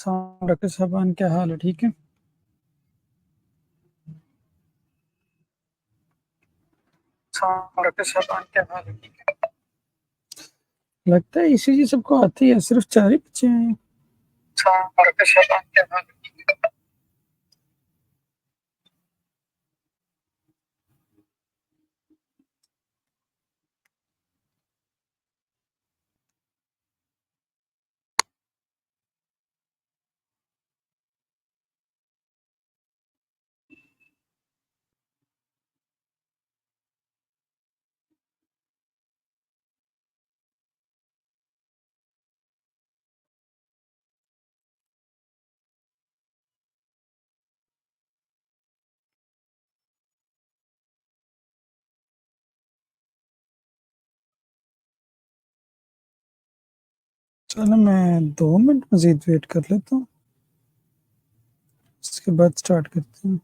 Doctor साहबान क्या हाल है? ठीक है। डॉक्टर साहबान क्या हाल है? ठीक है। लगता है ईसीजी सबको आती है, सिर्फ 4 ही बच्चे हैं। डॉक्टर साहबान क्या हाल है? चलो मैं 2 मिनट मजीद वेट कर लेता हूँ, उसके बाद स्टार्ट करते हैं।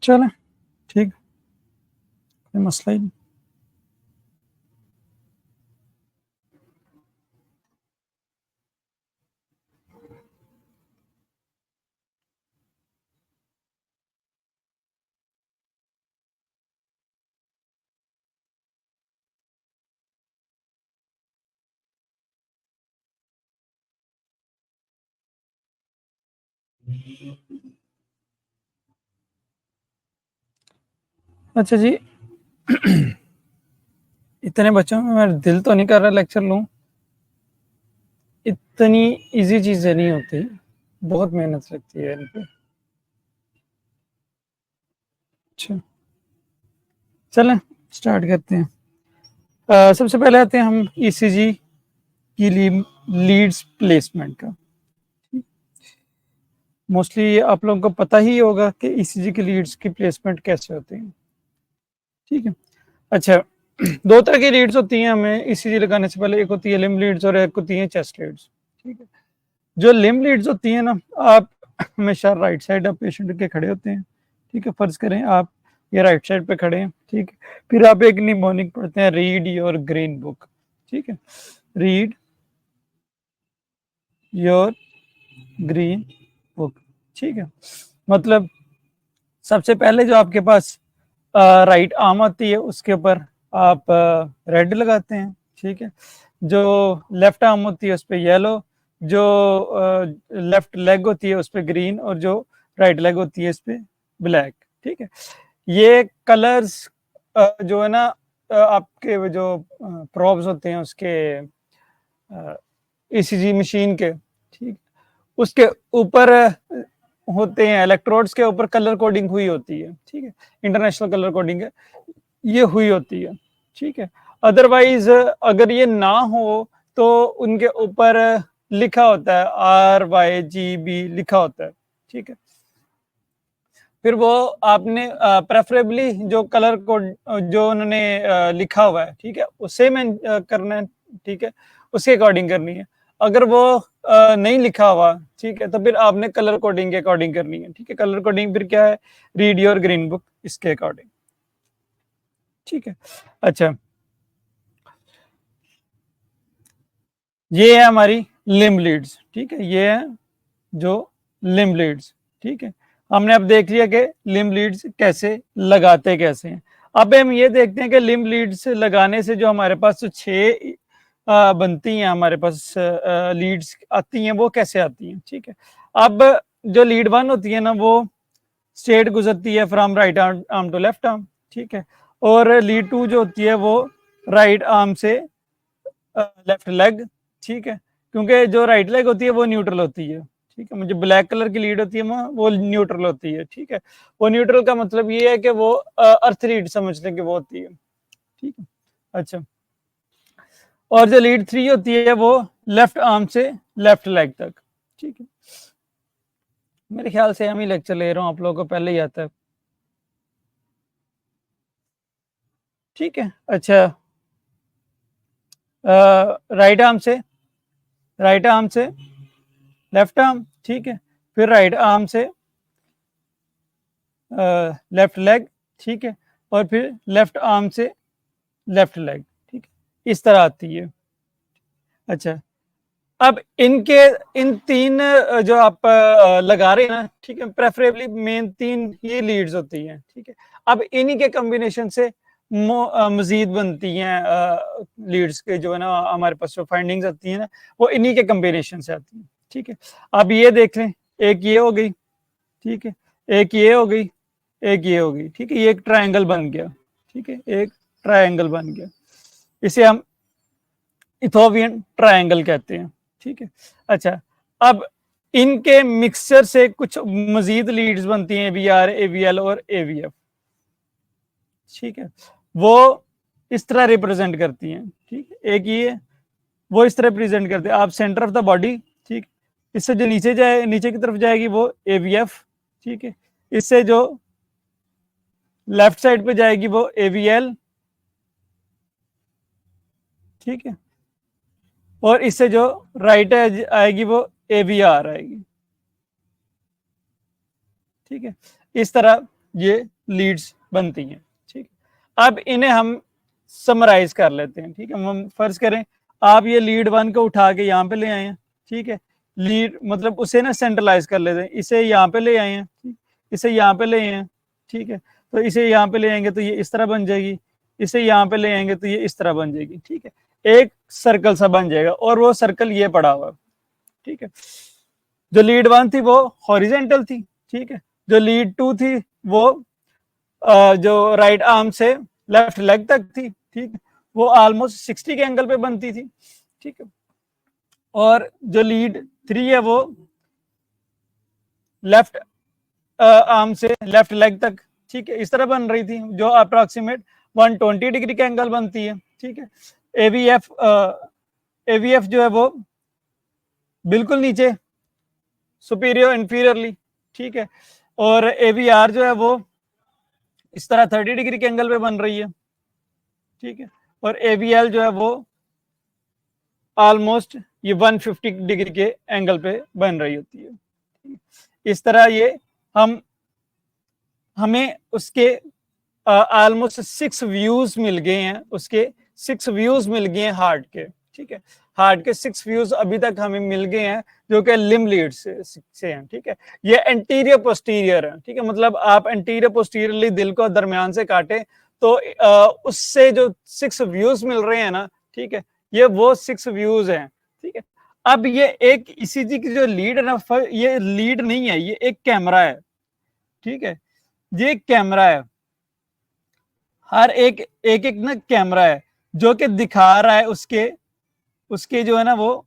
चलें, ठीक, कोई मसला ही नहीं। अच्छा जी, इतने बच्चों में मेरा दिल तो नहीं कर रहा लेक्चर लूँ। इतनी इजी चीजें नहीं होती, बहुत मेहनत लगती है इन पे। अच्छा, चलें स्टार्ट करते हैं। सबसे पहले आते हैं हम ईसीजी की लीड्स प्लेसमेंट का। मोस्टली आप लोगों को पता ही होगा कि ईसीजी की लीड्स की प्लेसमेंट कैसे होती है। ठीक है। अच्छा, 2 तरह की लीड्स होती हैं हमें ईसीजी लगाने से पहले, एक होती है लिम्ब लीड्स और एक होती है चेस्ट लीड्स। ठीक है। जो लिम्ब लीड्स होती है ना, आप हमेशा राइट साइड आप पेशेंट के खड़े होते हैं। ठीक है, फर्ज करें आप ये राइट साइड पे खड़े हैं। ठीक है, फिर आप एक निमोनिक पढ़ते हैं, रीड योर ग्रीन बुक। ठीक है, रीड योर ग्रीन बुक। ठीक है, मतलब सबसे पहले जो आपके पास राइट आर्म आती है उसके ऊपर आप रेड लगाते हैं। ठीक है, जो लेफ्ट आर्म होती है उस पर येलो, जो लेफ्ट लेग होती है उस पर ग्रीन, और जो राइट लेग होती है इस पर ब्लैक। ठीक है, ये कलर्स जो है ना, आपके जो प्रॉब्स होते हैं उसके ईसीजी मशीन के, ठीक, उसके ऊपर होते हैं, इलेक्ट्रोड्स के ऊपर कलर कोडिंग हुई होती है। ठीक है, इंटरनेशनल कलर कोडिंग है, ये हुई होती है। ठीक है, अदरवाइज अगर ये ना हो तो उनके ऊपर लिखा होता है RYGB लिखा होता है। ठीक है, फिर वो आपने प्रेफरेबली जो कलर कोड जो उन्होंने लिखा हुआ है, ठीक है, उसे में करना है। ठीक है, उसके अकॉर्डिंग करनी है। अगर वो नहीं लिखा हुआ, ठीक है, तो फिर आपने कलर कोडिंग के अकॉर्डिंग करनी है। ठीक है, कलर कोडिंग फिर क्या है, रीड योर ग्रीन बुक, इसके अकॉर्डिंग। ठीक है, अच्छा, ये है हमारी लिम्ब लीड्स। ठीक है, ये है जो लिम्ब लीड्स। ठीक है, हमने अब देख लिया कि लिम्ब लीड्स कैसे लगाते कैसे हैं। अब हम ये देखते हैं कि लिम्ब लीड्स लगाने से जो हमारे पास जो 6 बनती हैं, हमारे पास लीड्स आती हैं, वो कैसे आती हैं। ठीक है, अब जो लीड 1 होती है ना वो स्ट्रेट गुजरती है from right arm to left arm, ठीक है, और लीड 2 जो होती है वो राइट आर्म से लेफ्ट लेग, ठीक है, क्योंकि जो राइट लेग होती है वो न्यूट्रल होती है, ठीक है, मुझे ब्लैक कलर की लीड होती है वो न्यूट्रल होती है, ठीक है, वो न्यूट्रल का मतलब ये है कि वो अर्थ लीड समझ लें कि वो होती है, ठीक है। अच्छा, और जो लीड 3 होती है वो लेफ्ट आर्म से लेफ्ट लेग तक, ठीक है। मेरे ख्याल से हम ही लेक्चर ले रहा हूँ, आप लोगों को पहले ही आता है, ठीक है। अच्छा, राइट आर्म से लेफ्ट आर्म, ठीक है, फिर राइट आर्म से लेफ्ट लेग, ठीक है, और फिर लेफ्ट आर्म से लेफ्ट लेग, ठीक है, इस तरह आती है। अच्छा, अब इनके इन तीन जो आप लगा रहे हैं ना, ठीक है, प्रेफरेबली मेन 3 ये लीड्स होती हैं, ठीक है। अब इन्हीं के कॉम्बिनेशन से मजीद बनती हैं लीड्स के, जो है ना हमारे पास जो फाइंडिंग्स आती हैं ना वो इन्हीं के कॉम्बिनेशन से आती हैं, ठीक है। अब ये देख लें, एक ये हो गई, ठीक है, एक ये हो गई, एक ये हो गई, ठीक है, ये एक ट्रायंगल बन गया, ठीक है, एक ट्रायंगल बन गया, इसे हम इथोपियन ट्रायंगल कहते हैं, ठीक है। अच्छा, अब इनके मिक्सचर से कुछ मजीद लीड्स बनती हैं, AVR, AVL और AVF, ठीक है, वो इस तरह रिप्रेजेंट करती हैं, ठीक है, एक ये वो इस तरह प्रेजेंट करते हैं, आप सेंटर ऑफ द बॉडी, ठीक, इससे जो नीचे जाए, नीचे की तरफ जाएगी वो AVF, ठीक है, इससे जो लेफ्ट साइड पे जाएगी वो AVL, ठीक है, और इससे जो राइट आएगी वो AVR आएगी, ठीक है, इस तरह ये लीड्स बनती हैं, ठीक है। अब इन्हें हम समराइज कर लेते हैं, ठीक है, हम फर्ज करें आप ये लीड 1 को उठा के यहाँ पे ले आए हैं, ठीक है, लीड मतलब उसे ना सेंट्रलाइज कर लेते हैं, इसे यहाँ पे ले आए हैं, इसे यहाँ पे ले आए हैं, ठीक है, तो इसे यहाँ पे ले आएंगे तो ये इस तरह बन जाएगी, इसे यहाँ पे ले आएंगे तो ये इस तरह बन जाएगी, ठीक है, एक सर्कल सा बन जाएगा, और वो सर्कल ये पड़ा हुआ, ठीक है। जो लीड 1 थी वो हॉरिजेंटल थी, ठीक है, जो लीड 2 थी वो जो राइट आर्म से लेफ्ट लेग तक थी, ठीक है, वो ऑलमोस्ट 60 के एंगल पे बनती थी, ठीक है, और जो लीड 3 है वो लेफ्ट आर्म से लेफ्ट लेग तक, ठीक है, इस तरह बन रही थी, जो अप्रोक्सीमेट 120 डिग्री का एंगल बनती है, ठीक है। एवीएफ जो है वो बिल्कुल नीचे सुपीरियर इंफीरियरली, ठीक है, और AVR जो है वो इस तरह 30 डिग्री के एंगल पे बन रही है, ठीक है, और AVL जो है वो ऑलमोस्ट ये 150 डिग्री के एंगल पे बन रही होती है, इस तरह ये हमें उसके ऑलमोस्ट 6 व्यूज मिल गए हैं, उसके 6 व्यूज मिल गए हैं हार्ट के, ठीक है, हार्ट के 6 व्यूज अभी तक हमें मिल गए हैं जो कि लिम्ब लीड से हैं, ठीक है, ये एंटीरियर पोस्टीरियर है, ठीक है, मतलब आप एंटीरियर पोस्टीरियरली दिल को दरमियान से काटे तो उससे जो 6 व्यूज मिल रहे हैं ना, ठीक है, ये वो 6 व्यूज हैं, ठीक है। अब ये एक ECG की जो लीड है ना, ये लीड नहीं है, ये एक कैमरा है, ठीक है, ये एक कैमरा है, हर एक एक ना कैमरा है जो कि दिखा रहा है उसके उसके जो है ना वो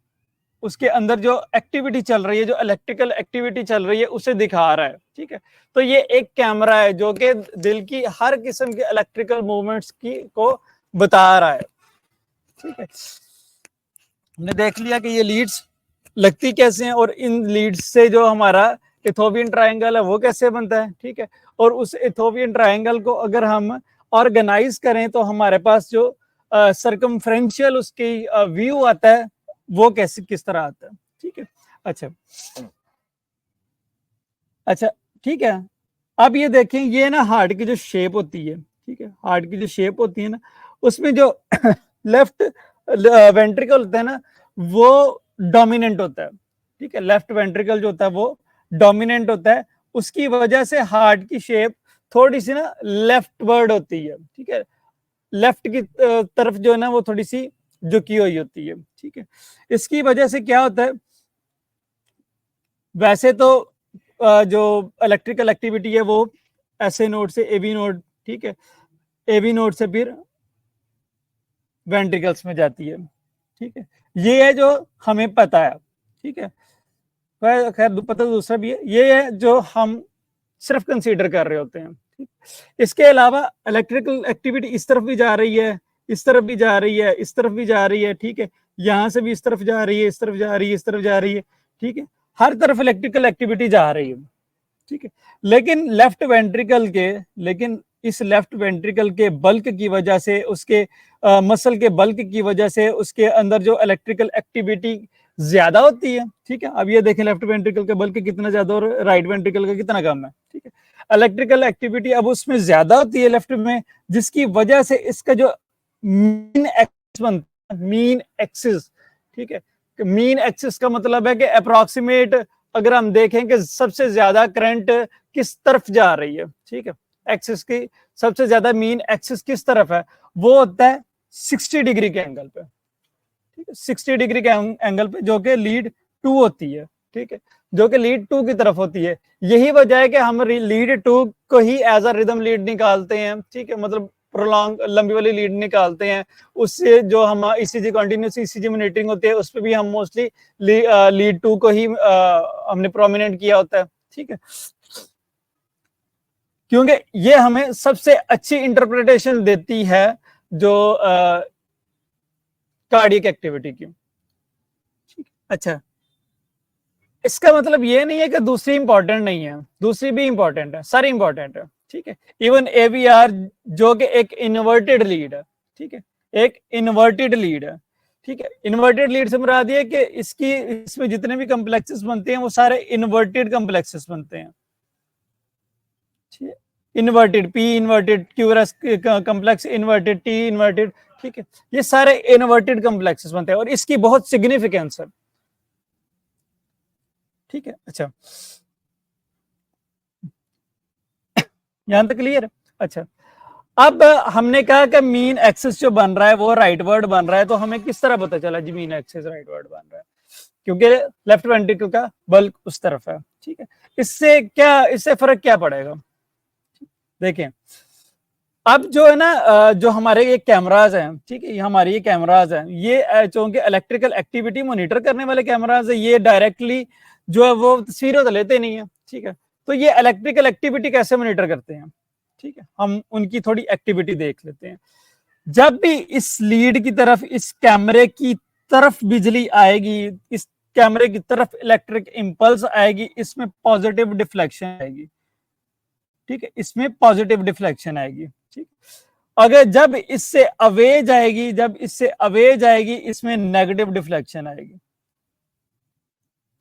उसके अंदर जो एक्टिविटी चल रही है, जो इलेक्ट्रिकल एक्टिविटी चल रही है उसे दिखा रहा है, ठीक है। तो ये एक कैमरा है जो कि दिल की हर किस्म के इलेक्ट्रिकल मूवमेंट्स की को बता रहा है, ठीक है। हमने देख लिया कि ये लीड्स लगती कैसे हैं और इन लीड्स से जो हमारा इथोपियन ट्रायंगल है वो कैसे बनता है, ठीक है, और उस इथोपियन ट्रायंगल को अगर हम ऑर्गेनाइज करें तो हमारे पास जो सर्कमफ्रेंशियल उसकी व्यू आता है वो कैसे किस तरह आता है, ठीक है। अच्छा अच्छा, ठीक है, अब ये देखें, ये ना हार्ट की जो शेप होती है, ठीक है, हार्ट की जो शेप होती है ना उसमें जो लेफ्ट वेंट्रिकल होता है ना वो डोमिनेंट होता है, ठीक है, लेफ्ट वेंट्रिकल जो होता है वो डोमिनेंट होता है, उसकी वजह से हार्ट की शेप थोड़ी सी ना लेफ्ट वर्ड होती है, ठीक है, लेफ्ट की तरफ जो है ना वो थोड़ी सी झुकी हुई होती है, ठीक है। इसकी वजह से क्या होता है, वैसे तो जो इलेक्ट्रिकल एक्टिविटी है वो SA नोड से AV नोड, ठीक है, AV नोड से फिर वेंट्रिकल्स में जाती है, ठीक है। ये है जो हमें पता है, ठीक है। खैर पता दूसरा भी है, ये है जो हम सिर्फ कंसीडर कर रहे होते हैं, ठीक। इसके अलावा इलेक्ट्रिकल एक्टिविटी इस तरफ भी जा रही है, इस तरफ भी जा रही है, इस तरफ भी जा रही है, ठीक है, यहां से भी इस तरफ जा रही है, इस तरफ जा रही है, इस तरफ जा रही है, ठीक है, हर तरफ इलेक्ट्रिकल एक्टिविटी जा रही है, ठीक है। लेकिन इस लेफ्ट वेंट्रिकल के बल्क की वजह से, उसके मसल के बल्क की वजह से उसके अंदर जो इलेक्ट्रिकल एक्टिविटी ज्यादा होती है, ठीक है। अब ये देखें लेफ्ट वेंट्रिकल का बल्क कितना ज्यादा और राइट वेंट्रिकल का कितना कम है, ठीक है। इलेक्ट्रिकल एक्टिविटी अब उसमें ज्यादा होती है लेफ्ट में, जिसकी वजह से इसका जो मीन एक्सिस बनता है, मीन एक्सिस, ठीक है। मीन एक्सिस का मतलब है कि अप्रोक्सीमेट अगर हम देखें कि सबसे ज्यादा करंट किस तरफ जा रही है, ठीक है, एक्सिस की सबसे ज्यादा मीन एक्सिस किस तरफ है, वो होता है 60 डिग्री के एंगल पे, ठीक है, 60 डिग्री के एंगल पे, जो कि लीड 2 होती है, ठीक है, जो कि लीड 2 की तरफ होती है। यही वजह है कि हम लीड 2 को ही एज अ रिदम लीड निकालते हैं, ठीक है, मतलब प्रोलॉन्ग लंबी वाली लीड निकालते हैं। उससे जो हम ईसीजी कंटिन्यूस ईसीजी मॉनिटरिंग होती है उस पर भी हम मोस्टली लीड 2 को ही हमने प्रोमिनेंट किया होता है, ठीक है, क्योंकि ये हमें सबसे अच्छी इंटरप्रिटेशन देती है जो कार्डियक एक्टिविटी की, ठीक। अच्छा, इसका मतलब ये नहीं है कि दूसरी इंपॉर्टेंट नहीं है, दूसरी भी इंपॉर्टेंट है, सारी इंपॉर्टेंट है, ठीक है। इवन AVR जो कि एक इन्वर्टेड लीड है, ठीक है, एक इन्वर्टेड लीड है, ठीक है। इन्वर्टेड लीड से मुराद ये कि इसमें जितने भी कॉम्प्लेक्सेस बनते हैं वो सारे इन्वर्टेड कॉम्प्लेक्सेस बनते हैं, ठीक है। Inverted P inverted, QRS complex inverted, T inverted, ठीक है, ये सारे इन्वर्टेड कॉम्प्लेक्सेस बनते हैं और इसकी बहुत सिग्निफिकेंस है, ठीक है। अच्छा, यहां तक क्लियर है। अच्छा, अब हमने कहा कि मीन एक्सिस जो बन रहा है वो राइट वर्ड बन रहा है, तो हमें किस तरह पता चला G mean axis right word बन रहा है, क्योंकि लेफ्ट वेंट्रिकल का बल्क उस तरफ है, ठीक है। इससे फर्क क्या पड़ेगा, देखें। अब जो है ना, जो हमारे ये कैमराज हैं, ठीक है, हमारे ये कैमराज हैं, ये चूंकि इलेक्ट्रिकल एक्टिविटी मॉनिटर करने वाले कैमराज है, ये डायरेक्टली जो है वो तस्वीरों तो लेते नहीं है, ठीक है। तो ये इलेक्ट्रिकल एक्टिविटी कैसे मॉनिटर करते हैं, ठीक है, हम उनकी थोड़ी एक्टिविटी देख लेते हैं। जब भी इस लीड की तरफ, इस कैमरे की तरफ बिजली आएगी, इस कैमरे की तरफ इलेक्ट्रिक इंपल्स आएगी, इसमें पॉजिटिव डिफ्लेक्शन आएगी, ठीक है, इसमें पॉजिटिव डिफ्लेक्शन आएगी, ठीक। अगर जब इससे अवे जाएगी इसमें नेगेटिव डिफ्लेक्शन आएगी,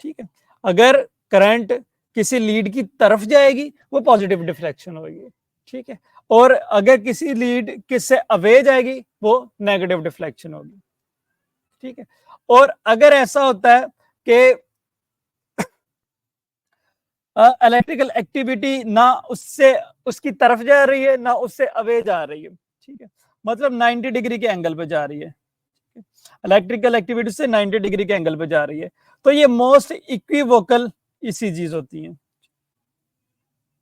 ठीक है। अगर करंट किसी लीड की तरफ जाएगी वो पॉजिटिव डिफ्लेक्शन होगी, ठीक है, और अगर किसी लीड किससे अवे जाएगी वो नेगेटिव डिफ्लेक्शन होगी, ठीक है। और अगर ऐसा होता है कि इलेक्ट्रिकल एक्टिविटी ना उसकी तरफ जा रही है ना उससे अवे जा रही है, ठीक है, मतलब 90 डिग्री के एंगल पे जा रही है, इलेक्ट्रिकल एक्टिविटी से 90 डिग्री के एंगल पे जा रही है, तो ये मोस्ट इक्विवोकल ईसीजीज होती हैं।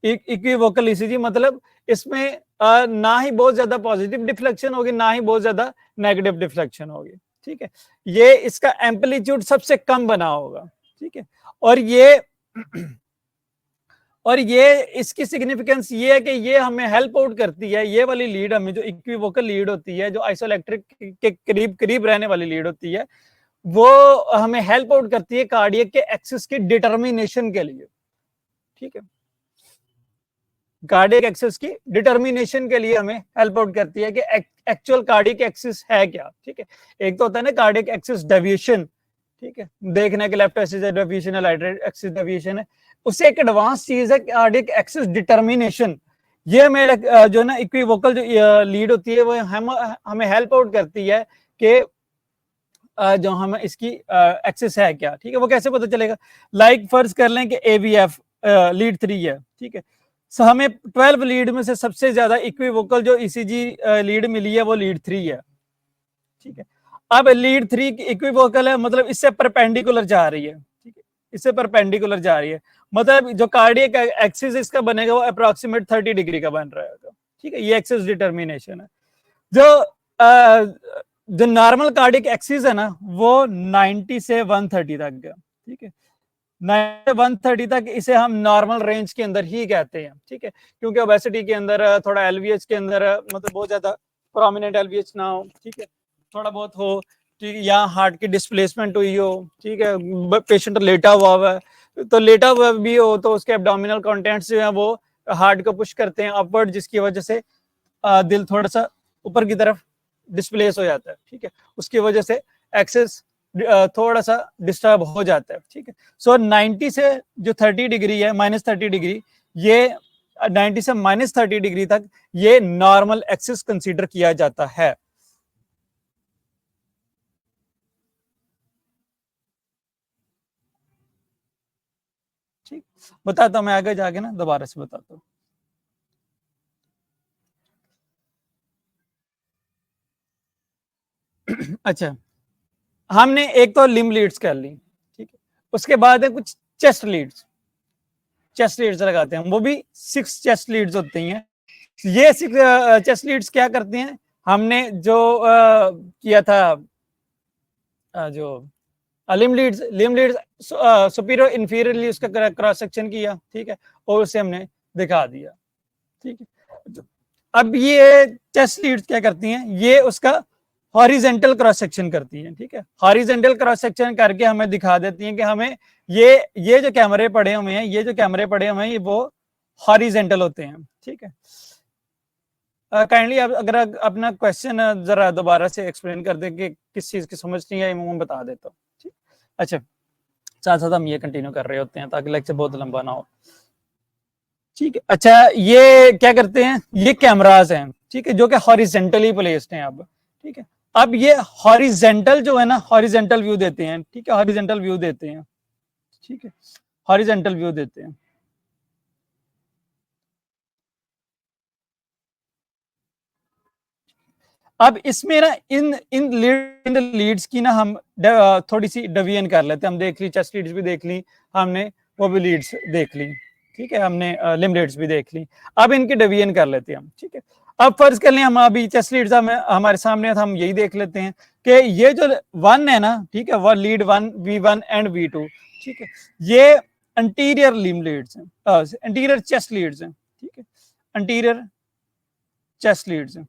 इक्विवोकल ईसीजी मतलब इसमें ना ही बहुत ज्यादा पॉजिटिव डिफ्लेक्शन होगी ना ही बहुत ज्यादा नेगेटिव डिफ्लेक्शन होगी, ठीक है। ये इसका एम्पलीट्यूड सबसे कम बना होगा, ठीक है। और ये इसकी सिग्निफिकेंस ये है कि ये हमें हेल्प आउट करती है, ये वाली लीड हमें जो इक्विवोकल लीड होती है, जो आइसोइलेक्ट्रिक के करीब रहने वाली लीड होती है, वो हमें हेल्प आउट करती है कार्डियक के एक्सिस की डिटर्मिनेशन के लिए, ठीक है। कार्डियक एक्सिस की डिटर्मिनेशन के लिए हमें हेल्प आउट करती है कि एक्चुअल कार्डियक एक्सिस है क्या, ठीक है। एक तो होता है ना कार्डियक एक्सिस डेविएशन, ठीक है, देखने के लेफ्ट एक्सिस डेविएशन है, राइट एक्सिस डेविएशन है। उससे एक एडवांस चीज है कार्डियक एक्सिस डिटर्मिनेशन। ये हमें जो ना इक्विवोकल जो लीड होती है वो हमें हेल्प आउट करती है कि जो हम इसकी एक्सिस है क्या, ठीक है। वो कैसे पता चलेगा, लाइक फर्ज कर लें कि AVF लीड 3 है, ठीक है। सो हमें 12 लीड में से सबसे ज्यादा इक्विवोकल जो ईसीजी लीड मिली है वो लीड 3 है, ठीक है। अब लीड 3 इक्विवोकल है, मतलब इससे परपेंडिकुलर जा रही है, ठीक है, इससे परपेंडिकुलर जा रही है, मतलब जो कार्डियक एक्सिस इसका बनेगा वो अप्रोक्सीमेट 30 डिग्री का बन रहेगा, ठीक है, ये एक्सिस डिटर्मिनेशन है। जो नॉर्मल कार्डियक एक्सिस है ना वो 90 से 130 तक है, ठीक है, 130 तक इसे हम नॉर्मल रेंज के अंदर ही कहते हैं, ठीक है, क्योंकि ओबेसिटी के अंदर थोड़ा एलवीएच के अंदर मतलब बहुत ज्यादा प्रोमिनेंट एलवीएच ना हो, ठीक है, थोड़ा बहुत हो, ठीक है, या हार्ट की डिस्प्लेसमेंट हुई हो, ठीक है, पेशेंट लेटा हुआ है, तो लेटा हुआ भी हो तो उसके एब्डोमिनल कंटेंट्स जो है वो हार्ट को पुश करते हैं अपवर्ड, जिसकी वजह से दिल थोड़ा सा ऊपर की तरफ डिस्प्लेस हो जाता है, ठीक है, उसकी वजह से एक्सेस थोड़ा सा डिस्टर्ब हो जाता है, ठीक है। सो 90 से जो 30 डिग्री है -30 डिग्री, ये 90 से -30 डिग्री तक ये नॉर्मल एक्सिस कंसीडर किया जाता है। ठीक, बताता हूं मैं आगे जाके ना, दोबारा से बताता हूं। अच्छा, हमने एक तो लिम्ब लीड्स कर ली, ठीक है, उसके बाद है कुछ चेस्ट लीड्स, चेस्ट लीड्स लगाते हैं, वो भी 6 चेस्ट लीड्स होती हैं। ये 6 चेस्ट लीड्स क्या करती हैं, हमने जो किया था जो लिम्ब लीड्स सुपीरियर इंफीरियरली उसका क्रॉस सेक्शन किया, ठीक है, और उसे हमने दिखा दिया, ठीक है। अब ये चेस्ट लीड्स क्या करती हैं, ये उसका हॉरिजेंटल क्रॉस सेक्शन करती हैं, ठीक है, हॉरिजेंटल क्रॉस सेक्शन करके हमें दिखा देती हैं कि हमें ये जो कैमरे पड़े हुए हैं, ये जो कैमरे पड़े हुए हैं, ये वो हॉरिजेंटल होते हैं, ठीक है। काइंडली अगर अपना क्वेश्चन जरा दोबारा से एक्सप्लेन कर दें कि किस चीज की समझ नहीं आई, मैं बता देता हूँ, ठीक। अच्छा, साथ साथ हम ये कंटिन्यू कर रहे होते हैं ताकि लेक्चर बहुत लंबा ना हो, ठीक है। अच्छा, ये क्या करते हैं, ये कैमराज हैं, ठीक है, जो कि हॉरिजेंटली प्लेस्ड हैं अब, ठीक है। अब ये हॉरिजेंटल जो है ना, हॉरिजेंटल व्यू देते हैं, ठीक है, हॉरिजेंटल व्यू देते हैं, ठीक है, हॉरिजेंटल व्यू देते हैं। अब इसमें ना इन लीड्स की ना हम थोड़ी सी डिवीजन कर लेते हैं। हम देख ली चेस्ट लीड्स भी देख ली हमने, वो भी लीड्स देख ली, ठीक है, हमने लिम्ब लीड्स भी देख ली। अब इनकी डिवीजन कर लेते हैं हम, ठीक है। अब फर्ज कर लें हम अभी चेस्ट लीड्स हमारे सामने था, हम यही देख लेते हैं कि ये जो 1 है ना, ठीक है, वो लीड 1 V1 एंड V2, ठीक है, ये एंटीरियर लिम्ब लीड्स हैं, एंटीरियर चेस्ट लीड्स हैं, ठीक है, एंटीरियर चेस्ट लीड्स हैं,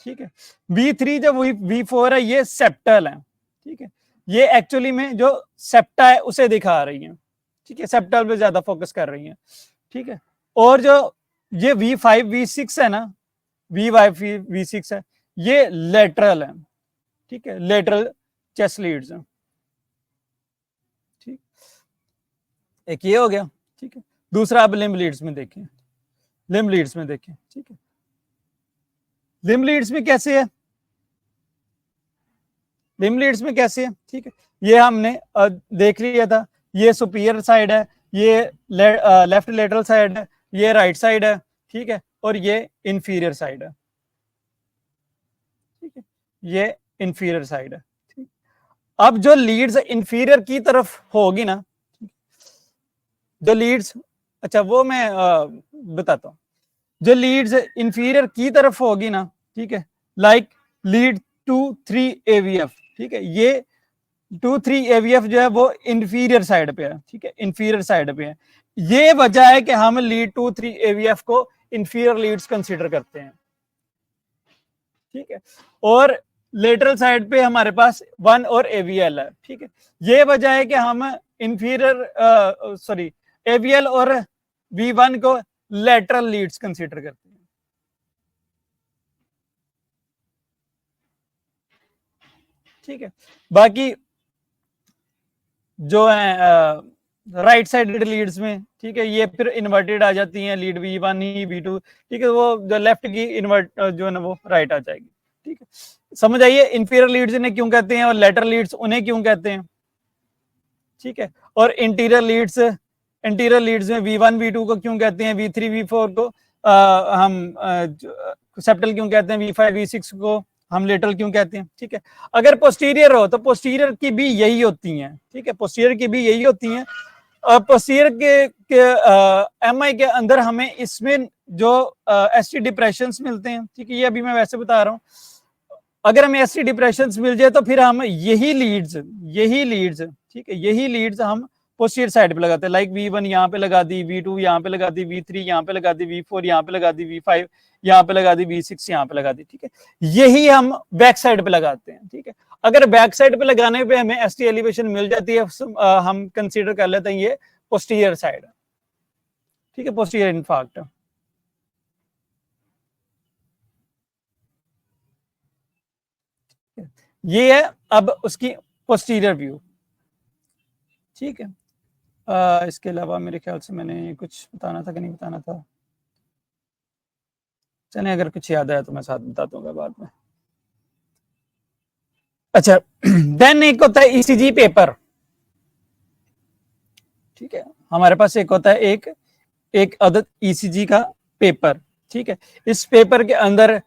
ठीक है। V3 जो V4 है, ये सेप्टल है, ठीक है, ये एक्चुअली में जो सेप्टा है उसे दिखा रही है, ठीक है, सेप्टल पे ज्यादा फोकस कर रही है, ठीक है। और जो ये V5 V6 है ना, V5 V6 है, ये लेटरल है, ठीक है, लेटरल चेस्ट लीड्स है, ठीक, एक ये हो गया, ठीक है। दूसरा अब लिम्ब लीड्स में देखें, लिम्ब लीड्स में देखें, ठीक है, लिम्ब लीड्स में कैसे है, लिम्ब लीड्स में कैसे है, ठीक है, ये हमने देख लिया था, ये सुपीरियर साइड है, ये लेफ्ट लेटरल साइड है, ये राइट साइड है, ठीक है, और ये इंफीरियर साइड है, ठीक है, ये इंफीरियर साइड है, ठीक। अब जो लीड्स इंफीरियर की तरफ होगी ना, जो लीड्स, अच्छा वो मैं बताता हूं, जो लीड्स इंफीरियर की तरफ होगी ना, ठीक है, लाइक लीड 2-3 AVF, ठीक है, ये 2-3 AVF जो है वो इंफीरियर साइड पे है, ठीक है, इंफीरियर साइड पे है। ये वजह है कि हम लीड 2-3 AVF को इंफीरियर लीड्स कंसीडर करते हैं, ठीक है, और लेटरल साइड पे हमारे पास 1 और AVL है, ठीक है। ये वजह है कि हम इंफीरियर सॉरी AVL और V1 को लेटरल लीड्स कंसीडर करते हैं, ठीक है। बाकी जो है राइट साइडेड लीड्स में, ठीक है, ये फिर इन्वर्टेड आ जाती हैं, लीड V1 ही V2, ठीक है, वो जो लेफ्ट की इन्वर्ट जो है ना वो राइट आ जाएगी, ठीक है। समझ आइए इंफीरियर लीड्स इन्हें क्यों कहते हैं और लेटरल लीड्स उन्हें क्यों कहते हैं, ठीक है। और इंटीरियर लीड्स में V1 V2 को क्यों कहते हैं, V3 V4 को हम सेप्टल क्यों कहते हैं, V5 V6 को हम लेटरल क्यों कहते हैं, ठीक है। अगर पोस्टीरियर हो तो पोस्टीरियर की भी यही होती हैं, ठीक है, पोस्टीरियर की भी यही होती हैं, पोस्टीरियर के एमआई के अंदर हमें इसमें जो एसटी डिप्रेशंस मिलते हैं, ठीक है, ये अभी मैं वैसे बता रहा हूँ। अगर हमें एसटी डिप्रेशंस मिल जाए तो फिर हम यही लीड्स, ठीक है, यही लीड्स हम पोस्टीरियर साइड पे लगाते हैं। लाइक V1 यहाँ पे लगा दी, V2 यहाँ पे लगा दी, V3 यहाँ पे लगा दी, V4 यहाँ पे लगा दी, V5 यहाँ पे लगा दी, V6 यहाँ पे लगा दी, ठीक है। यही हम बैक साइड पे लगाते हैं, ठीक है। अगर बैक साइड पे लगाने पे हमें एसटी एलिवेशन मिल जाती है, हम कंसीडर कर लेते हैं ये पोस्टीरियर साइड, ठीक है, पोस्टीरियर इनफार्क्ट। ये है अब उसकी पोस्टीरियर व्यू, ठीक है। इसके अलावा मेरे ख्याल से मैंने कुछ बताना था कि नहीं बताना था, चलिए अगर कुछ याद आया तो मैं साथ बता दूंगा बाद में। अच्छा, देन एक होता है ईसीजी पेपर, ठीक है। हमारे पास एक होता है एक अदद ईसीजी का पेपर, ठीक है। इस पेपर के अंदर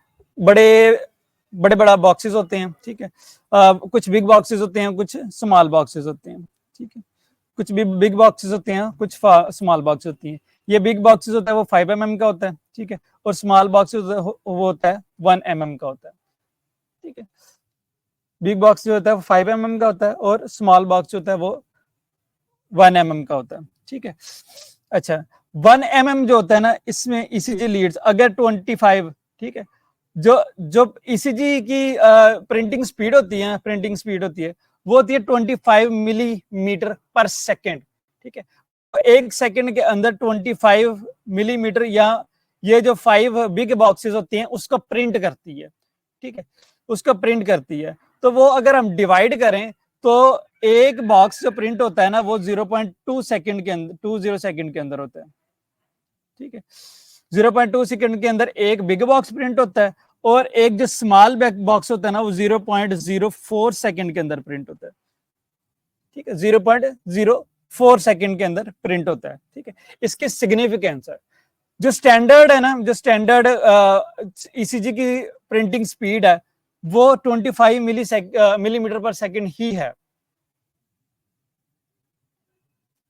बड़ा बॉक्सेस होते हैं, ठीक है। कुछ बिग बॉक्सेस होते हैं, कुछ स्मॉल बॉक्सेस होते हैं, ठीक है। कुछ भी बिग बॉक्सेस होते हैं, कुछ स्मॉल बॉक्स होती हैं। ये बिग बॉक्सेस होता है वो 5 mm का होता है, ठीक है, और स्मॉल बॉक्सेस वो होता है 1 mm का होता है, ठीक है। बिग बॉक्स जो होता है वो 5 mm का होता है और स्मॉल बॉक्स जो होता है वो 1 mm का होता है, ठीक है। अच्छा, 1 mm जो होता है ना, इसमें ईसीजी लीड्स अगर 25, ठीक है, जो ईसीजी की प्रिंटिंग स्पीड होती है वो होती है 25 मिलीमीटर पर सेकेंड, ठीक है। एक सेकेंड के अंदर 25 मिलीमीटर या ये जो 5 बिग बॉक्सेस होती हैं उसको प्रिंट करती है, ठीक है, उसको प्रिंट करती है। तो वो अगर हम डिवाइड करें तो एक बॉक्स जो प्रिंट होता है ना वो 0.2 सेकंड के अंदर 20 सेकंड के अंदर होता है, ठीक है। 0.2 सेकंड के अंदर एक बिग बॉक्स प्रिंट होता है और एक जो स्मॉल बॉक्स होता है ना वो 0.04 सेकंड के अंदर प्रिंट होता है, ठीक है। 0.04 सेकंड के अंदर प्रिंट होता है, ठीक है। इसके सिग्निफिकेंस है, जो स्टैंडर्ड है ना, जो स्टैंडर्ड ईसीजी की प्रिंटिंग स्पीड है वो 25 मिलीमीटर पर सेकंड ही है,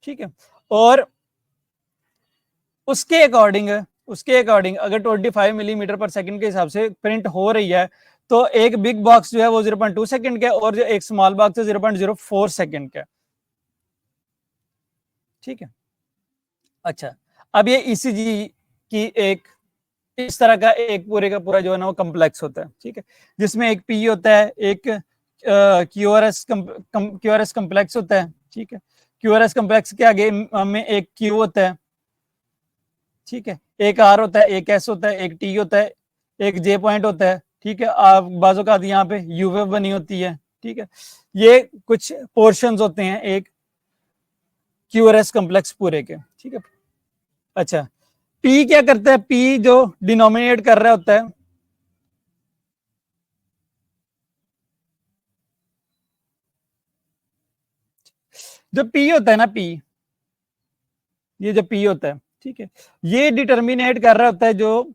ठीक है। और उसके अकॉर्डिंग अगर 25 मिलीमीटर पर सेकंड के हिसाब से प्रिंट हो रही है तो एक बिग बॉक्स जो है वो 0.2 सेकंड का और जो एक स्मॉल बॉक्स है 0.04 सेकंड का, ठीक है। अच्छा, अब ये ईसीजी की एक इस तरह का एक पूरे का पूरा जो है ना वो कम्प्लेक्स होता है, ठीक है, जिसमें एक पी होता है, एक क्यूआरएस कम्प्लेक्स होता है, ठीक है। क्यूआरएस कम्प्लेक्स के आगे में एक क्यू होता है, ठीक है, एक आर होता है, एक एस होता है, एक टी होता है, एक जे पॉइंट होता है, ठीक है। आप बाजू का यहाँ पे यूवेव बनी होती है, ठीक है। ये कुछ पोर्शंस होते हैं एक क्यूआरएस कम्प्लेक्स पूरे के, ठीक है। अच्छा, पी क्या करता है, पी जो डिनोमिनेट कर रहा होता है, जो पी होता है ना, पी, ये जो पी होता है, ठीक है, ये डिटर्मिनेट कर रहा होता है जो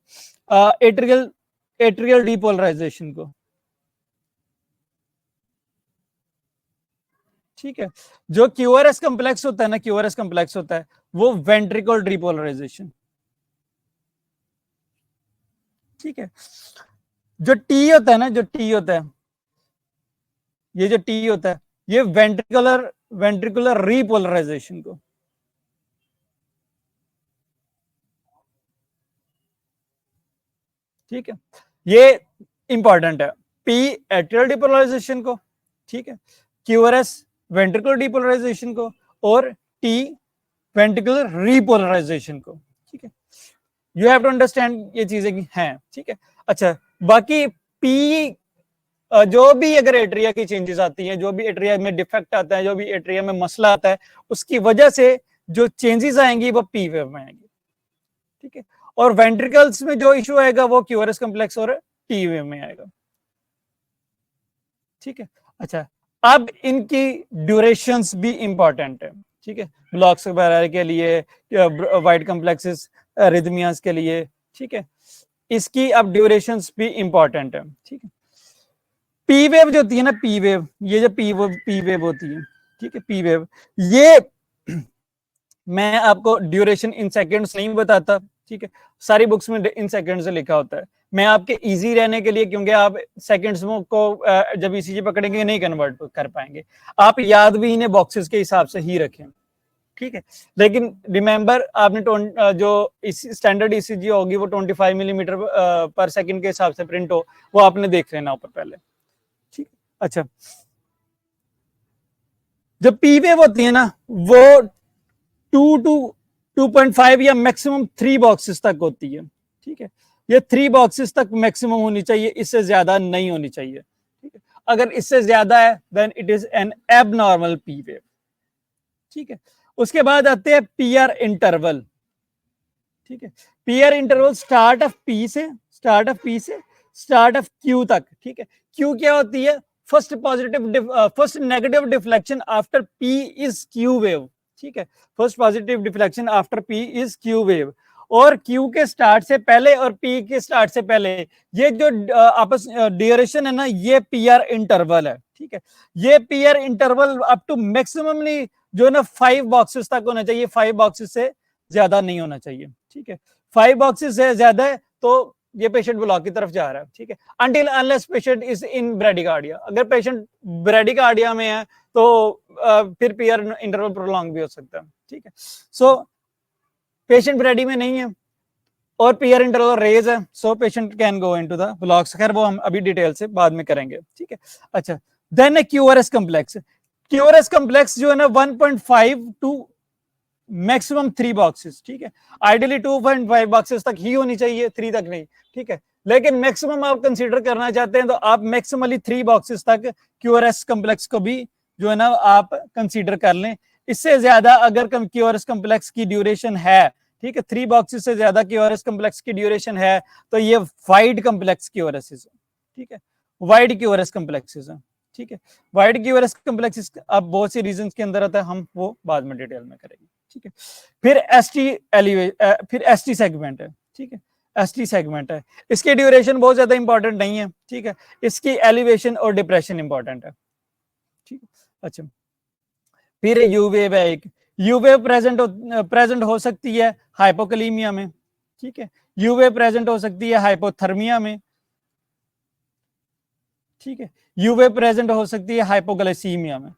एट्रियल डीपोलराइजेशन को, ठीक है। जो क्यूआरएस कम्प्लेक्स होता है ना, क्यूआरएस कम्प्लेक्स होता है वो वेंट्रिकल डीपोलराइजेशन, ठीक है। जो टी होता है ना, जो टी होता है, ये जो टी होता है ये वेंट्रिकुलर रीपोलराइजेशन को, ठीक है। ये इंपॉर्टेंट है, पी एट्रियल डिपोलराइजेशन को, ठीक है, क्यूआरएस वेंट्रिकुलर डिपोलराइजेशन को और टी वेंट्रिकुलर रीपोलराइजेशन को, ठीक है। यू हैव टू अंडरस्टैंड ये चीजें हैं, ठीक है। अच्छा, बाकी पी जो भी अगर एट्रिया की चेंजेस आती हैं, जो भी एट्रिया में डिफेक्ट आता है, जो भी एट्रिया में मसला आता है, उसकी वजह से जो चेंजेस आएंगी वो पी वेव में आएंगी, ठीक है। और वेंट्रिकल्स में जो इशू आएगा वो क्यूआरएस कम्प्लेक्स और टी वेव में आएगा, ठीक है। अच्छा, अब इनकी ड्यूरेशंस भी इंपॉर्टेंट है, ठीक है, ब्लॉक्स वगैरह के लिए, वाइट कम्प्लेक्सेस रिदमियास के लिए, ठीक है, इसकी अब ड्यूरेशंस भी इंपॉर्टेंट है, ठीक है। पी वेव जो होती है ना, पी वेव, ये जो पी वेव होती है, ठीक है, पी वेव, ये मैं आपको ड्यूरेशन इन सेकंड्स नहीं बताता, ठीक है, सारी बुक्स में इन सेकंड्स से लिखा होता है। मैं आपके इजी रहने के लिए, क्योंकि आप सेकंड्स को जब ईसीजी पकड़ेंगे नहीं कन्वर्ट कर पाएंगे, आप याद भी इन्हें बॉक्सेस के हिसाब से ही रखें, ठीक है। लेकिन रिमेंबर, आपने जो स्टैंडर्ड ईसीजी होगी वो 25 मिलीमीटर पर सेकंड के हिसाब से प्रिंट हो, वो आपने देख लेना ऊपर पहले, ठीक है। अच्छा, जब पी वेव होती है ना, वो 2 to 2.5 या मैक्सिमम 3 बॉक्सेस तक होती है, ठीक है। ये 3 बॉक्सेस तक मैक्सिमम होनी चाहिए, इससे ज्यादा नहीं होनी चाहिए, ठीक है। अगर इससे ज्यादा है then it is an abnormal P wave, ठीक है। उसके बाद आते हैं पीआर इंटरवल, ठीक है। PR interval start of P से स्टार्ट ऑफ क्यू तक, ठीक है। क्यू क्या होती है? First negative deflection after P is Q wave, ठीक है। First positive deflection after P is Q wave, और क्यू के स्टार्ट से पहले और पी के स्टार्ट से पहले ये जो आपस ड्यूरेशन है ना, ये पीआर इंटरवल है, ठीक है। ये PR interval up to maximally जो है ना 5 बॉक्सेस तक होना चाहिए, 5 बॉक्सेस से ज्यादा नहीं होना चाहिए, ठीक है। 5 बॉक्सेस से ज्यादा है तो ये पेशेंट ब्लॉक की तरफ जा रहा है, ठीक है। Until unless patient is in bradycardia, अगर पेशेंट ब्रेडिकार्डिया में है तो फिर पीआर इंटरवल प्रोलॉन्ग भी हो सकता है, ठीक है। सो पेशेंट ब्रेडी में नहीं है और पीआर इंटरवल रेज है, so patient can go into the blocks, खैर वो हम अभी डिटेल से बाद में करेंगे, ठीक है। अच्छा, देन ए क्यूआरएस कॉम्प्लेक्स, क्यूआरएस कॉम्प्लेक्स जो है ना 1.5 टू मैक्सिमम 3 बॉक्सेस, ठीक है। आइडियली 2.5 बॉक्सेस तक ही होनी चाहिए, 3 तक नहीं, ठीक है। लेकिन मैक्सिमम आप कंसीडर करना चाहते हैं तो आप मैक्सिमली 3 बॉक्सेस तक क्यूआरएस कॉम्प्लेक्स को भी जो है ना आप कंसीडर कर लें। इससे ज्यादा अगर क्यूआरएस कॉम्प्लेक्स की ड्यूरेशन है, ठीक है, 3 बॉक्सेस से ज्यादा क्यूआरएस कॉम्प्लेक्स की ड्यूरेशन है तो ये वाइड कॉम्प्लेक्स क्यूआरएस, ठीक है, वाइड क्यूआरएस कॉम्प्लेक्सेस है, ठीक है। वाइड क्यूआरएस कॉम्प्लेक्सेस अब बहुत सी रीजंस के अंदर आता है, हम वो बाद में डिटेल में करेंगे, ठीक है। फिर एसटी सेगमेंट है, ठीक है, एसटी सेगमेंट है, इसकी ड्यूरेशन बहुत ज्यादा इंपॉर्टेंट नहीं है, ठीक है। इसकी एलिवेशन और डिप्रेशन इंपॉर्टेंट है, ठीक है। अच्छा, फिर यूवेव है एक, यूवेव प्रेजेंट हो सकती है हाइपोकलीमिया में, ठीक है। यूवेव प्रेजेंट हो सकती है हाइपोथर्मिया में, ठीक है। यूवेव प्रेजेंट हो सकती है हाइपोग्लाइसीमिया में,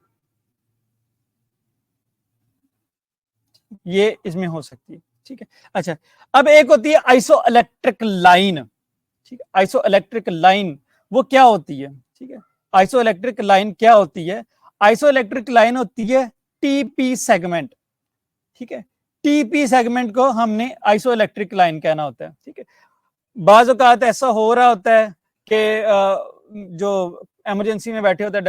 ये इसमें हो सकती है, ठीक है। अच्छा, अब एक होती है आइसोइलेक्ट्रिक लाइन, ठीक है। आइसोइलेक्ट्रिक लाइन वो क्या होती है, ठीक है। आइसोइलेक्ट्रिक लाइन क्या होती है? आइसोइलेक्ट्रिक लाइन होती है टीपी सेगमेंट, ठीक है। टीपी सेगमेंट को हमने आइसोइलेक्ट्रिक लाइन कहना होता है, ठीक है। बाज़ औक़ात ऐसा हो रहा होता है कि जो इमरजेंसी में बैठे होते हैं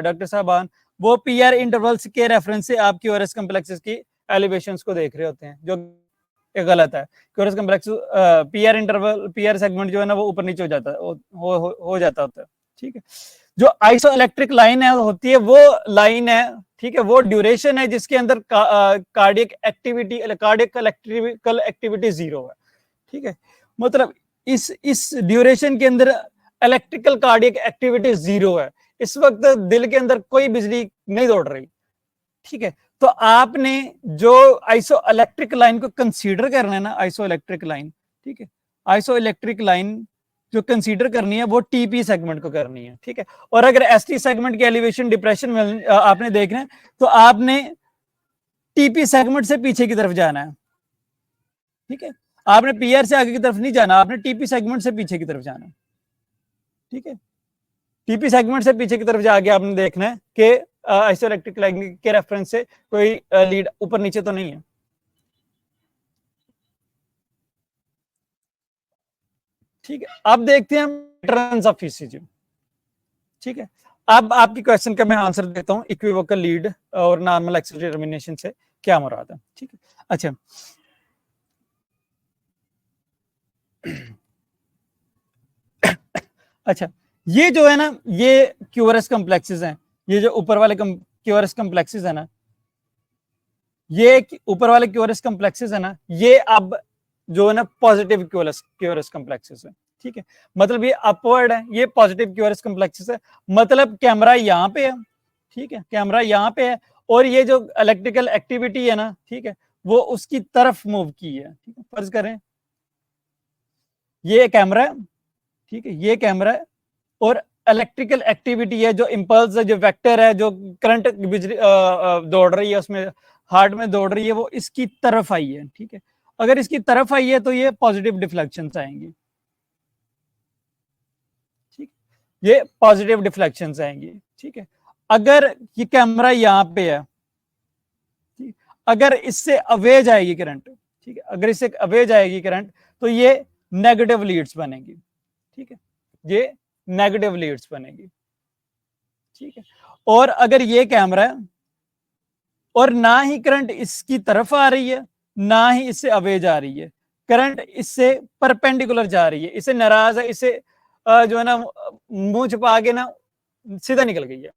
डॉक्टर साहबान, वो पीआर इंटरवल्स के रेफरेंस से आप क्यूआरएस कॉम्प्लेक्सेस की एलिवेशंस को देख रहे होते हैं, जो गलत है। QRS complex PR interval, PR segment जो है ना वो ऊपर नीचे हो जाता है, हो जाता होता है, ठीक है। जो आइसोइलेक्ट्रिक लाइन है होती है वो लाइन है, ठीक है, वो ड्यूरेशन है जिसके अंदर कार्डियक इलेक्ट्रिकल एक्टिविटी जीरो है, ठीक है। मतलब इस ड्यूरेशन के अंदर इलेक्ट्रिकल कार्डियक एक्टिविटी जीरो है, इस वक्त दिल के अंदर कोई बिजली नहीं दौड़ रही, ठीक है। तो आपने जो आइसोइलेक्ट्रिक लाइन को कंसीडर करना है ना, आइसोइलेक्ट्रिक लाइन, ठीक है, आइसोइलेक्ट्रिक लाइन जो कंसीडर करनी है वो टीपी सेगमेंट को करनी है, ठीक है। और अगर एसटी सेगमेंट की एलिवेशन डिप्रेशन में आपने देखना है तो आपने टीपी सेगमेंट से पीछे की तरफ जाना है, ठीक है। आपने पीआर से आगे की तरफ नहीं जाना, आपने टीपी सेगमेंट से पीछे की तरफ जाना है, ठीक है। टीपी सेगमेंट से पीछे की तरफ जाके आपने देखना है कि आइसोइलेक्ट्रिक लाइन के रेफरेंस से कोई लीड ऊपर नीचे तो नहीं है, ठीक है। अब देखते हैं पैटर्न्स ऑफ ईसीजी, ठीक है। अब आपकी क्वेश्चन का मैं आंसर देता हूं, इक्विवोकल लीड और नॉर्मल एक्सिस डिटर्मिनेशन से क्या मुराद है, ठीक है। अच्छा, अच्छा, ये जो है ना, ये क्यूआरएस कॉम्प्लेक्सेस हैं, ये जो ऊपर वाले क्यूआरएस कॉम्प्लेक्सेस है ना, ये ऊपर वाले क्यूआरएस कॉम्प्लेक्सेस है ना, ये अब जो है ना पॉजिटिव क्यूआरएस कॉम्प्लेक्सेस है, ठीक है। मतलब ये अपवर्ड है, ये पॉजिटिव क्यूआरएस कॉम्प्लेक्सेस है, मतलब कैमरा यहाँ पे है, ठीक है, कैमरा यहाँ पे है, और ये जो इलेक्ट्रिकल एक्टिविटी है ना, ठीक है, वो उसकी तरफ मूव की है, ठीक है। फर्ज करें ये कैमरा है, ठीक है, ये कैमरा है और इलेक्ट्रिकल एक्टिविटी है, जो इंपल्स है, जो वेक्टर है, जो करंट बिजली दौड़ रही है उसमें, हार्ट में दौड़ रही है, वो इसकी तरफ आई है, ठीक है। अगर इसकी तरफ आई है तो ये पॉजिटिव डिफ्लेक्शंस आएंगी, ठीक, ये पॉजिटिव डिफ्लेक्शंस आएंगी, ठीक है। अगर ये कैमरा यहाँ पे है, ठीक, अगर इससे अवे जाएगी करंट, ठीक है, अगर इससे अवे जाएगी करंट तो ये नेगेटिव लीड्स बनेगी, ठीक है, ये नेगेटिव लीड्स बनेगी, ठीक है। और अगर ये कैमरा है और ना ही करंट इसकी तरफ आ रही है ना ही इससे अवे जा रही है, करंट इससे परपेंडिकुलर जा रही है, इससे नाराज है, इससे जो है ना मुंह छुपा के ना सीधा निकल गई है,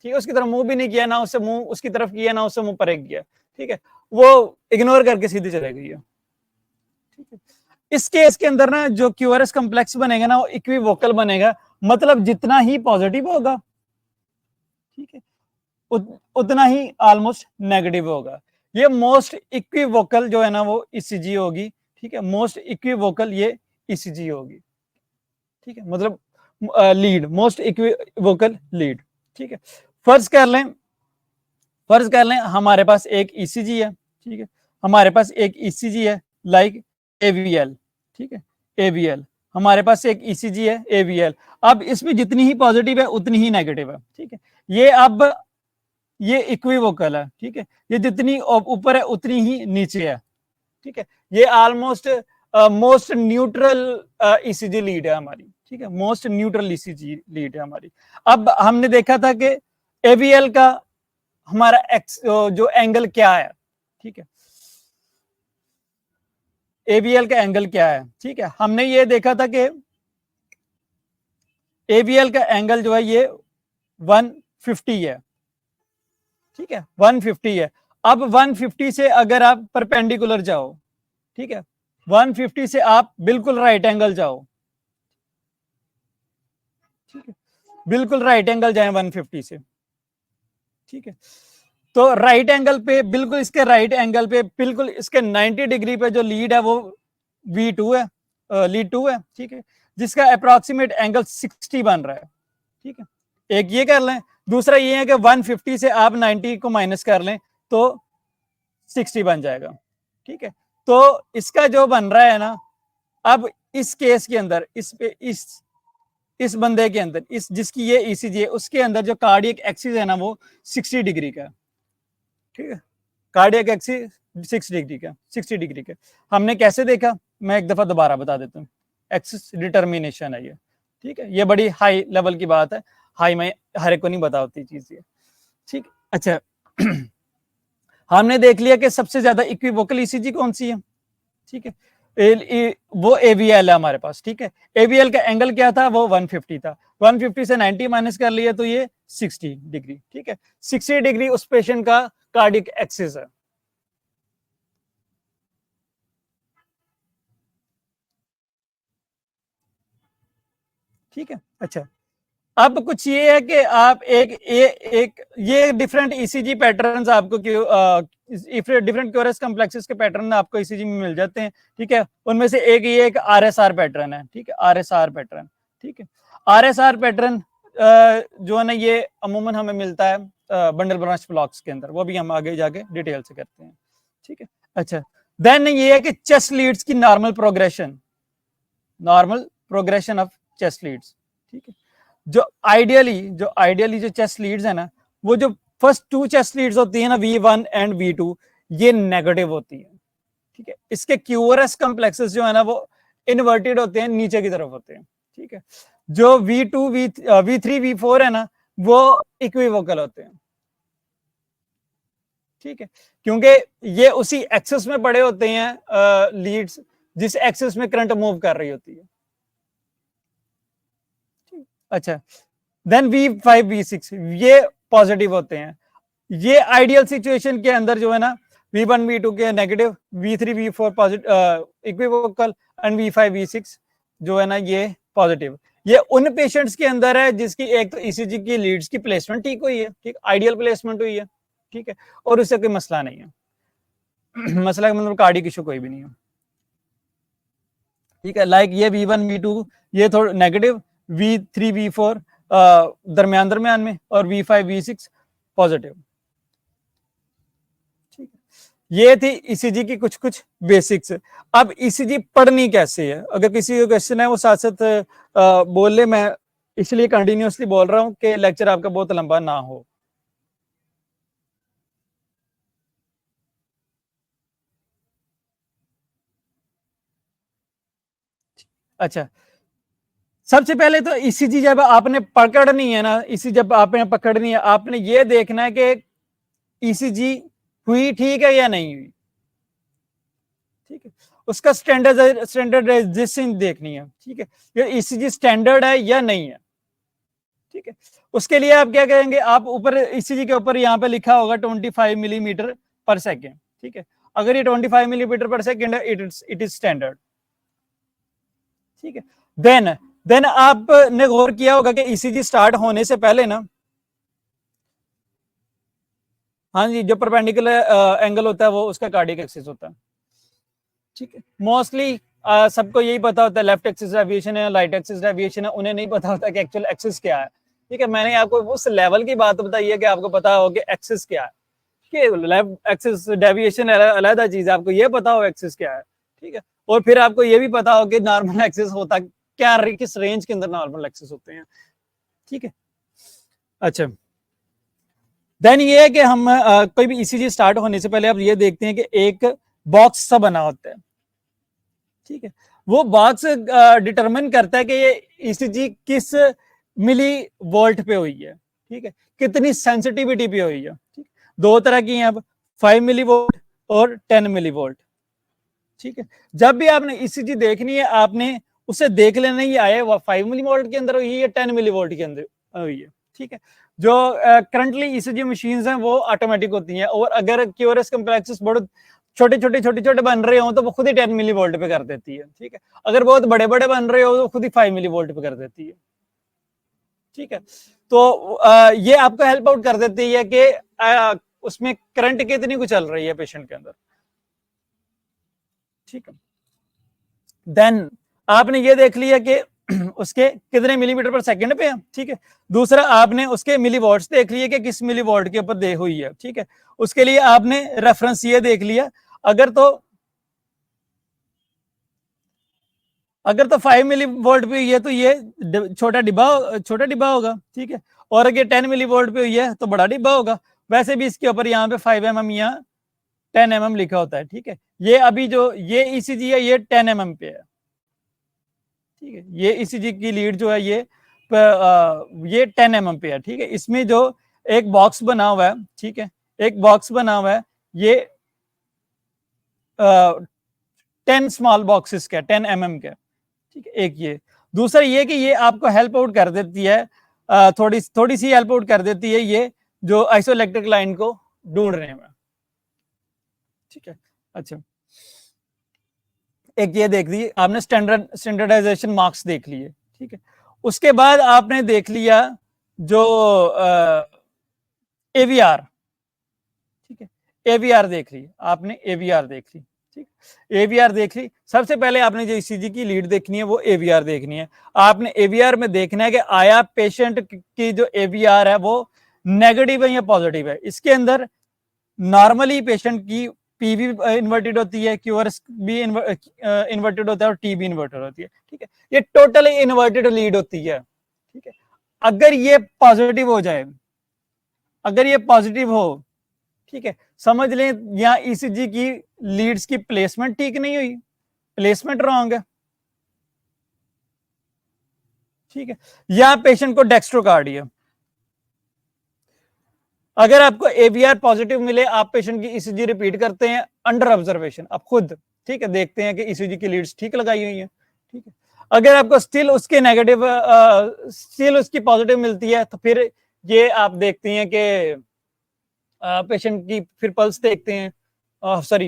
ठीक है, उसकी तरफ मुंह भी नहीं किया, ना उससे मुंह उसकी तरफ किया, ना उससे मुंह परेक किया, ठीक है, वो इग्नोर करके सीधी चले गई है, ठीक है। इस केस के अंदर ना जो क्यूआरएस कॉम्प्लेक्स बनेगा ना वो इक्विवोकल बनेगा, मतलब जितना ही पॉजिटिव होगा, ठीक है, उतना ही ऑलमोस्ट नेगेटिव होगा। ये मोस्ट इक्विवोकल जो है ना वो ईसीजी होगी, ठीक है, मोस्ट इक्विवोकल ये ईसीजी होगी, ठीक है, मतलब लीड, मोस्ट इक्विवोकल लीड, ठीक है। फर्ज कर लें हमारे पास एक ईसीजी है, ठीक है, हमारे पास एक ईसीजी है लाइक एवीएल, ठीक है, एवीएल हमारे पास एक ईसीजी है एवीएल। अब इसमें जितनी ही पॉजिटिव है उतनी ही नेगेटिव है, ठीक है, ये अब ये इक्विवोकल है, ठीक है, ये जितनी ऊपर है उतनी ही नीचे है, ठीक है, ये almost most neutral ECG lead है हमारी, ठीक है, मोस्ट न्यूट्रल ईसीजी लीड है हमारी। अब हमने देखा था कि एवीएल का हमारा एक्स जो एंगल क्या है, ठीक है, एवीएल का एंगल क्या है, ठीक है, हमने ये देखा था कि एवीएल का एंगल जो है ये 150 है, ठीक है, 150 है। अब 150 से अगर आप परपेंडिकुलर जाओ, ठीक है, 150 से आप बिल्कुल राइट एंगल जाओ, ठीक है, बिल्कुल राइट एंगल जाए 150 से, ठीक है, तो राइट एंगल पे बिल्कुल इसके राइट एंगल पे बिल्कुल इसके 90 डिग्री पे जो लीड है वो V2 है, लीड 2 है, ठीक है, जिसका अप्रोक्सीमेट एंगल 60 बन रहा है, ठीक है, एक ये कर लें। दूसरा ये है कि 150 से आप 90 को माइनस कर लें तो 60 बन जाएगा, ठीक है। तो इसका जो बन रहा है ना, अब इस केस के अंदर इस बंदे के अंदर इस जिसकी ये ईसीजी है उसके अंदर जो कार्डियक एक्सिस है ना वो 60 डिग्री का, ठीक है, कार्डियक एक्सिस 60 डिग्री का। हमने कैसे देखा, मैं एक दफा दोबारा बता देता हूँ, एक्सिस डिटर्मिनेशन है ये, ठीक है, ये बड़ी हाई लेवल की बात है, हाई में हर एक को नहीं बता होती चीज ये, ठीक। अच्छा हमने देख लिया कि सबसे ज्यादा इक्विवोकल ईसीजी कौन सी है, ठीक है, वो एवीएल है हमारे पास, ठीक है, एवीएल का एंगल क्या था, वो 150 था, 150 से 90 माइनस कर लिया तो ये 60 डिग्री, ठीक है, 60 डिग्री उस पेशेंट का कार्डियक एक्सिस है, ठीक है। अच्छा अब कुछ ये है कि आप एक ये डिफरेंट ईसीजी पैटर्न्स आपको डिफरेंट क्यूरस कॉम्प्लेक्सेस के पैटर्न आपको ईसीजी में मिल जाते हैं, ठीक है, उनमें से एक ये एक आरएसआर पैटर्न है, ठीक है, आरएसआर पैटर्न, ठीक है, आरएसआर पैटर्न जो है ना ये अमूमन हमें मिलता है बंडल ब्रांच ब्लॉक्स के अंदर, वो भी हम आगे जाके डिटेल से करते हैं, ठीक है। अच्छा देन ये है कि चेस्ट लीड्स की normal progression of chest leads, ठीक है, जो आइडियली जो चेस्ट लीड्स है ना, वो जो फर्स्ट 2 चेस्ट लीड्स होती है ना V1 एंड V2 ये नेगेटिव होती है, ठीक है, इसके क्यूरस कॉम्प्लेक्सेस जो है ना वो इन्वर्टेड होते हैं, नीचे की तरफ होते हैं, ठीक है, जो V2 V3 V4 है ना वो इक्विवोकल होते हैं, ठीक है, क्योंकि ये उसी एक्सिस में पड़े होते हैं लीड्स जिस एक्सिस में करंट मूव कर रही होती है। अच्छा देन V5 V6 ये पॉजिटिव होते हैं, ये आइडियल सिचुएशन के अंदर जो है ना V1 V2 के negative, V3 V4 positive equivocal and V5 V6 जो है ना ये पॉजिटिव। ये उन पेशेंट्स के अंदर है जिसकी एक तो ईसीजी की लीड्स की प्लेसमेंट ठीक हुई है, ठीक, आइडियल प्लेसमेंट हुई है, ठीक है, और उससे कोई मसला नहीं है। मसला का मतलब कार्डियक इशू कोई भी नहीं है, ठीक है। लाइक ये V1 V2 ये थोड़ा नेगेटिव, V3 V4 दरमियान दरमियान में, और V5 V6 पॉजिटिव, ठीक है। ये थी ईसीजी की कुछ कुछ बेसिक्स। अब ईसीजी पढ़नी कैसे है, अगर किसी को क्वेश्चन है वो साथ साथ बोल ले, मैं इसलिए कंटिन्यूअसली बोल रहा हूं कि लेक्चर आपका बहुत लंबा ना हो। अच्छा, सबसे पहले तो ईसीजी जब आपने पकड़नी है ना, इसी जब आपने पकड़नी है, आपने ये देखना है कि ईसीजी हुई ठीक है या नहीं हुई, ठीक है। उसका स्टैंडर्डाइजेशन देखनी है, ठीक है, ये ईसीजी स्टैंडर्ड है या नहीं है, ठीक है। उसके लिए आप क्या करेंगे, आप ऊपर ईसीजी के ऊपर यहाँ पे लिखा होगा 25 मिलीमीटर पर सेकेंड, ठीक है। अगर ये 25 मिलीमीटर पर सेकेंड है, इट इज स्टैंडर्ड, ठीक है। देन आपने गौर किया होगा कि ईसीजी स्टार्ट होने से पहले ना, हाँ जी, जो परपेंडिकुलर एंगल होता है वो उसका कार्डियक एक्सिस होता है, ठीक है। मोस्टली सबको यही पता होता है लेफ्ट एक्सिस डेविएशन है, राइट एक्सिस डेविएशन है, उन्हें नहीं पता होता कि एक्चुअल एक्सिस क्या है, ठीक है। मैंने आपको उस लेवल की बात बताई है कि आपको पता हो कि एक्सिस क्या है, कि लेफ्ट एक्सिस डेविएशन अलग चीज है, आपको ये पता हो एक्सिस क्या है, ठीक है। और फिर आपको ये भी पता हो कि नॉर्मल एक्सिस होता क्या, किस रेंज के अंदर नॉर्मल एक्सिस होते हैं, ठीक है। अच्छा, देन ये है कि हम कोई भी ईसीजी स्टार्ट होने से पहले आप ये देखते हैं कि एक बॉक्स सा बना होता है, ठीक है। वो बॉक्स डिटरमिन करता है कि ये ईसीजी किस मिली वोल्ट पे हुई है, ठीक है, कितनी सेंसिटिविटी पे हुई है, ठीक। दो तरह की हैं अब, 5 मिली वोल्ट और 10 मिली वोल्ट, ठीक है। जब भी आपने ईसीजी देखनी है, आपने उसे देख लेना, ये आया वो 5 मिली वोल्ट के अंदर हुई है, 10 मिली वोल्ट के अंदर हुई है, ठीक है। जो करंटली ईसीजी मशीन्स हैं वो ऑटोमेटिक होती हैं, और अगर क्यूआरएस कॉम्प्लेक्सेस बहुत छोटे छोटे बन रहे हो तो वो खुद ही 10 मिली वोल्ट पे कर देती है, ठीक है। अगर बहुत बड़े बड़े बन रहे हो तो खुद ही 5 मिली वोल्ट पे कर देती है, ठीक है। तो ये आपको हेल्प आउट कर देती है कि उसमें करंट कितनी कुछ चल रही है पेशेंट के अंदर, ठीक है। देन आपने ये देख लिया कि उसके कितने मिलीमीटर पर सेकंड पे है, ठीक है। दूसरा आपने उसके मिलीवॉट्स देख लिए कि किस मिलीवॉट के ऊपर दे हुई है, ठीक है। उसके लिए आपने रेफरेंस ये देख लिया, अगर तो 5 मिली वोल्ट पे हुई है तो ये छोटा डिब्बा होगा, ठीक है। और अगर 10 मिली वोल्ट पे हुई है तो बड़ा डिब्बा होगा। वैसे भी इसके ऊपर यहाँ पे 5 mm या 10 mm लिखा होता है, ठीक है। ये अभी जो ये ईसीजी है ये 10 mm पे है, ठीक है। ये ईसीजी की लीड जो है ये 10 mm पे है, ठीक है। इसमें जो एक बॉक्स बना हुआ है, ठीक है, एक बॉक्स बना हुआ है, ये 10 स्मॉल बॉक्सेस का 10 mm का, ठीक है। एक ये, दूसरा ये कि ये आपको हेल्प आउट कर देती है, थोड़ी थोड़ी सी हेल्प आउट कर देती है ये जो आइसोइलेक्ट्रिक लाइन को ढूंढने में, ठीक है। अच्छा, एक ये देख ली आपने, स्टैंडर्डाइजेशन मार्क्स देख लिए, ठीक है। उसके बाद आपने देख लिया जो एवीआर, ठीक है। एवीआर देख ली आपने, एवीआर देख ली, ठीक। एवीआर देख ली, सबसे पहले आपने जो ईसीजी की लीड देखनी है वो एवीआर देखनी है। आपने एवीआर में देखना है कि आया पेशेंट की जो एवीआर है वो नेगेटिव है या पॉजिटिव है। इसके अंदर नॉर्मली पेशेंट की पीवी इन्वर्टेड होती है, क्यूआरएस भी इन्वर्टेड होता है और टी भी इन्वर्टेड होती है, ठीक है। ये टोटली इन्वर्टेड लीड होती है, ठीक है। अगर ये पॉजिटिव हो जाए, अगर ये पॉजिटिव हो, ठीक है, समझ लें यहाँ ईसीजी की लीड्स की प्लेसमेंट ठीक नहीं हुई, प्लेसमेंट रॉन्ग है, ठीक है। या पेशेंट को डेक्स्ट्रोकार्डिया, अगर आपको एवीआर पॉजिटिव मिले, आप पेशेंट की ईसीजी रिपीट करते हैं अंडर ऑब्जर्वेशन, आप खुद, ठीक है, देखते हैं कि ईसीजी की लीड्स ठीक लगाई हुई है, ठीक है। अगर आपको स्टिल उसके नेगेटिव स्टिल उसकी पॉजिटिव मिलती है तो फिर ये आप देखते हैं कि पेशेंट की फिर पल्स देखते हैं, सॉरी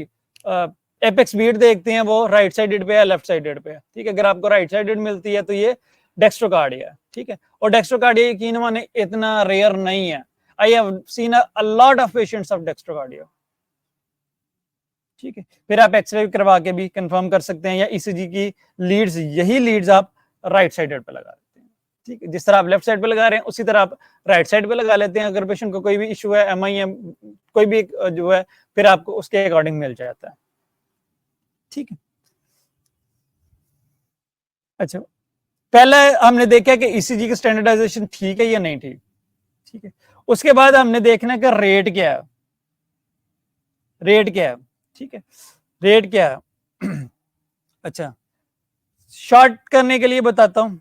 एपेक्स बीट देखते हैं, वो राइट साइडेड पे है लेफ्ट साइडेड पे है, ठीक है। अगर आपको राइट साइडेड मिलती है तो ये डेक्स्ट्रोकार्डिया है, ठीक है। और डेक्स्ट्रोकार्डिया यकीन माने इतना रेयर नहीं है, I have seen a lot of patients of dextrocardia, ठीक है। फिर आप एक्सरे करवा के भी कंफर्म कर सकते हैं, या ईसीजी की लीड्स, यही लीड्स आप राइट साइड पे लगा देते हैं, ठीक है। जिस तरह आप लेफ्ट साइड पे लगा रहे हैं उसी तरह आप राइट साइड पे लगा लेते हैं। अगर पेशेंट को कोई भी इशू है, MI कोई भी जो है, फिर आपको उसके अकॉर्डिंग मिल जाता है, ठीक है। अच्छा, पहले हमने देखा कि ईसीजी की स्टैंडर्डाइजेशन ठीक है या नहीं ठीक, ठीक है। उसके बाद हमने देखना कि रेट क्या है, रेट क्या है, ठीक है, रेट क्या है। अच्छा, शॉर्ट करने के लिए बताता हूं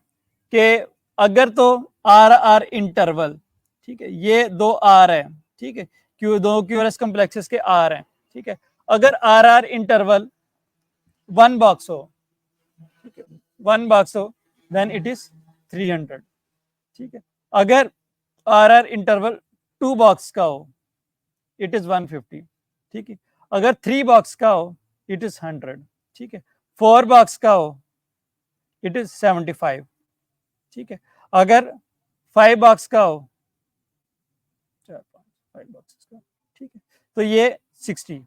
कि अगर तो RR इंटरवल, ठीक है, ये दो R है, ठीक है, दो क्यूआरएस कॉम्प्लेक्सेस के R हैं, ठीक है। अगर RR इंटरवल 1 बॉक्स हो, ठीक है, 1 बॉक्स हो, देन इट इज 300, ठीक है। अगर RR इंटरवल 2 बॉक्स का हो, इट इज 150, ठीक है। अगर 3 बॉक्स का हो, इट इज 100, ठीक है। 4 बॉक्स का हो, इट इज 75, ठीक है। अगर 5 बॉक्स का हो, 5 बॉक्स का, ठीक है, तो ये 60,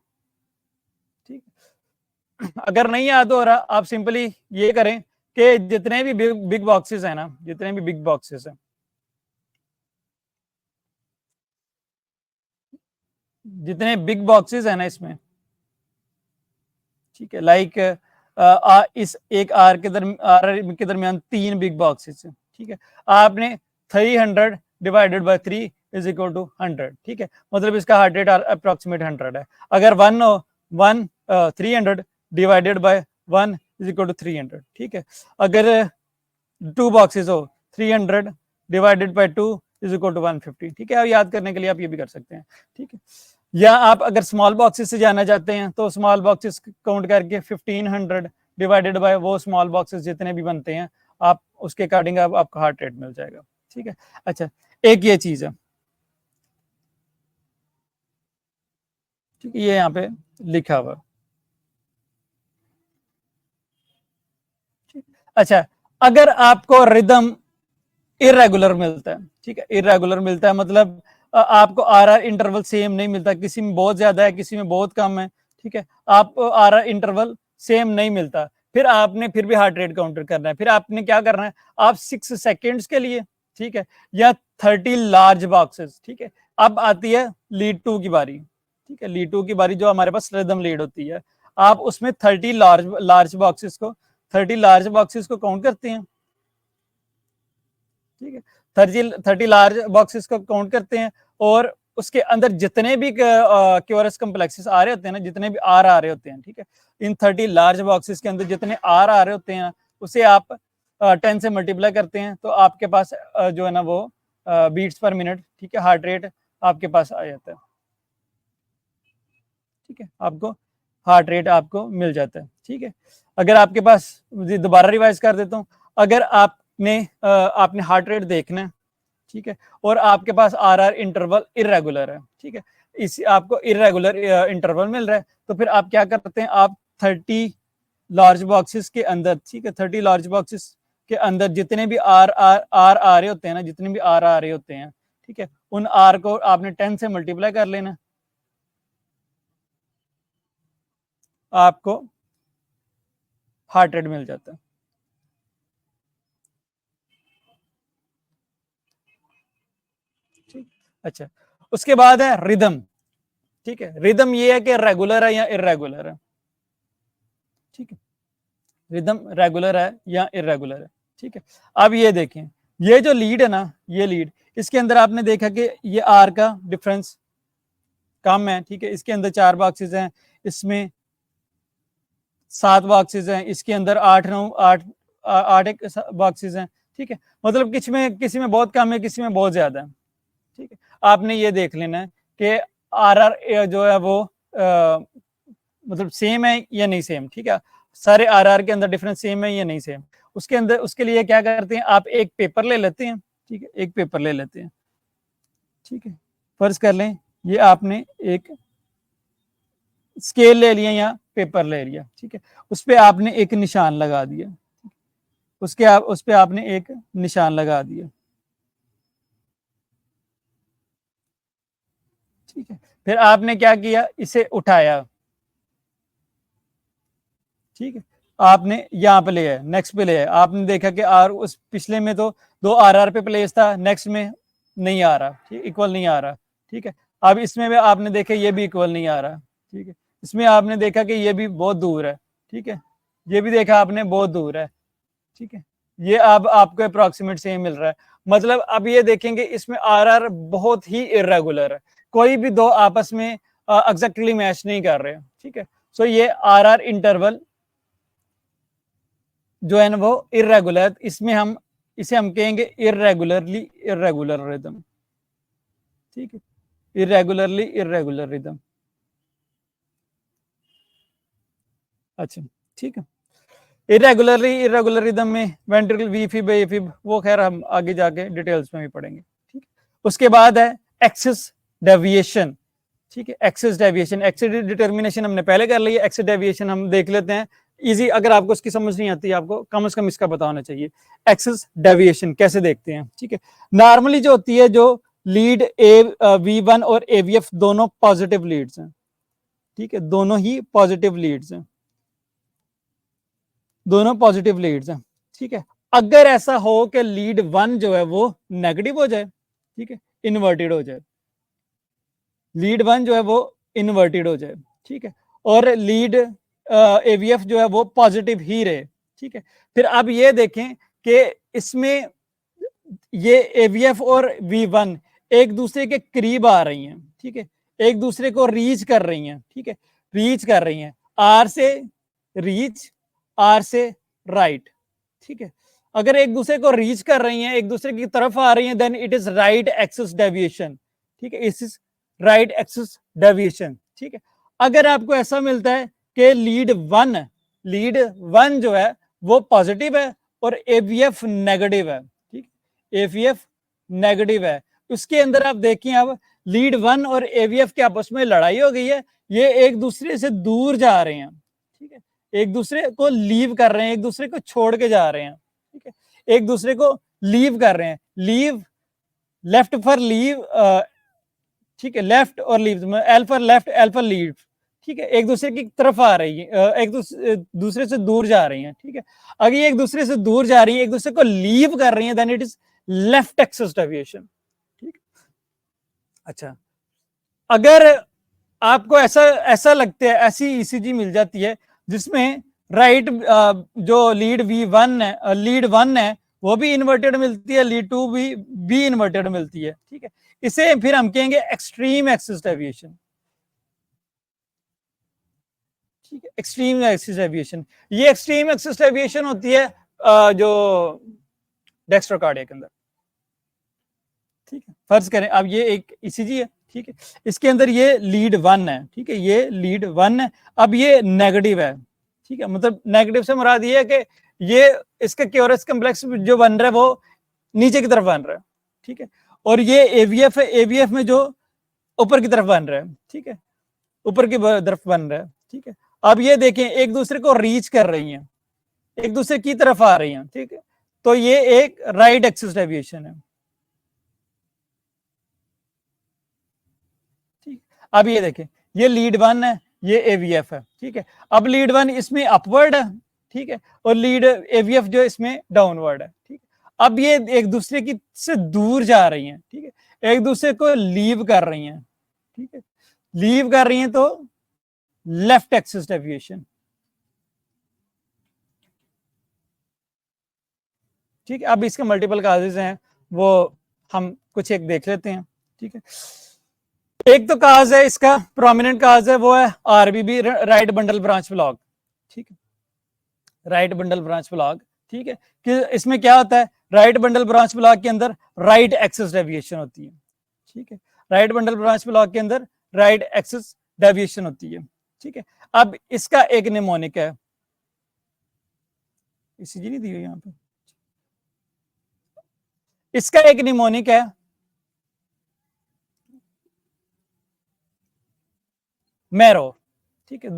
ठीक है। अगर नहीं याद हो रहा, आप सिंपली ये करें कि जितने भी बिग बॉक्सेस है ना, जितने भी बिग बॉक्सेस हैं, जितने बिग बॉक्सेस है ना इसमें, ठीक है, लाइक इस एक आर के दरमियान 3 बिग बॉक्सेस है, ठीक है। आपने 300 divided by 3 is equal to 100, ठीक है। मतलब इसका हार्ट रेट अप्रोक्सीमेट 100 है। अगर 300 divided by 1 is equal to 300, ठीक है। अगर 2 बॉक्सेस हो, 300 divided by 2 is equal to 150, ठीक है। अब याद करने के लिए आप ये भी कर सकते हैं, ठीक है। या आप अगर स्मॉल बॉक्सेस से जाना चाहते हैं तो स्मॉल बॉक्सेस काउंट करके 1500 डिवाइडेड बाय वो स्मॉल बॉक्सेस जितने भी बनते हैं, आप उसके अकॉर्डिंग आपका हार्ट रेट मिल जाएगा, ठीक है। अच्छा, एक ये चीज है, ठीक है, ये यहाँ पे लिखा हुआ। अच्छा, अगर आपको रिदम इरेगुलर मिलता है, ठीक है, इरेगुलर मिलता है मतलब आपको RR इंटरवल सेम नहीं मिलता, किसी में बहुत ज्यादा है, किसी में बहुत कम है, ठीक है। आप RR इंटरवल सेम नहीं मिलता, फिर आपने फिर भी हार्ट रेट काउंटर करना है। फिर आपने क्या करना है, आप 6 सेकेंड्स के लिए, ठीक है, या 30 लार्ज बॉक्सेस, ठीक है। अब आती है लीड 2 की बारी, ठीक है, लीड 2 की बारी जो हमारे पास रिदम लीड होती है। आप उसमें 30 लार्ज बॉक्सेस को 30 लार्ज बॉक्सेस को काउंट करते हैं, ठीक है। 30 लार्ज बॉक्सेस को काउंट करते हैं, और उसके अंदर जितने भी क्यूआरएस कॉम्प्लेक्सेस आ रहे होते हैं ना, जितने भी आर आ रहे होते हैं, ठीक है, इन 30 लार्ज बॉक्सेस के अंदर जितने आर आ रहे होते हैं, उसे आप 10 से मल्टीप्लाई करते हैं, तो आपके पास जो है ना वो बीट्स पर मिनट, ठीक है, हार्ट रेट आपके पास आ जाता है, ठीक है। आपको हार्ट रेट आपको मिल जाता है, ठीक है। अगर आपके पास, दोबारा रिवाइज कर देता हूँ, अगर आपने हार्ट रेट देखना है, ठीक है, और आपके पास RR इंटरवल इरेगुलर है, ठीक है, इस आपको इरेगुलर इंटरवल मिल रहा है, तो फिर आप क्या करते हैं, आप 30 लार्ज बॉक्सेस के अंदर, ठीक है, 30 लार्ज बॉक्सेस के अंदर जितने भी आर आ रहे होते हैं ना, जितने भी आर आ रहे होते हैं, ठीक है, उन आर को आपने 10 से मल्टीप्लाई कर लेना, आपको हार्ट रेट मिल जाता है, ठीक। अच्छा, उसके बाद है रिदम, ठीक है। रिदम ये है कि रेगुलर है या इरेगुलर है, ठीक है, रिदम रेगुलर है या इरेगुलर है, ठीक है। अब ये देखें, ये जो लीड है ना, ये लीड, इसके अंदर आपने देखा कि ये आर का डिफरेंस कम है, ठीक है। इसके अंदर 4 बॉक्सेस हैं, इसमें 7 बॉक्सेस हैं, इसके अंदर 8 एक बॉक्सेस हैं, ठीक है। मतलब किसी में बहुत कम है, किसी में बहुत ज्यादा है, ठीक है। आपने ये देख लेना है कि RR जो है वो मतलब सेम है या नहीं सेम, ठीक है। सारे RR के अंदर डिफरेंस सेम है या नहीं सेम, उसके अंदर, उसके लिए क्या करते हैं, आप एक पेपर ले लेते हैं, ठीक है, एक पेपर ले लेते हैं, ठीक है। फर्ज कर लें ये आपने एक स्केल ले लिया या पेपर ले लिया, ठीक है, उस पर आपने एक निशान लगा दिया, उस पर आपने एक निशान लगा दिया, ठीक है। फिर आपने क्या किया, इसे उठाया, ठीक है, आपने यहाँ पे लिया है, नेक्स्ट पे लिया है, आपने देखा कि आर उस पिछले में तो 2 आर पे प्लेस था, नेक्स्ट में नहीं आ रहा, ठीक, इक्वल नहीं आ रहा, ठीक है। अब इसमें भी आपने देखा ये भी इक्वल नहीं आ रहा, ठीक है। इसमें आपने देखा कि ये भी बहुत दूर है, ठीक है, ये भी देखा आपने बहुत दूर है, ठीक है। ये अब आपको अप्रोक्सीमेट सेम मिल रहा है। मतलब अब ये देखेंगे इसमें आर बहुत ही इरेगुलर है, कोई भी दो आपस में एग्जैक्टली मैच नहीं कर रहे, ठीक है। सो ये आर इंटरवल जो है ना वो इरेगुलर, इसमें हम इसे हम कहेंगे इरेगुलरली इरेगुलर रिदम, ठीक है, इरेगुलरली इरेगुलर रिदम। अच्छा, ठीक है। इरेगुलरली इरेगुलर रिदम में ventricle V fib A fib, वो खैर हम आगे जाके डिटेल्स में भी पढ़ेंगे, ठीक है। उसके बाद है एक्सिस डेविएशन, ठीक है, एक्सिस डेविएशन, एक्सिस डिटर्मिनेशन हमने पहले कर लिया, एक्सिस डेविएशन हम देख लेते हैं इजी, अगर आपको उसकी समझ नहीं आती आपको कम से कम इसका पता होना चाहिए। एक्सिस डेविएशन कैसे देखते हैं, ठीक है। नॉर्मली जो होती है, जो लीड V1 और AVF दोनों पॉजिटिव लीड्स हैं, ठीक है, दोनों ही पॉजिटिव लीड्स हैं, दोनों पॉजिटिव लीड्स हैं, ठीक है। अगर ऐसा हो कि लीड 1 जो है वो नेगेटिव हो जाए, ठीक है, इन्वर्टेड हो जाए, लीड 1 जो है वो इन्वर्टेड हो जाए, ठीक है, और लीड AVF जो है वो पॉजिटिव ही रहे, ठीक है, फिर अब ये देखें कि इसमें ये AVF और V1 एक दूसरे के करीब आ रही हैं, ठीक है, एक दूसरे को रीच कर रही हैं, ठीक है, रीच कर रही हैं, आर से रीच, आर से राइट, ठीक है। अगर एक दूसरे को रीच कर रही हैं, एक दूसरे की तरफ आ रही हैं, then it is right axis deviation, ठीक है, इस राइट एक्सिस डेविएशन, ठीक है। अगर आपको ऐसा मिलता है कि लीड वन जो है वो पॉजिटिव है और AVF नेगेटिव है, ठीक, AVF नेगेटिव है, उसके अंदर आप देखिए, अब लीड 1 और AVF के आपस में लड़ाई हो गई है, ये एक दूसरे से दूर जा रहे हैं, ठीक है, एक दूसरे को लीव कर रहे हैं, एक दूसरे को छोड़ के जा रहे हैं, ठीक है, एक दूसरे को लीव कर रहे हैं, लीव लेफ्ट फॉर लीव, ठीक है, लेफ्ट और leave, L for left, L for leave, ठीक है, एक दूसरे की तरफ आ रही है, एक दूसरे से दूर जा रही हैं, ठीक है। अगर ये एक दूसरे से दूर जा रही है, एक दूसरे को लीव कर रही है, then it is left axis deviation, ठीक। अच्छा, अगर आपको ऐसा लगता है, ऐसी ECG मिल जाती है जिसमें राइट जो लीड V1 है, लीड 1 है वो भी इन्वर्टेड मिलती है, लीड 2 भी इन्वर्टेड मिलती है, ठीक है, इसे फिर हम कहेंगे एक्सट्रीम एक्सिस डेविएशन, ठीक है, एक्सट्रीम एक्सिस डेविएशन। ये एक्सट्रीम एक्सिस डेविएशन होती है जो डेक्स्ट्रोकार्डिया के अंदर, ठीक है। फर्ज करें अब ये एक ECG है, ठीक है, इसके अंदर ये लीड 1 है, ठीक है, ये लीड 1 है, अब ये नेगेटिव है, ठीक है, मतलब नेगेटिव से मुराद ये है कि ये इसका क्यूरस कम्प्लेक्स जो बन रहा है वो नीचे की तरफ बन रहा है, ठीक है, और ये AVF है, AVF में जो ऊपर की तरफ बन रहा है, ठीक है, ऊपर की तरफ बन रहा है, ठीक है। अब ये देखें एक दूसरे को रीच कर रही हैं, एक दूसरे की तरफ आ रही हैं, ठीक है, तो ये एक राइट एक्सिस डेविएशन है, ठीक। अब ये देखें ये लीड 1 है, ये AVF है, ठीक है, अब लीड 1 इसमें अपवर्ड है, ठीक है, और लीड AVF जो इसमें डाउनवर्ड है, ठीक है। अब ये एक दूसरे की से दूर जा रही हैं, ठीक है, एक दूसरे को लीव कर रही हैं, ठीक है, लीव कर रही हैं तो लेफ्ट एक्सिस डेविएशन, ठीक है। अब इसके मल्टीपल काजेज हैं, वो हम कुछ एक देख लेते हैं, ठीक है। एक तो काज है इसका प्रोमिनेंट काज है, वो है RBB, right bundle branch block, ठीक है, राइट बंडल ब्रांच ब्लॉक, ठीक है, कि इसमें क्या होता है, राइट बंडल ब्रांच ब्लॉक के अंदर राइट एक्सिस डेविएशन होती है, ठीक है, राइट बंडल ब्रांच ब्लॉक के अंदर राइट एक्सिस डेविएशन होती है, ठीक है। अब इसका एक निमोनिक है, ECG नहीं दी हुई यहाँ पे, इसका एक निमोनिक है मैरो, ठीक है,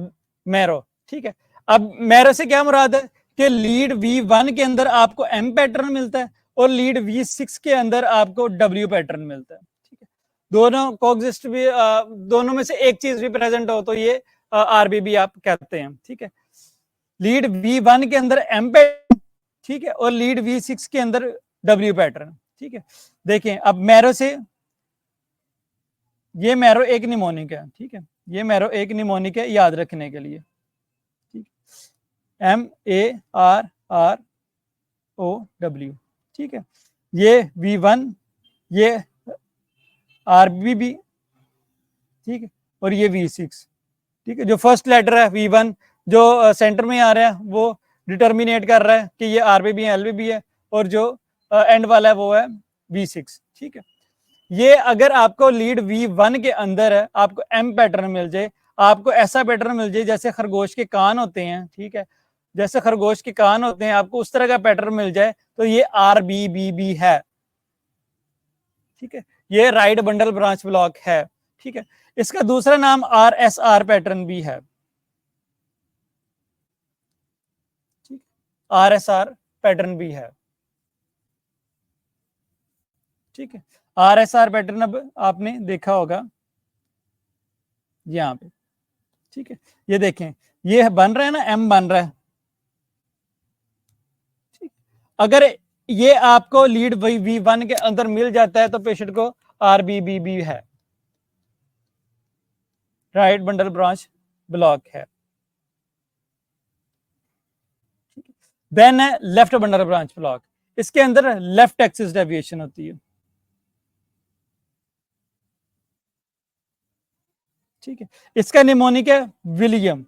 मैरो, ठीक है। अब मैरो से क्या मुराद है कि लीड V1 के अंदर आपको M पैटर्न मिलता है और लीड V6 के अंदर आपको W पैटर्न मिलता है, ठीक है, दोनों कोएग्जिस्ट भी, दोनों में से एक चीज भी प्रेजेंट हो तो ये RBB आप कहते हैं, ठीक है। लीड V1 के अंदर M पैटर्न, ठीक है, और लीड V6 के अंदर W पैटर्न, ठीक है। देखें अब मैरो से, ये मैरो एक निमोनिक है, ठीक है, ये मैरो एक निमोनिक है, याद रखने के लिए, ठीक, MARROW, ठीक है। ये V1, ये RBB, ठीक है, और ये V6, ठीक है। जो फर्स्ट लेटर है V1 जो सेंटर में आ रहा है वो डिटर्मिनेट कर रहा है कि ये RBB है, LBB है, और जो एंड वाला है वो है V6, ठीक है। ये अगर आपको लीड V1 के अंदर है, आपको M पैटर्न मिल जाए, आपको ऐसा पैटर्न मिल जाए जैसे खरगोश के कान होते हैं, ठीक है, जैसे खरगोश के कान होते हैं, आपको उस तरह का पैटर्न मिल जाए तो ये RBBB है, ठीक है, ये राइट बंडल ब्रांच ब्लॉक है, ठीक है। इसका दूसरा नाम RSR पैटर्न भी है, ठीक, RSR पैटर्न भी है, ठीक है। RSR पैटर्न अब आपने देखा होगा यहां पे, ठीक है, ये देखें, ये बन रहा है ना, M बन रहा है, ठीक। अगर ये आपको लीड V1 के अंदर मिल जाता है तो पेशेंट को RBBB है, राइट बंडल ब्रांच ब्लॉक है। देन है लेफ्ट बंडल ब्रांच ब्लॉक, इसके अंदर लेफ्ट एक्सिस डेविएशन होती है, ठीक है। इसका निमोनिक है विलियम,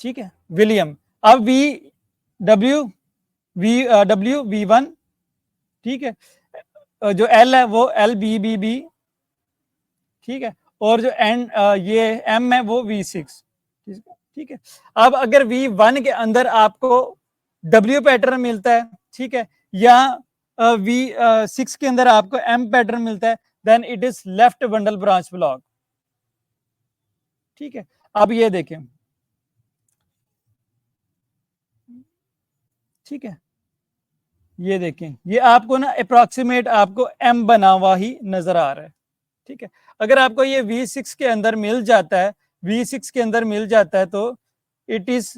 ठीक है, विलियम। अब W V1, ठीक है, जो L है वो LBBB, ठीक है, और जो एन ये M है वो V6, ठीक है। अब अगर V1 के अंदर आपको W पैटर्न मिलता है, ठीक है, या V6 के अंदर आपको M पैटर्न मिलता है, then it is left bundle branch block, ठीक है। अब ये देखें, ठीक है, ये देखें, ये आपको ना अप्रोक्सीमेट आपको M बना हुआ ही नजर आ रहा है, ठीक है। अगर आपको ये V6 के अंदर मिल जाता है, V6 के अंदर मिल जाता है तो it is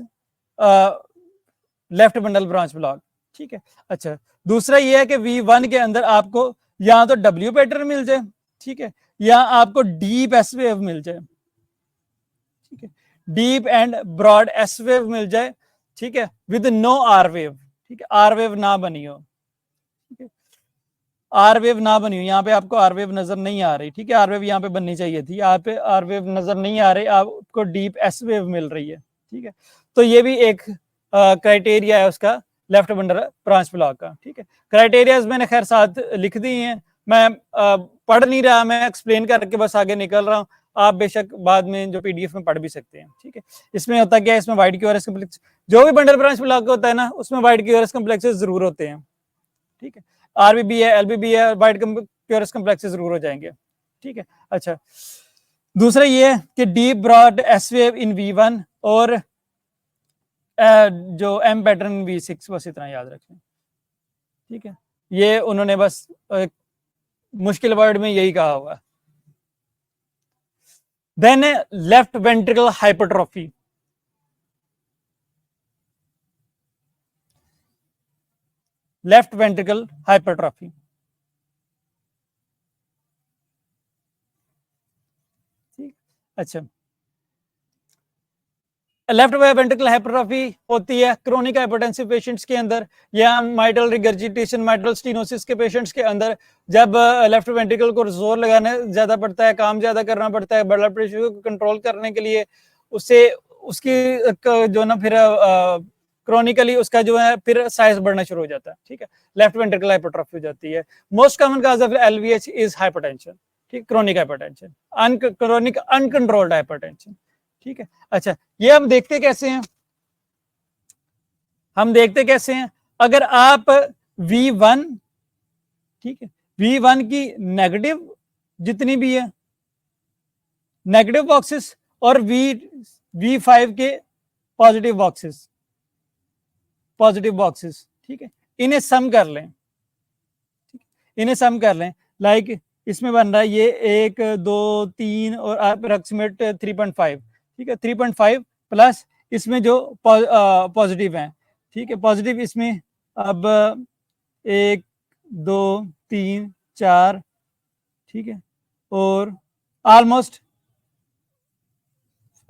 left bundle branch block, ठीक है। अच्छा, दूसरा ये है कि V1 के अंदर आपको या तो W पैटर्न मिल जाए, ठीक है, या आपको डीप S वेव मिल जाए, ठीक है, deep and broad S wave मिल जाए, ठीक है, विद नो R वेव, ठीक है, R वेव ना बनी हो, ठीक है, R वेव ना बनी हो, यहाँ पे आपको R वेव नजर नहीं आ रही, ठीक है, R वेव यहाँ पे बननी चाहिए थी, यहाँ पे R वेव नजर नहीं आ रही, आपको डीप S वेव मिल रही है, ठीक है। तो ये भी एक क्राइटेरिया है उसका लेफ्ट बंडल ब्रांच ब्लॉक का, ठीक है। क्राइटेरिया मैंने खैर साथ लिख दी हैं, मैं पढ़ नहीं रहा, मैं एक्सप्लेन करके बस आगे निकल रहा हूँ, आप बेशक बाद में जो PDF में पढ़ भी सकते हैं, ठीक है। इसमें होता क्या है, इसमें वाइड क्यूआरएस कम्प्लेक्स, जो भी बंडल ब्रांच ब्लॉक होता है ना उसमें वाइड क्यूआरएस कम्प्लेक्सेस जरूर होते हैं, ठीक है। RBB है, LBB है, वाइड क्यूआरएस कम्प्लेक्सेस जरूर हो जाएंगे, ठीक है। अच्छा, दूसरा ये है कि deep broad S wave in V1 और जो M पैटर्न V6, बस इतना याद रखें, ठीक है। ये उन्होंने बस मुश्किल वर्ड में यही कहा हुआ। Then left ventricle hypertrophy, left ventricle hypertrophy, ठीक। अच्छा, लेफ्ट वेंट्रिकल हाइपरट्रॉफी होती है क्रोनिक हाइपरटेंसिव पेशेंट्स के अंदर या माइट्रल रिगर्जिटेशन, माइट्रल स्टेनोसिस के पेशेंट्स के अंदर, जब लेफ्ट वेंट्रिकल को जोर लगाना ज्यादा पड़ता है, काम ज्यादा करना पड़ता है ब्लड प्रेशर को कंट्रोल करने के लिए, उससे उसकी जो ना फिर क्रोनिकली उसका जो है फिर साइज बढ़ना शुरू हो जाता है, ठीक है, लेफ्ट वेंट्रिकल हाइपरट्रॉफी हो जाती है। Most common cause of LVH is hypertension, ठीक, chronic hypertension, chronic uncontrolled hypertension, ठीक है। अच्छा, ये हम देखते कैसे हैं, हम देखते कैसे हैं, अगर आप V1, ठीक है, V1 की नेगेटिव जितनी भी है नेगेटिव बॉक्सेस और V5 के पॉजिटिव बॉक्सेस, ठीक है, इन्हें सम कर लें, इन्हें सम कर लें, लाइक इसमें बन रहा है ये 1 2 3 और अप्रोक्सीमेट 3.5, ठीक है, 3.5 प्लस इसमें जो पॉजिटिव है, ठीक है, पॉजिटिव इसमें अब 1 2 3 4, ठीक है, और ऑलमोस्ट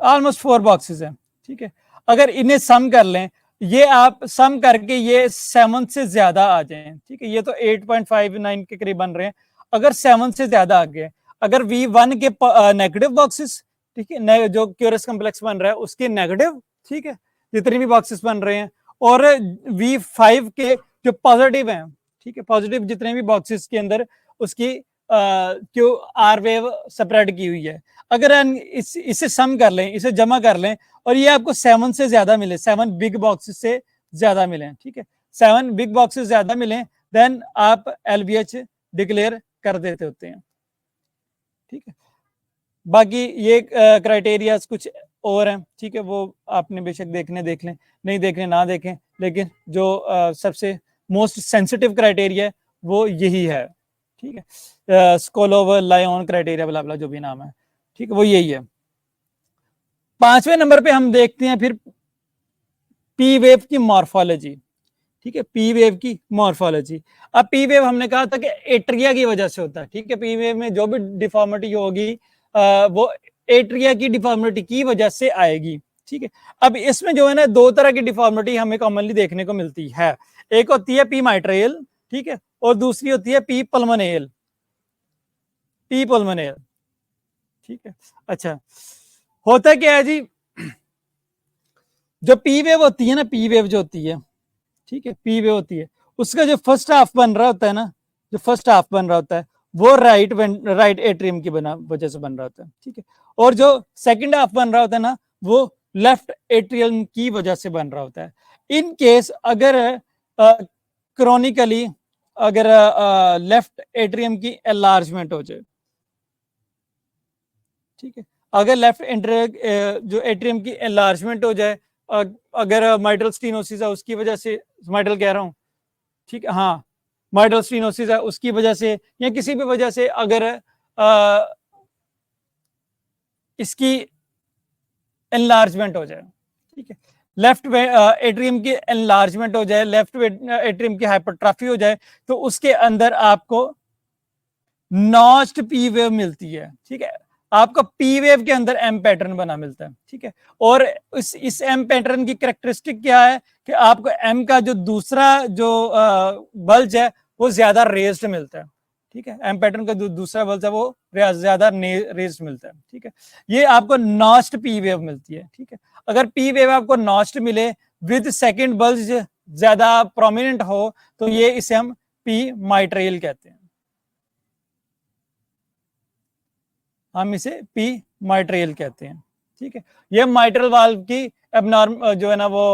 4 बॉक्सेस हैं, ठीक है। अगर इन्हें सम कर लें, ये आप सम करके ये 7 से ज्यादा आ जाए, ठीक है, ये तो 8.59 के करीब बन रहे हैं, अगर 7 से ज्यादा आ गए, अगर V1 के नेगेटिव बॉक्सेस, ठीक है, जो क्यूरस कॉम्प्लेक्स बन रहा है उसके नेगेटिव, ठीक है, जितने भी बॉक्सेस बन रहे हैं, और V5 के जो पॉजिटिव हैं, ठीक है, पॉजिटिव जितने भी बॉक्सेस के अंदर उसकी क्यू आर वेव स्प्रेड की हुई है, अगर इसे सम कर लें, इसे जमा कर लें, और ये आपको 7 से ज्यादा मिले, 7 बिग बॉक्सेस से ज्यादा मिले, ठीक है, 7 बिग बॉक्सेस ज्यादा मिले, देन आप एलबीएच डिक्लेयर कर देते होते हैं, ठीक है। बाकी ये क्राइटेरिया कुछ और हैं, ठीक है, वो आपने बेशक देखने देख लें, नहीं देखने ना देखें, लेकिन जो सबसे मोस्ट सेंसिटिव क्राइटेरिया है वो यही है, ठीक है, स्कोलोव लायोन क्राइटेरिया ब्ला ब्ला जो भी नाम है, ठीक है, वो यही है। 5वें नंबर पे हम देखते हैं फिर पी वेव की मॉर्फोलॉजी, ठीक है, पी वेव की मॉर्फोलॉजी। अब पी वेव हमने कहा था कि एट्रिया की वजह से होता है, ठीक है, पी वेव में जो भी डिफॉर्मिटी होगी वो एट्रिया की डिफॉर्मिटी की वजह से आएगी, ठीक है। अब इसमें जो है ना 2 तरह की डिफॉर्मिटी हमें कॉमनली देखने को मिलती है, एक होती है पी माइट्रेल, ठीक है, और दूसरी होती है पी पल्मोनेल, पी पल्मोनेल, ठीक है। अच्छा, होता क्या है जी, जो पी वेव होती है ना, पी वेव जो होती है, ठीक है, पी वेव होती है, उसका जो फर्स्ट हाफ बन रहा होता है ना, जो फर्स्ट हाफ बन रहा होता है वो राइट एट्रियम की वजह से बन रहा होता है, ठीक है, और जो सेकंड हाफ बन रहा होता है ना वो लेफ्ट एट्रियम की वजह से बन रहा होता है। इन केस अगर क्रॉनिकली अगर लेफ्ट एट्रियम की एनलार्जमेंट हो जाए, ठीक है, अगर लेफ्ट जो एट्रियम की एनलार्जमेंट हो जाए, अगर माइट्रल स्टीनोसिस है उसकी वजह से, माइट्रल कह रहा हूं, ठीक है, हाँ, माइट्रल स्टीनोसिस है उसकी वजह से, या किसी भी वजह से अगर इसकी एनलार्जमेंट हो जाए, ठीक है, लेफ्ट एट्रियम की एनलार्जमेंट हो जाए, लेफ्ट एट्रियम की हाइपरट्रॉफी हो जाए, तो उसके अंदर आपको नॉच्ड पी वेव मिलती है, ठीक है, आपका पी वेव के अंदर एम पैटर्न बना मिलता है, ठीक है, और इस एम पैटर्न की कैरेक्टरिस्टिक क्या है कि आपको एम का जो दूसरा जो बल्ज है वो ज्यादा रेज्ड मिलता है, ठीक है, एम पैटर्न का जो दूसरा बल्ज है वो ज्यादा रेज्ड मिलता है, ठीक है, ये आपको नॉच्ड पी वेव मिलती है, ठीक है। अगर पी वेव आपको नॉच्ड मिले विद सेकंड बल्ज ज्यादा प्रोमिनेंट हो तो ये इसे हम पी माइट्रेल कहते हैं, हम इसे पी माइट्रेल कहते हैं, ठीक है। ये माइट्रल वाल्व की एबनॉर्म जो है ना वो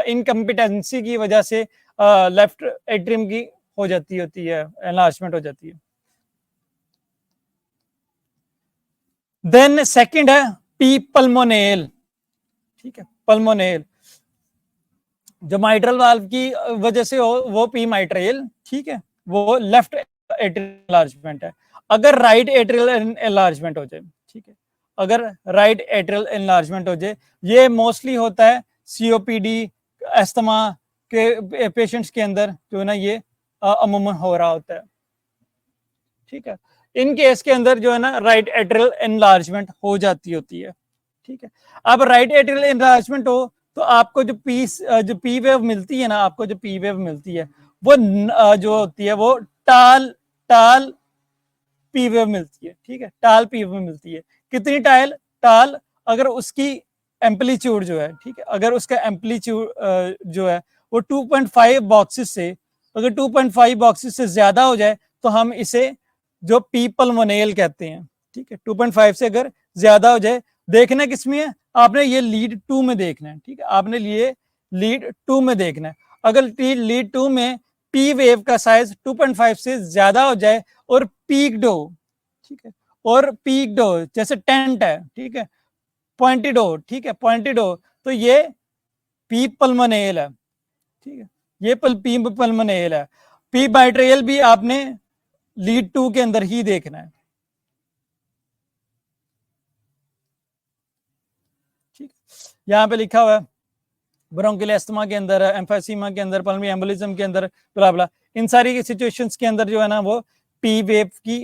इनकम्पिटेंसी की वजह से लेफ्ट एट्रियम की हो जाती होती है, एनलार्जमेंट हो जाती है। देन सेकंड है पी पल्मोनेल, ठीक है, पल्मोनेल जो माइट्रल वाल्व की वजह से हो वो पी माइट्रेल, ठीक है, वो लेफ्ट एट्रियल एनलार्जमेंट है। अगर राइट एट्रियल एनलार्जमेंट हो जाए, ठीक है, अगर राइट एट्रियल एनलार्जमेंट हो जाए, ये मोस्टली होता है सीओपीडी अस्थमा के पेशेंट्स के अंदर जो है ना ये अमूमन हो रहा होता है, ठीक है, इन केस के अंदर जो है ना राइट एट्रियल एनलार्जमेंट हो जाती होती है, ठीक है। अब राइट एट्रियल एनलार्जमेंट हो तो आपको जो पी वेव मिलती है ना, आपको जो पी वेव मिलती है वो जो होती है वो टाल टाल पी वेव मिलती है, ठीक है, टाल पी वेव मिलती है। कितनी टाल अगर उसकी एम्पलीट्यूड जो है, ठीक है, अगर उसका एम्पलीट्यूड जो है वो 2.5 बॉक्सेस से, अगर 2.5 बॉक्सेस से ज्यादा हो जाए तो हम इसे जो पी पल्मोनेल कहते हैं, ठीक है, 2.5 से अगर ज्यादा हो जाए, देखना किसमें है, आपने ये लीड 2 में देखना है, ठीक है, आपने लिए लीड 2 में देखना है। अगर लीड 2 में पी वेव का साइज 2.5 से ज्यादा हो जाए और पीक्ड हो, ठीक है, और पीक्ड हो जैसे टेंट है, ठीक है, पॉइंटेड हो, ठीक है, पॉइंटेड हो, तो ये पी पल्मोनेल है, ठीक है, ये पी पल्मोनेल है। पी माइट्रेल भी आपने लीड 2 के अंदर ही देखना है। ठीक, यहां पे लिखा हुआ है ब्रोंकियल एस्थमा के अंदर, एम्फीसीमा के अंदर, पल्मोनरी एम्बोलिज्म के अंदर, ब्ला ब्ला, इन सारी सिचुएशंस के अंदर जो है ना वो पी वेव की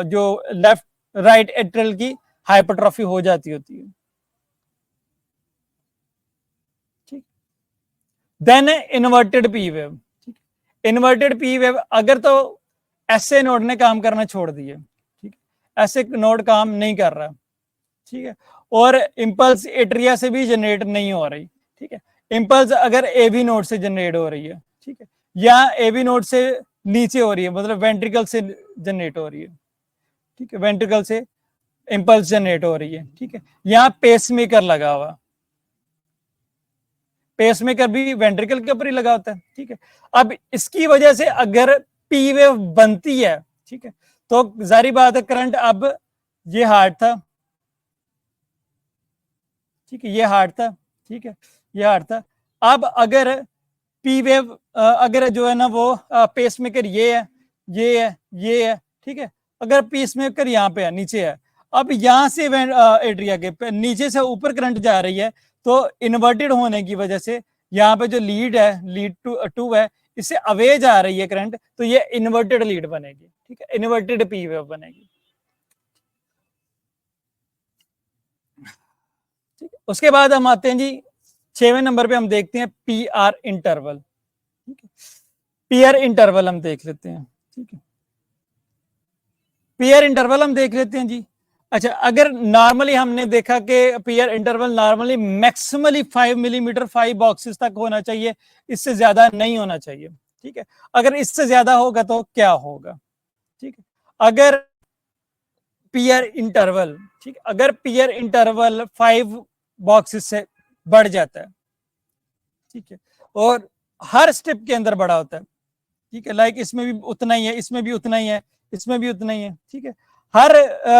जो लेफ्ट राइट एट्रियल की हाइपरट्रॉफी हो जाती होती है। ठीक, then inverted P wave. Inverted P wave, अगर तो ऐसे नोड ने काम करना छोड़ दिए, ठीक, ऐसे नोड काम नहीं कर रहा, ठीक है, और इंपल्स एट्रिया से भी जनरेट नहीं हो रही, ठीक है, इंपल्स अगर एवी नोड से जनरेट हो रही है, ठीक है, या एवी नोड से नीचे हो रही है, मतलब वेंट्रिकल से जनरेट हो रही है, ठीक है, वेंट्रिकल से इंपल्स जनरेट हो रही है, ठीक है, यहां पेसमेकर लगा हुआ, पेसमेकर भी वेंट्रिकल के ऊपर ही लगा होता है, ठीक है। अब इसकी वजह से अगर पी वेव बनती है, ठीक है, तो जारी बात है करंट, अब ये हार्ट था, ठीक है, ये हार्ट था, ठीक है, ये हार्ट था। अब अगर पी वेव अगर जो है ना वो पेसमेकर ये है, ये है, ये है, ठीक है, अगर पेसमेकर यहाँ पे है, नीचे है, अब यहां से एट्रिया के नीचे से ऊपर करंट जा रही है, तो इन्वर्टेड होने की वजह से यहाँ पे जो लीड है, लीड टू है, इससे अवे जा रही है करंट, तो ये इन्वर्टेड लीड बनेगी, ठीक है, इन्वर्टेड पी वेव बनेगी। ठीक है, उसके बाद हम आते हैं जी 6वें नंबर पे, हम देखते हैं पी आर इंटरवल, ठीक है, पी आर इंटरवल हम देख लेते हैं, ठीक है, पी आर इंटरवल हम देख लेते हैं जी। अच्छा, अगर नॉर्मली हमने देखा कि P R interval normally maximally 5 millimetre 5 boxes तक होना चाहिए, इससे ज्यादा नहीं होना चाहिए, ठीक है, अगर इससे ज्यादा होगा तो क्या होगा, ठीक है, अगर पी आर इंटरवल, ठीक, अगर पी आर इंटरवल 5 बॉक्सेस से बढ़ जाता है, ठीक है, और हर स्टेप के अंदर बड़ा होता है, ठीक है, लाइक इसमें भी उतना ही है, इसमें भी उतना ही है, इसमें भी उतना ही है, ठीक है, हर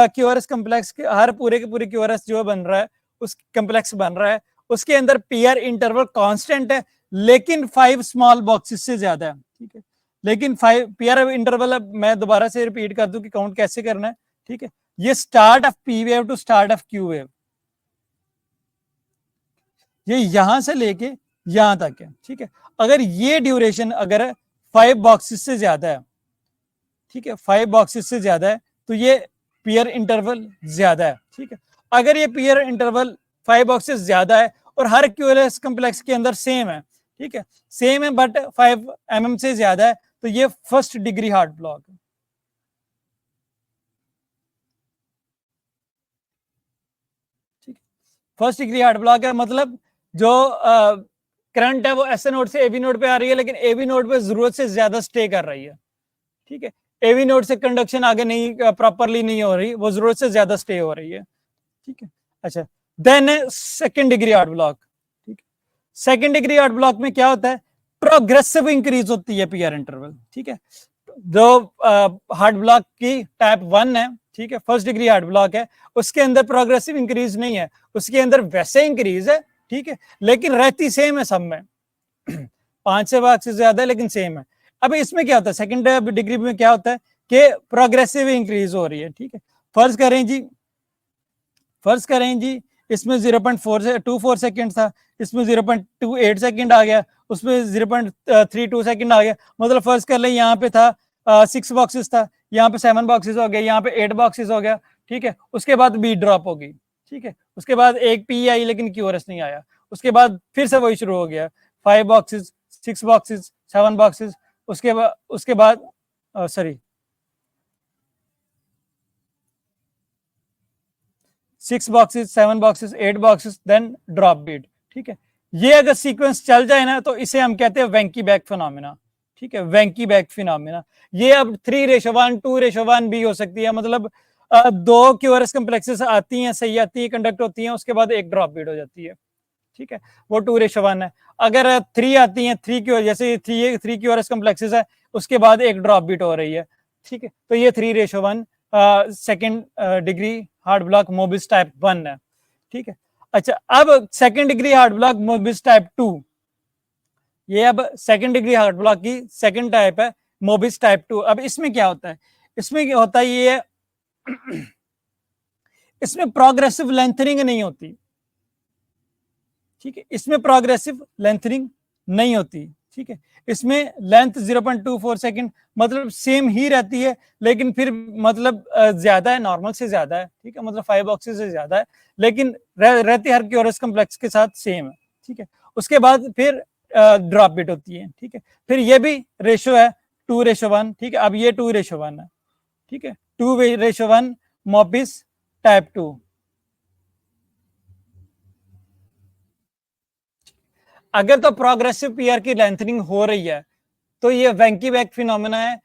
क्यूआरएस कम्प्लेक्स के, हर पूरे के पूरे क्यूआरएस जो बन रहा है, उस कम्प्लेक्स बन रहा है, उसके अंदर पीआर इंटरवल कांस्टेंट है, लेकिन 5 स्मॉल बॉक्सेस से ज्यादा है, ठीक है, लेकिन 5 पीआर इंटरवल, अब मैं दोबारा से रिपीट कर दूं कि काउंट कैसे करना है, ठीक है, ये start of P wave to start of Q wave, ये यहां से लेके यहां तक है, ठीक है, अगर ये ड्यूरेशन अगर 5 बॉक्सेस से ज्यादा है, ठीक है, 5 बॉक्सेस से ज्यादा है, तो ये पीयर इंटरवल ज्यादा है, ठीक है, अगर ये पीयर इंटरवल 5 बॉक्सेस ज्यादा है और हर क्यूएलएस कम्प्लेक्स के अंदर सेम है, ठीक है, सेम है बट 5 mm से ज्यादा है, तो ये फर्स्ट डिग्री हार्ट ब्लॉक है, ठीक है, फर्स्ट डिग्री हार्ट ब्लॉक है, मतलब जो करंट है वो एसए नोड से एबी नोड पे आ रही है, लेकिन एबी नोड पे जरूरत से ज्यादा स्टे कर रही है, ठीक है, एवी नोड से कंडक्शन आगे नहीं प्रॉपरली नहीं हो रही, वो जरूरत से ज्यादा स्टे हो रही है, ठीक है। अच्छा, then second degree heart block, ठीक है, सेकंड डिग्री हार्ट ब्लॉक में क्या होता है, प्रोग्रेसिव इंक्रीज होती है पीआर इंटरवल, ठीक है, जो हार्ट ब्लॉक की टाइप 1 है, ठीक है, फर्स्ट डिग्री हार्ट ब्लॉक है, उसके अंदर प्रोग्रेसिव इंक्रीज नहीं है, उसके अंदर वैसे इंक्रीज है, ठीक है, लेकिन रहती सेम है सब में 5 से भाग से ज्यादा है, लेकिन सेम है। अब इसमें क्या होता है, सेकंड डिग्री में क्या होता है कि प्रोग्रेसिव इंक्रीज हो रही है, ठीक है, फर्ज करें जी इसमें 0.24 सेकंड था, इसमें 0.28 सेकंड आ गया, उसमें 0.32 सेकंड आ गया, मतलब फर्ज कर ले यहाँ पे था 6 बॉक्सेस था, यहाँ पे 7 बॉक्सेस हो गया, यहाँ पे 8 बॉक्सेस हो गया, ठीक है, उसके बाद बी ड्रॉप होगी, ठीक है, उसके बाद एक पी आई लेकिन क्यूआरएस नहीं आया, उसके बाद फिर से वही शुरू हो गया, 5 बॉक्सेस 6 बॉक्सेस 7 बॉक्सेस, उसके बाद सॉरी 6 बॉक्सेस 7 बॉक्सेस 8 बॉक्सेस, देन ड्रॉप बीट, ठीक है, ये अगर सीक्वेंस चल जाए ना तो इसे हम कहते हैं वेंकी बैक फिनोमेना, ठीक है, वेंकी बैक फिनोमेना। ये अब 3:1 2:1 भी हो सकती है, मतलब 2 क्यूआरएस कम्प्लेक्सेस आती हैं, सही आती है, कंडक्ट होती हैं, उसके बाद एक ड्रॉप बीट हो जाती है, ठीक है, वो 2:1 है। अगर 3 आती हैं, 3 क्यू जैसे 3 क्यूआरएस कम्प्लेक्सेस है, उसके बाद एक ड्रॉप बीट हो रही है, ठीक है, तो ये 3:1 second degree heart block मोबिस type 1 है, ठीक है। अच्छा, अब second degree heart block मोबिस type 2, ये अब सेकेंड डिग्री हार्ट ब्लॉक की सेकेंड टाइप है मोबिस टाइप 2। अब इसमें क्या होता है, इसमें क्या होता है, ये इसमें प्रोग्रेसिव लेंथनिंग नहीं होती, ठीक है, इसमें प्रोग्रेसिव लेंथनिंग नहीं होती, ठीक है। इसमें लेंथ 0.24 सेकंड मतलब सेम ही रहती है, लेकिन फिर मतलब ज्यादा है, नॉर्मल से ज्यादा है, ठीक है, मतलब 5 ऑक्सी से ज्यादा है, लेकिन रहती हर क्यूरस कम्प्लेक्स के साथ सेम है, ठीक है। उसके बाद फिर ड्रॉप बिट होती है, ठीक है। फिर ये भी रेशो है 2:1, ठीक है। अब ये 2:1 है, ठीक है, 2:1 मोबिस टाइप 2। अगर तो प्रोग्रेसिव पीआर की लेंथनिंग हो रही है तो ये वेंकी बैक फिनोमेना है,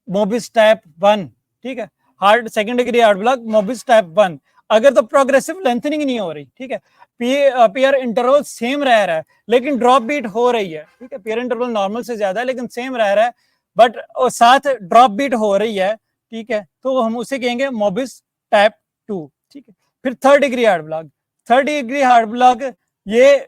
मोबिस टाइप 1, ठीक है, hard second degree heart block मोबिस type 1। अगर तो प्रोग्रेसिव लेंथनिंग नहीं हो रही, ठीक है, पीआर इंटरवल सेम रह रहा है लेकिन ड्रॉप बीट हो रही है, ठीक है, पीआर इंटरवल नॉर्मल से ज्यादा है लेकिन सेम रह रहा है, बट साथ ड्रॉप बीट हो रही है, ठीक है, तो हम उसे कहेंगे मोबिस टाइप 2, ठीक है। फिर third degree heart block, third degree heart block ये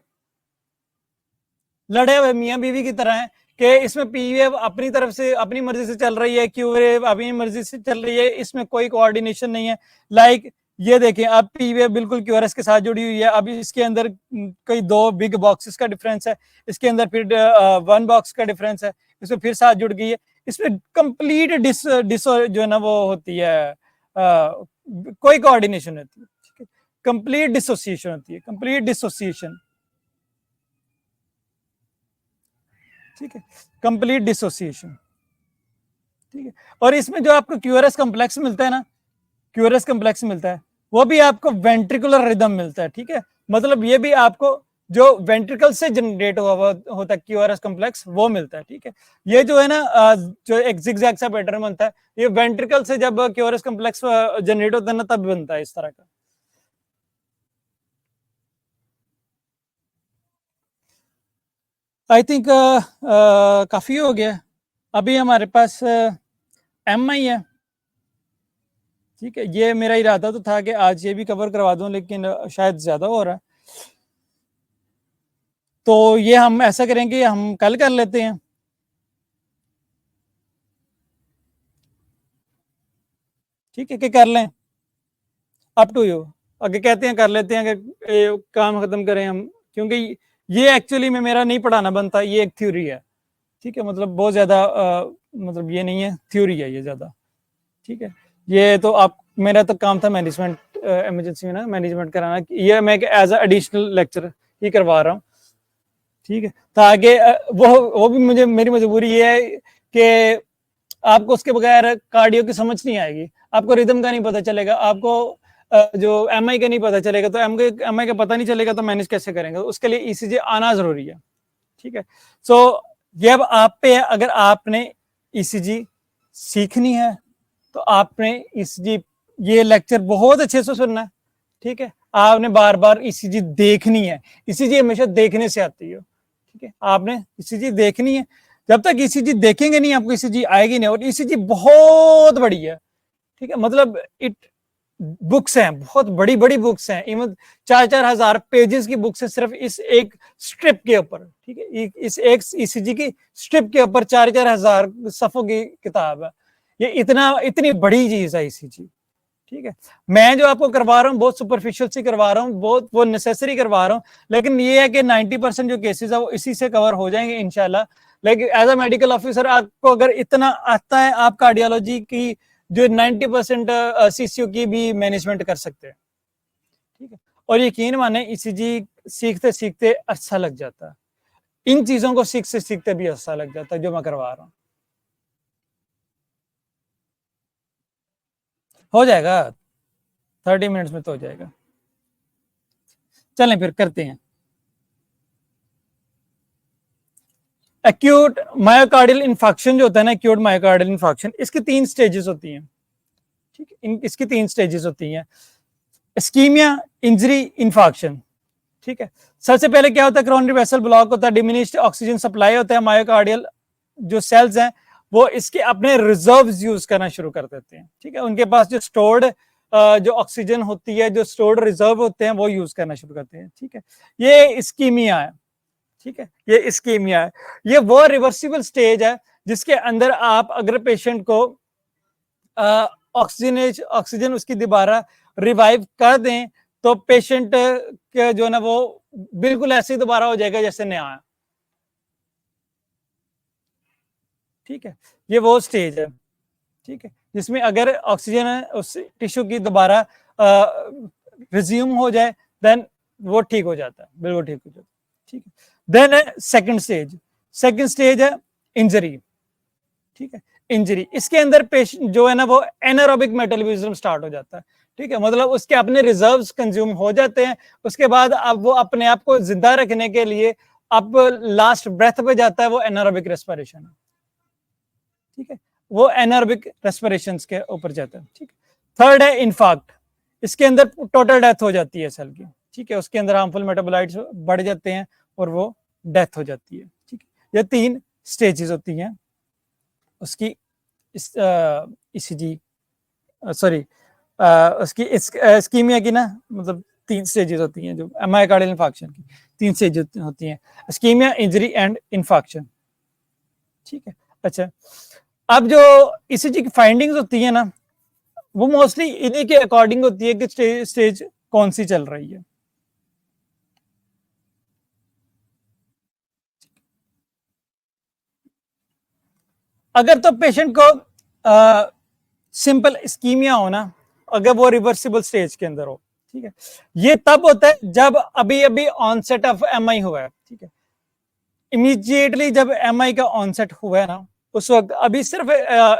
लड़े हुए मियां बीवी की तरह है कि इसमें पी वेव अपनी तरफ से अपनी मर्जी से चल रही है, क्यू वेव अपनी मर्जी से चल रही है, इसमें कोई कोऑर्डिनेशन नहीं है। लाइक ये देखें, अब पी वेव बिल्कुल क्यूआरएस के साथ जुड़ी हुई है, अब इसके अंदर कोई 2 बिग बॉक्सेस का डिफरेंस है, इसके अंदर फिर 1 बॉक्स का डिफरेंस है, इसमें फिर साथ जुड़ गई है, इसमें कंप्लीट डिस जो है ना वो होती है, कोई कोऑर्डिनेशन होती है, ठीक है, कंप्लीट डिसोसिएशन होती है, कंप्लीट डिसोसिएशन, ठीक है, कंप्लीट डिसोसिएशन, ठीक है। और इसमें जो आपको क्यूआरएस कम्प्लेक्स मिलता है ना, क्यूआरएस कम्प्लेक्स मिलता है, वो भी आपको वेंट्रिकुलर रिदम मिलता है, ठीक है, मतलब ये भी आपको जो वेंट्रिकल से जनरेट हुआ होता है क्यूआरएस कम्प्लेक्स वो मिलता है, ठीक है। ये जो है ना जो एक जिगजैग सा पैटर्न बनता है, ये वेंट्रिकल से जब क्यूआरएस कम्प्लेक्स जनरेट होता है ना तब बनता है इस तरह का। आई थिंक काफी हो गया, अभी हमारे पास एम आई है, ठीक है। ये मेरा इरादा तो था कि आज ये भी कवर करवा दूं, लेकिन शायद ज्यादा हो रहा है, तो ये हम ऐसा करेंगे, हम कल कर लेते हैं, ठीक है, कि कर लें, अप टू यू। आगे कहते हैं कर लेते हैं कि काम खत्म करें हम, क्योंकि ये एक्चुअली में मेरा नहीं पढ़ाना बनता, ये एक थ्योरी है, ठीक है, मतलब बहुत ज्यादा मतलब ये नहीं है, थ्योरी है ये ज्यादा, ठीक है। ये तो आप, मेरा तो काम था मैनेजमेंट, इमरजेंसी में ना मैनेजमेंट कराना, ये मैं एज अ एडिशनल लेक्चर ही करवा रहा हूँ, ठीक है, ताकि वो भी मुझे, मेरी मजबूरी ये है कि आपको उसके बगैर कार्डियो की समझ नहीं आएगी, आपको रिदम का नहीं पता चलेगा, आपको जो एम आई का नहीं पता चलेगा, तो एम आई का पता नहीं चलेगा तो मैनेज कैसे करेंगे, उसके लिए ईसीजी आना जरूरी है, ठीक है। सो ये अब आप पे है, अगर आपने ईसीजी सीखनी है तो आपने ईसीजी ये लेक्चर बहुत अच्छे से सुनना है, ठीक है, आपने बार बार ईसीजी देखनी है, ईसीजी हमेशा देखने से आती है, ठीक है, आपने ईसीजी देखनी है, जब तक ईसीजी देखेंगे नहीं आपको ईसीजी आएगी नहीं, और ईसीजी बहुत बड़ी है, ठीक है, मतलब इट बुक्स हैं, बहुत बड़ी बड़ी बुक्स हैं, इवन 4-4 हजार पेजेस की बुक्स है सिर्फ इस एक स्ट्रिप के ऊपर, ठीक है, इस एक ईसीजी की स्ट्रिप के ऊपर 4-4 हजार सफों की किताब है, ये इतनी बड़ी चीज है ईसीजी, ठीक है। मैं जो आपको करवा रहा हूँ बहुत सुपरफिशियल से करवा रहा हूँ, बहुत वो नेसेसरी करवा रहा हूँ, लेकिन ये है कि 90% जो केसेस है वो इसी से कवर हो जाएंगे इंशाल्लाह। लेकिन एज अ मेडिकल ऑफिसर आपको अगर इतना आता है, आप कार्डियोलॉजी की जो 90% सीसीयू की भी मैनेजमेंट कर सकते हैं, ठीक है। और यकीन माने ईसीजी सीखते सीखते अच्छा लग जाता है, इन चीजों को सीखते सीखते भी अच्छा लग जाता है जो मैं करवा रहा हूँ। हो जाएगा 30 मिनट्स में तो हो जाएगा। चलें फिर करते हैं। एक्यूट मायोकार्डियल इन्फेक्शन जो होता है ना, एक्यूट मायोकार्डियल इन्फेक्शन, इसकी 3 स्टेजेस होती हैं, ठीक है, इसकी 3 स्टेजेस होती हैं, इस्कीमिया, इंजरी, इन्फेक्शन, ठीक है। सबसे पहले क्या होता है, कोरोनरी वेसल ब्लॉक होता है, डिमिनिश्ड ऑक्सीजन सप्लाई होता है, मायोकार्डियल जो सेल्स हैं वो इसके अपने रिजर्व्स यूज करना शुरू कर देते हैं, ठीक है, उनके पास जो स्टोर्ड जो ऑक्सीजन होती है, जो स्टोर्ड रिजर्व होते हैं वो यूज करना शुरू करते हैं, ठीक है। ये इस्कीमिया है, ठीक है, ये इस्कीमिया है, ये वो रिवर्सिबल स्टेज है जिसके अंदर आप अगर पेशेंट को ऑक्सीजन उसकी दोबारा रिवाइव कर दें तो पेशेंट के जो ना वो बिल्कुल ऐसे ही दोबारा हो जाएगा जैसे नया है। ठीक है, ये वो स्टेज है, ठीक है, जिसमें अगर ऑक्सीजन उस टिश्यू की दोबारा रिज्यूम हो जाए देन वो ठीक हो जाता है, बिल्कुल ठीक हो जाता है। ठीक है, देन है सेकंड स्टेज है इंजरी। ठीक है, इंजरी, इसके अंदर पेशेंट जो है ना वो एनारोबिक मेटाबॉलिज्म स्टार्ट हो जाता है। ठीक है, मतलब उसके अपने रिजर्व्स कंज्यूम हो जाते हैं, उसके बाद अब वो अपने आप को जिंदा रखने के लिए अब लास्ट ब्रेथ पे जाता है, वो एनारोबिक रेस्पिरेशन है। ठीक है, वो एनारोबिक रेस्पिरेशन के ऊपर जाता है। ठीक है, थर्ड है इन्फार्क्ट, इसके अंदर टोटल डेथ हो जाती है सेल की। ठीक है, उसके अंदर हार्मफुल मेटाबोलाइट्स बढ़ जाते हैं और वो डेथ हो जाती है। ठीक है, ये 3 स्टेजेस होती हैं उसकी ईसीजी सॉरी उसकी इस्कीमिया की ना, मतलब 3 स्टेजेस होती हैं जो मायोकार्डियल इन्फार्क्शन की, 3 स्टेजेस होती हैं, इस्कीमिया, इंजरी एंड इन्फार्क्शन। ठीक है, अच्छा, अब जो ईसीजी की फाइंडिंग्स होती है ना वो मोस्टली इन्हीं के अकॉर्डिंग होती है कि स्टेज कौन सी चल रही है। अगर तो पेशेंट को सिंपल इस्कीमिया हो ना, अगर वो रिवर्सिबल स्टेज के अंदर हो, ठीक है, ये तब होता है जब अभी अभी ऑनसेट ऑफ एमआई हुआ है। ठीक है, इमीडिएटली जब एमआई का ऑनसेट हुआ है ना उस वक्त अभी सिर्फ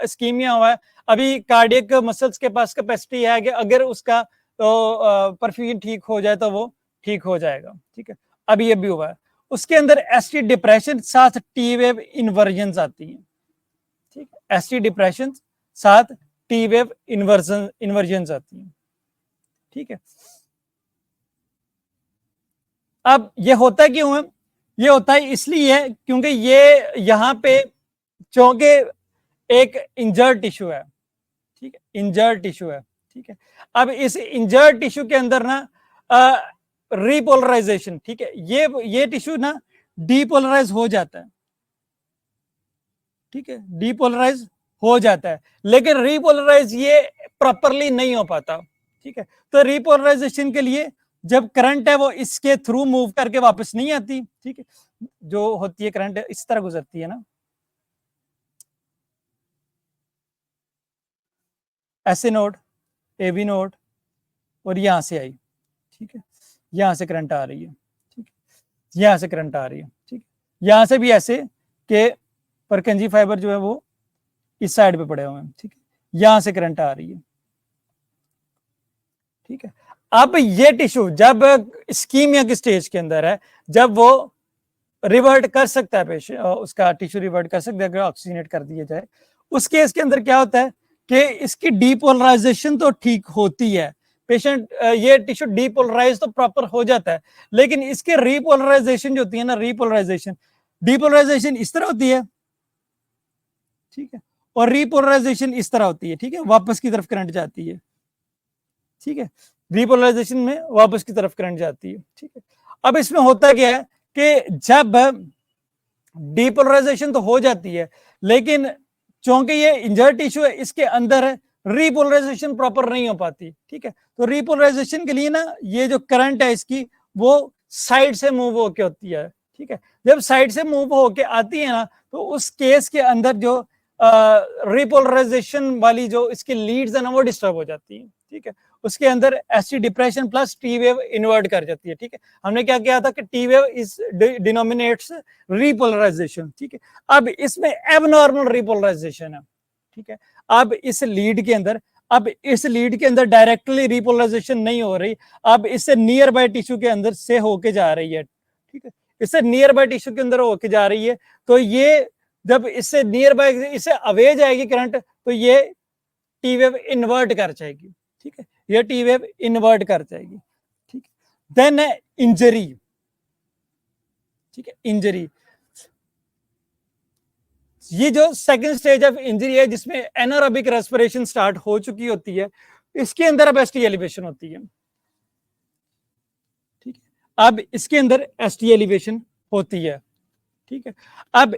इस्कीमिया हुआ है, अभी कार्डियक मसल्स के पास कैपेसिटी है कि अगर उसका तो परफ्यूजन ठीक हो जाए तो वो ठीक हो जाएगा। ठीक है, अभी अभी हुआ है, उसके अंदर एसटी डिप्रेशन साथ टी वेव इन्वर्जन आती है। ठीक है, एसटी डिप्रेशन साथ टी वेव इन्वर्जन आती है। ठीक है, अब ये होता क्यों है, ये होता है इसलिए क्योंकि ये यहाँ पे चूंकि एक इंजर्ड टिश्यू है। ठीक है, इंजर्ड टिश्यू है। ठीक है, अब इस इंजर्ड टिश्यू के अंदर ना रीपोलराइजेशन, ठीक है, ये टिश्यू ना डीपोलराइज हो जाता है। ठीक है, डीपोलराइज हो जाता है, लेकिन रीपोलराइज ये प्रॉपरली नहीं हो पाता। ठीक है, तो रीपोलराइजेशन के लिए जब करंट है वो इसके थ्रू मूव करके वापस नहीं आती। ठीक है, जो होती है करंट इस तरह गुजरती है ना, ऐसे नोड, एबी नोड, और यहां से आई। ठीक है, यहां से करंट आ रही है। ठीक है, यहां से करंट आ रही है। ठीक है, यहां से भी ऐसे के परकंजी फाइबर जो है वो इस साइड पे पड़े हुए हैं। ठीक है, यहां से करंट आ रही है। ठीक है, अब ये टिश्यू जब स्कीमिया की स्टेज के अंदर है, जब वो रिवर्ट कर सकता है पेशेंट, उसका टिश्यू रिवर्ट कर सकता है अगर ऑक्सीजनेट कर दिया जाए, उस केस के अंदर क्या होता है कि इसकी डीपोलराइजेशन तो ठीक होती है, पेशेंट ये टिश्यू डीपोलराइज तो प्रॉपर हो जाता है, लेकिन इसके रीपोलराइजेशन जो होती है ना, रीपोलराइजेशन, डीपोलराइजेशन इस तरह होती है। ठीक है, और रीपोलराइजेशन इस तरह होती है। ठीक है, वापस की तरफ करंट जाती है। ठीक है, रिपोलराइजेशन में वापस की तरफ करंट जाती है। ठीक है, अब इसमें होता क्या है कि जब डिपोलराइजेशन तो हो जाती है, लेकिन चूंकि ये इंजर्ड टिश्यू है इसके अंदर रिपोलराइजेशन प्रॉपर नहीं हो पाती। ठीक है, तो रिपोलराइजेशन के लिए ना ये जो करंट है इसकी वो साइड से मूव होके होती है। ठीक है, जब साइड से मूव होके आती है ना तो उस केस के अंदर जो रिपोलराइजेशन वाली जो इसकी लीड्स है ना वो डिस्टर्ब हो जाती है। ठीक है, उसके अंदर ST depression plus T wave invert कर जाती है। ठीक है, हमने क्या किया था कि टी वेव इज डिनोमिनेट्स रिपोलराइजेशन। ठीक है, अब इसमें एबनॉर्मल रिपोलराइजेशन है। ठीक है, अब इस लीड के अंदर डायरेक्टली रिपोलराइजेशन नहीं हो रही, अब इससे नियर बाय टिश्यू के अंदर से होके जा रही है। ठीक है, इससे नियर बाय टिश्यू के अंदर होके जा रही है, तो ये जब इससे नियर बाय इससे अवे जाएगी करंट तो ये टी वेव इन्वर्ट कर जाएगी। ठीक है, ये टी वेव इन्वर्ट कर जाएगी। ठीक है, देन है इंजरी। ठीक है, इंजरी, ये जो सेकंड स्टेज ऑफ इंजरी है जिसमें एनारोबिक रेस्पिरेशन स्टार्ट हो चुकी होती है, इसके अंदर अब एसटी एलिवेशन होती है। ठीक है, अब इसके अंदर एसटी एलिवेशन होती है। ठीक है, अब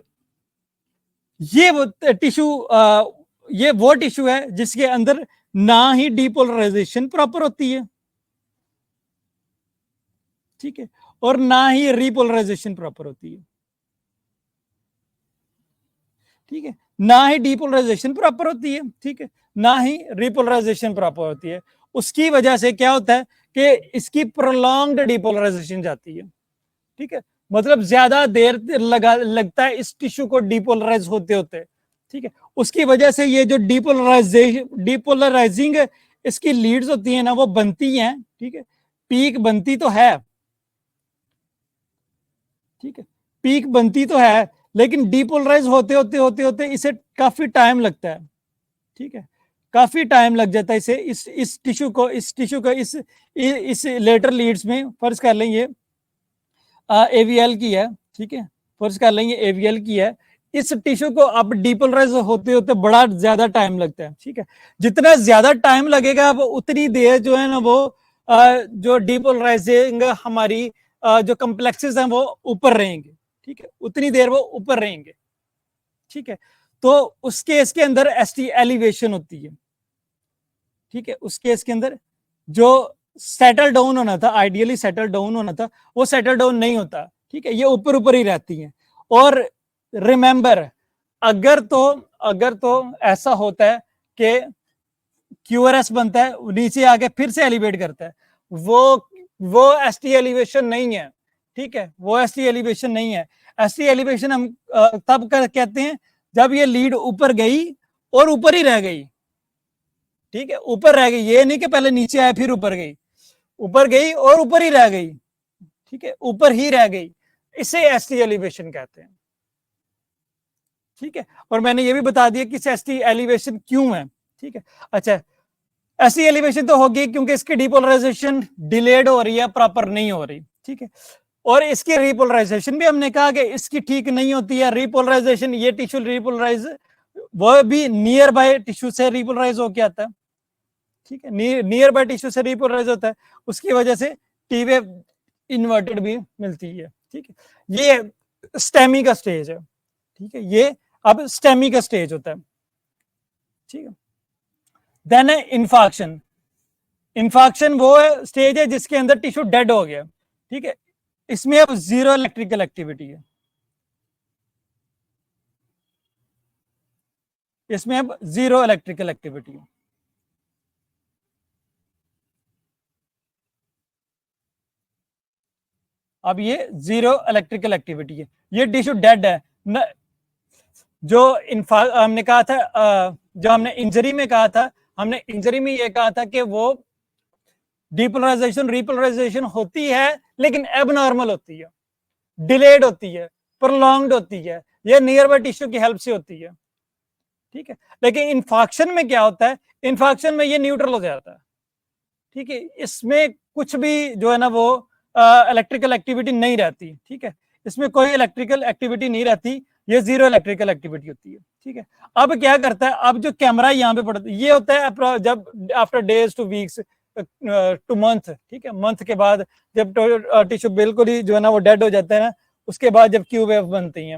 ये वो टिश्यू ये वो टिश्यू है जिसके अंदर ना ही डीपोलराइजेशन प्रॉपर होती है, ठीक है, और ना ही रीपोलराइजेशन प्रॉपर होती है, ठीक है, ना ही डीपोलराइजेशन प्रॉपर होती है, ठीक है, ना ही रीपोलराइजेशन प्रॉपर होती है। उसकी वजह से क्या होता है कि इसकी प्रोलॉन्ग्ड डीपोलराइजेशन जाती है, ठीक है, मतलब ज्यादा देर लगता है इस टिश्यू को डीपोलराइज होते होते, ठीक है। उसकी वजह से ये जो डीपोलराइजिंग इसकी लीड्स होती है ना वो बनती हैं, ठीक है, पीक बनती तो है, ठीक है, पीक बनती तो है, लेकिन डीपोलराइज होते होते होते होते इसे काफी टाइम लगता है, ठीक है, काफी टाइम लग जाता है इसे, इस टिश्यू को इस लेटर लीड्स में फर्ज कर लें ये एवीएल की है, ठीक है, फर्ज कर लेंगे एवीएल की है, इस टिश्यू को अब डीपोलराइज होते होते बड़ा ज्यादा टाइम लगता है, ठीक है, जितना ज्यादा टाइम लगेगा अब उतनी देर जो है ना वो जो डीपोलराइजिंग हमारी जो कम्प्लेक्सेस हैं वो ऊपर रहेंगे, ठीक है, उतनी देर वो ऊपर रहेंगे, ठीक है। तो उस केस के अंदर एसटी एलिवेशन होती है, ठीक है, उस केस के अंदर जो सेटल डाउन होना था, आइडियली सेटल डाउन होना था, वो सेटल डाउन नहीं होता, ठीक है, ये ऊपर ऊपर ही रहती हैं। और रिमेंबर, अगर तो ऐसा होता है कि क्यूआरएस बनता है नीचे आके फिर से एलिवेट करता है, वो एसटी एलिवेशन नहीं है, ठीक है, वो एसटी एलिवेशन नहीं है। एसटी एलिवेशन हम तब कहते हैं जब ये लीड ऊपर गई और ऊपर ही रह गई, ठीक है, ऊपर रह गई, ये नहीं कि पहले नीचे आया फिर ऊपर गई, ऊपर गई और ऊपर ही रह गई, ठीक है, ऊपर ही रह गई, इसे एसटी एलिवेशन कहते हैं, ठीक है। और मैंने ये भी बता दिया कि एसटी एलिवेशन क्यों है, ठीक है। अच्छा, एसटी एलिवेशन तो होगी क्योंकि इसकी डीपोलराइजेशन डिलेड हो रही है, प्रॉपर नहीं हो रही, ठीक है। और इसकी रीपोलराइजेशन भी हमने कहा कि इसकी ठीक नहीं होती है, रीपोलराइजेशन, ये टिश्यू रीपोलराइज वो भी नियर बाय टिश्यू से रीपोलराइज होकर आता है, ठीक है, नियर बाय टिश्यू से रीपोलराइज होता है, उसकी वजह से टी वेव इन्वर्टेड भी मिलती है, ठीक है। ये स्टेमी का स्टेज है, ठीक है, ये अब स्टेमी का स्टेज होता है, ठीक है। देन है इन्फाक्शन। इन्फाक्शन वो स्टेज है जिसके अंदर टिश्यू डेड हो गया, ठीक है, इसमें अब जीरो इलेक्ट्रिकल एक्टिविटी है, इसमें अब जीरो इलेक्ट्रिकल एक्टिविटी है। अब ये जीरो इलेक्ट्रिकल एक्टिविटी है, ये टिश्यू डेड है न, जो हमने कहा था, जो हमने इंजरी में कहा था, हमने इंजरी में ये कहा था कि वो डीपोलराइजेशन रीपोलराइजेशन होती है लेकिन एबनॉर्मल होती है, डिलेड होती है, प्रोलॉन्ग्ड होती है, ये नियर बाय टिश्यू की हेल्प से होती है, ठीक है। लेकिन इन्फाक्शन में क्या होता है, इन्फाक्शन में ये न्यूट्रल हो जाता है, ठीक है, इसमें कुछ भी जो है ना वो इलेक्ट्रिकल एक्टिविटी नहीं रहती, ठीक है, इसमें कोई इलेक्ट्रिकल एक्टिविटी नहीं रहती, ये जीरो इलेक्ट्रिकल एक्टिविटी होती है, ठीक है। अब क्या करता है, अब जो कैमरा यहाँ पे पड़ता है ये होता है जब after days to weeks two month, ठीक है, मंथ के बाद जब टिश्यू बिल्कुल ही जो है ना वो डेड हो जाता है ना, उसके बाद जब क्यू वेव बनती है,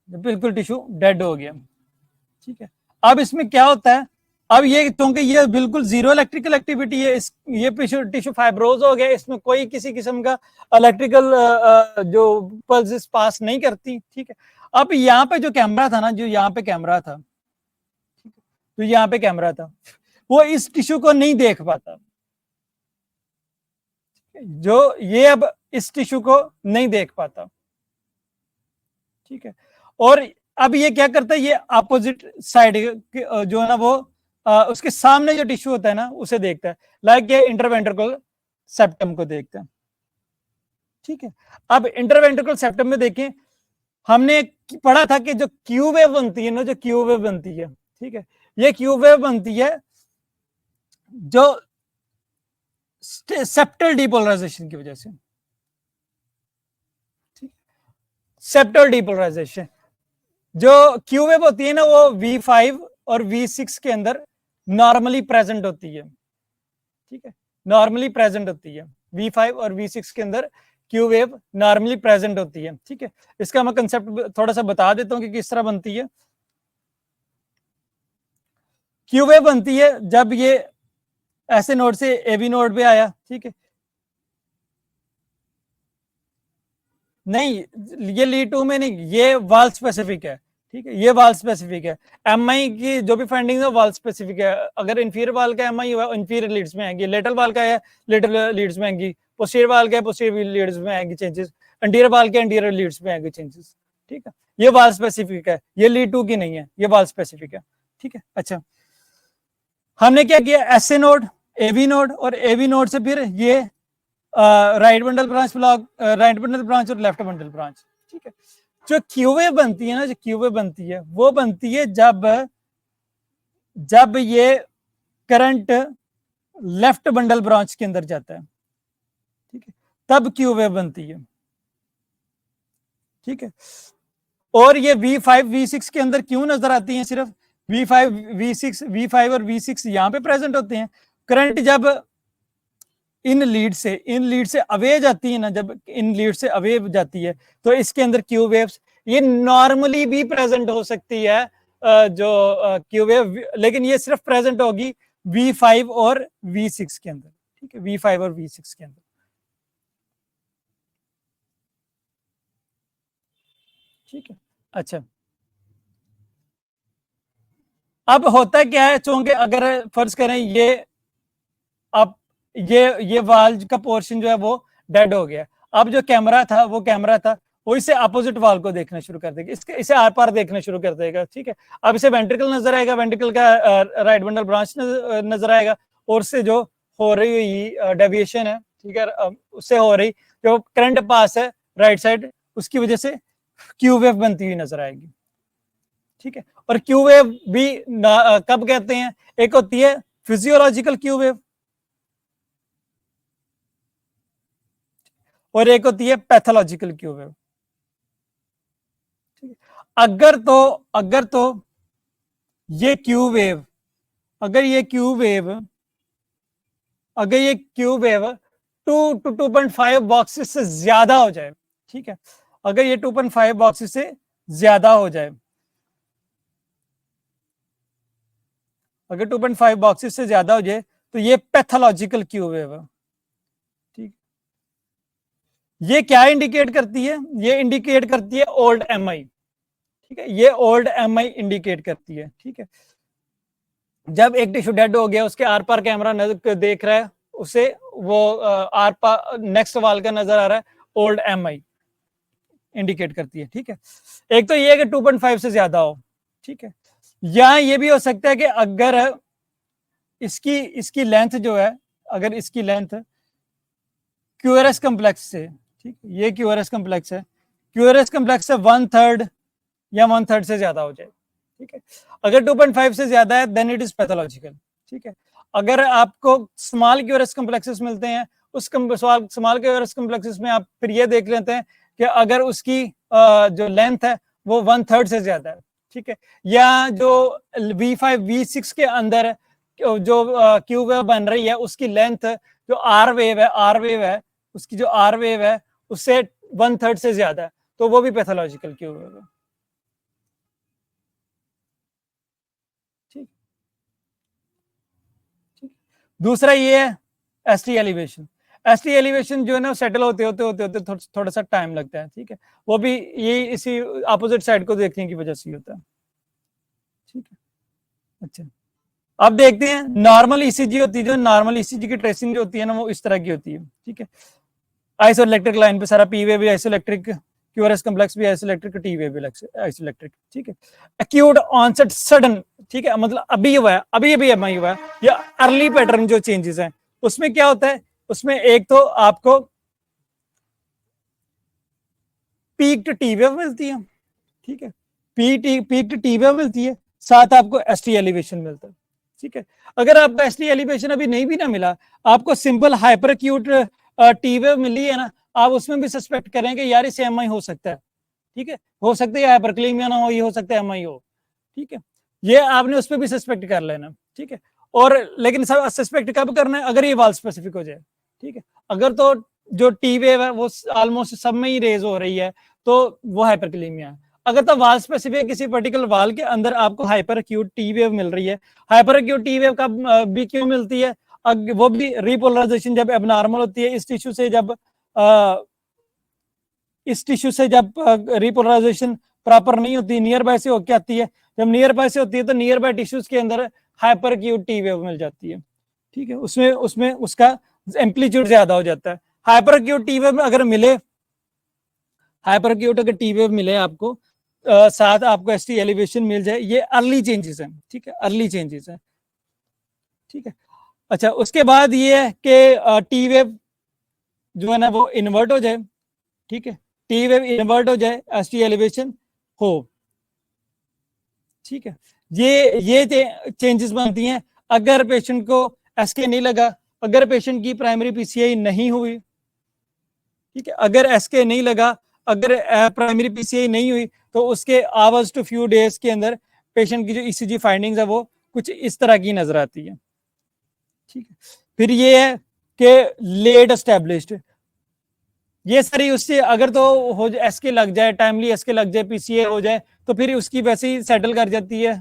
बिल्कुल टिश्यू डेड हो गया, ठीक है। अब इसमें क्या होता है, अब ये क्योंकि ये बिल्कुल जीरो इलेक्ट्रिकल एक्टिविटी है, इस ये टिश्यू फाइब्रोज हो गया, इसमें कोई किसी किस्म का इलेक्ट्रिकल जो पल्सेस पास नहीं करती, ठीक है। अब यहाँ पे जो कैमरा था ना, जो यहाँ पे कैमरा था, तो यहाँ पे कैमरा था, वो इस टिश्यू को नहीं देख पाता, जो ये अब इस टिश्यू को नहीं देख पाता, ठीक है। और अब ये क्या करता है, ये अपोजिट साइड जो है ना वो उसके सामने जो टिश्यू होता है ना उसे देखता है, लाइक ये इंटरवेंट्रिकल सेप्टम को देखता है, ठीक है। अब इंटरवेंट्रिकल सेप्टम में देखें, हमने पढ़ा था कि जो क्यू वेव बनती है ना, जो क्यू वेव बनती है, ठीक है, ये क्यू वेव बनती है जो सेप्टल डीपोलराइजेशन की वजह से, सेप्टल डीपोलराइजेशन, जो क्यू वेव होती है ना वो V5 और V6 के अंदर नॉर्मली प्रेजेंट होती है, ठीक है, नॉर्मली प्रेजेंट होती है, V5 और V6 के अंदर क्यू वेव नॉर्मली प्रेजेंट होती है, ठीक है। इसका मैं कंसेप्ट थोड़ा सा बता देता हूं कि किस तरह बनती है। क्यू वेव बनती है जब ये ऐसे नोड से ए बी नोड पे आया, ठीक है, नहीं ये लीड टू में नहीं, ये वाल स्पेसिफिक है, ठीक है, ये वाल स्पेसिफिक है। एम आई की जो भी फाइंडिंग है वाल स्पेसिफिक है। अगर इंफीरियर वाल का एम आई हुआ इंफीरियर लीड्स में आएंगी, लेटरल वाल का है लेटरल लीड्स में आएंगी, पोस्टीरियर वाल का है पोस्टीरियर लीड्स में आएंगी चेंजेस, एंटीरियर वाल के एंटीरियर लीड्स में आएंगे चेंजेस, ठीक है, ये वाल स्पेसिफिक है, ये लीड टू की नहीं है, ये वाल स्पेसिफिक है, ठीक है। अच्छा, हमने क्या किया, S A node, A V node, और ए बी नोड से फिर ये right bundle branch block, right bundle branch और लेफ्ट बंडल ब्रांच, ठीक है। जो क्यूवे बनती है ना, जो क्यूवे बनती है वो बनती है जब ये करंट लेफ्ट बंडल ब्रांच के अंदर जाता है, ठीक है, तब क्यूवे बनती है, ठीक है। और ये V5 V6 के अंदर क्यों नजर आती हैं, सिर्फ V5 V6 V5 और V6 यहां पे प्रेजेंट होते हैं। करंट जब इन लीड से अवे जाती है ना, जब इन लीड से अवे जाती है तो इसके अंदर क्यू वेव्स, ये नॉर्मली भी प्रेजेंट हो सकती है जो क्यू वेव, लेकिन ये सिर्फ प्रेजेंट होगी V5 और V6 के अंदर, ठीक है, V5 और V6 के अंदर, ठीक है। अच्छा, अब होता क्या है, चूंकि अगर फर्ज करें ये अब ये वाल का पोर्शन जो है वो डेड हो गया, अब जो कैमरा था वो इसे अपोजिट वाल को देखना शुरू कर देगा, इसे आर पार देखना शुरू कर देगा, ठीक है। अब इसे वेंट्रिकल नजर आएगा, वेंट्रिकल का राइट बंडल ब्रांच नजर आएगा, और उससे जो हो रही हुई डेविएशन है, ठीक है, उससे हो रही जो करंट पास है राइट साइड, उसकी वजह से क्यू वेव बनती हुई नजर आएगी, ठीक है। और क्यू वेव भी कब कहते हैं, एक होती है फिजियोलॉजिकल क्यू वेव और एक होती है पैथोलॉजिकल क्यू वेव, अगर तो ये क्यू वेव अगर ये क्यू वेव 2 to 2.5 बॉक्सेस से ज्यादा हो जाए, ठीक है, अगर ये 2.5 बॉक्सेस से ज्यादा हो जाए, अगर 2.5 बॉक्सेस से ज्यादा हो जाए तो ये पैथोलॉजिकल क्यू वेव है, ठीक। ये क्या इंडिकेट करती है, ये इंडिकेट करती है ओल्ड एमआई, ठीक है, ये ओल्ड एमआई इंडिकेट करती है, ठीक है। जब एक टिश्यू डेड हो गया, उसके आर पार कैमरा देख रहा है, उसे वो आर पार नेक्स्ट वाल का नजर आ रहा है, ओल्ड एमआई इंडिकेट करती है, ठीक है। एक तो ये है कि 2.5 से ज्यादा हो, ठीक है, या ये भी हो सकता है कि अगर इसकी लेंथ जो है, अगर इसकी लेंथ क्यूआरएस कम्प्लेक्स से, ठीक, ये क्यूआरएस कम्प्लेक्स है, क्यूआरएस कम्प्लेक्स से 1/3 या 1/3 से ज्यादा हो जाए, ठीक है। अगर 2.5 से ज्यादा है देन इट इज पैथोलॉजिकल, ठीक है। अगर आपको स्मॉल क्यूआरएस कम्प्लेक्सेस मिलते हैं, उस स्मॉल क्यूआरएस कम्प्लेक्सेस में आप फिर ये देख लेते हैं कि अगर उसकी जो लेंथ है वो 1/3 से ज्यादा है, ठीक है, या जो V5 V6 के अंदर जो क्यू वेव बन रही है उसकी लेंथ जो आर वेव है उसकी जो आर वेव है उससे 1/3 से ज्यादा है, तो वो भी पैथोलॉजिकल क्यू वेव है, ठीक। दूसरा ये है एसटी एलिवेशन। एसटी एलिवेशन जो है ना सेटल होते थोड़ा सा टाइम लगता है, ठीक है, वो भी ये इसी अपोजिट साइड को देखने की वजह से होता है, ठीक है। अच्छा, अब देखते हैं नॉर्मल ईसीजी होती है, जो नॉर्मल ईसीजी की ट्रेसिंग जो होती है ना वो इस तरह की होती है, ठीक है। आइसोइलेक्ट्रिक लाइन पे सारा पी वेव भी आइसोइलेक्ट्रिक, क्यूआरएस कम्प्लेक्स भी आइसोइलेक्ट्रिक, टी वेव भी आइसोइलेक्ट्रिक, ठीक है। एक्यूट ऑनसेट सडन, ठीक है, मतलब अभी हुआ है, अभी एमआई हुआ है, या अर्ली पैटर्न जो चेंजेस हैं उसमें क्या होता है, उसमें एक तो आपको पीक्ड टी वेव मिलती है, ठीक है, पीक्ड टी वेव मिलती है, साथ आपको एसटी एलिवेशन मिलता है, ठीक है। अगर आपको एसटी एलिवेशन अभी नहीं भी ना मिला, आपको simple hyperacute T wave मिली है ना, आप उसमें भी सस्पेक्ट करेंगे यार इसे एमआई हो सकता है, ठीक है, हो सकता है हाइपरक्लेमिया ना हो, ये हो सकता है एमआई हो, ठीक है, ये आपने उस पर भी सस्पेक्ट कर लेना, ठीक है। और लेकिन सब सस्पेक्ट कब करना है, अगर ये वाल स्पेसिफिक हो जाए, ठीक है। अगर तो जो टी वेव है वो ऑलमोस्ट सब में ही रेज हो रही है तो वो हाइपरक्लेमिया है। अगर तो वाल स्पेसिफिक किसी पर्टिकुलर वाल के अंदर आपको हाइपर एक्यूट टी वेव मिल रही है, हाइपर एक्यूट टी वेव कब भी क्यों मिलती है, वो भी रिपोलराइजेशन जब एबनॉर्मल होती है, इस टिश्यू से जब रिपोलराइजेशन प्रॉपर नहीं होती, नियर बाय से होके आती है, जब नियर बाय से होती है तो नियर बाय टिश्यूज के अंदर हाइपर एक्यूट टी वेव मिल जाती है, ठीक है, उसमें उसमें उसका एम्पलीट्यूड ज्यादा हो जाता है। हाइपर एक्यूट टी वेव अगर मिले, हाइपर एक्यूट अगर टी वेव मिले आपको, साथ आपको एसटी एलिवेशन मिल जाए, ये अर्ली चेंजेस हैं, ठीक है, अर्ली चेंजेस हैं, ठीक है। अच्छा, उसके बाद ये है कि टी वेव जो है ना वो इन्वर्ट हो जाए, ठीक है, टी वेव इन्वर्ट हो जाए, एसटी एलिवेशन हो, ठीक है, ये चेंजेस बनती हैं अगर पेशेंट को एसके नहीं लगा, अगर पेशेंट की प्राइमरी पीसीआई नहीं हुई, ठीक है, अगर एसके नहीं लगा, अगर प्राइमरी पीसीआई नहीं हुई, तो उसके आवर्स टू फ्यू डेज के अंदर पेशेंट की जो ईसीजी फाइंडिंग्स है वो कुछ इस तरह की नजर आती है, ठीक है। फिर ये है कि लेट एस्टेब्लिश्ड, ये सारी उससे अगर तो हो एसके लग जाए, टाइमली एसके लग जाए, पीसीए हो जाए, तो फिर उसकी वैसे ही सेटल कर जाती है,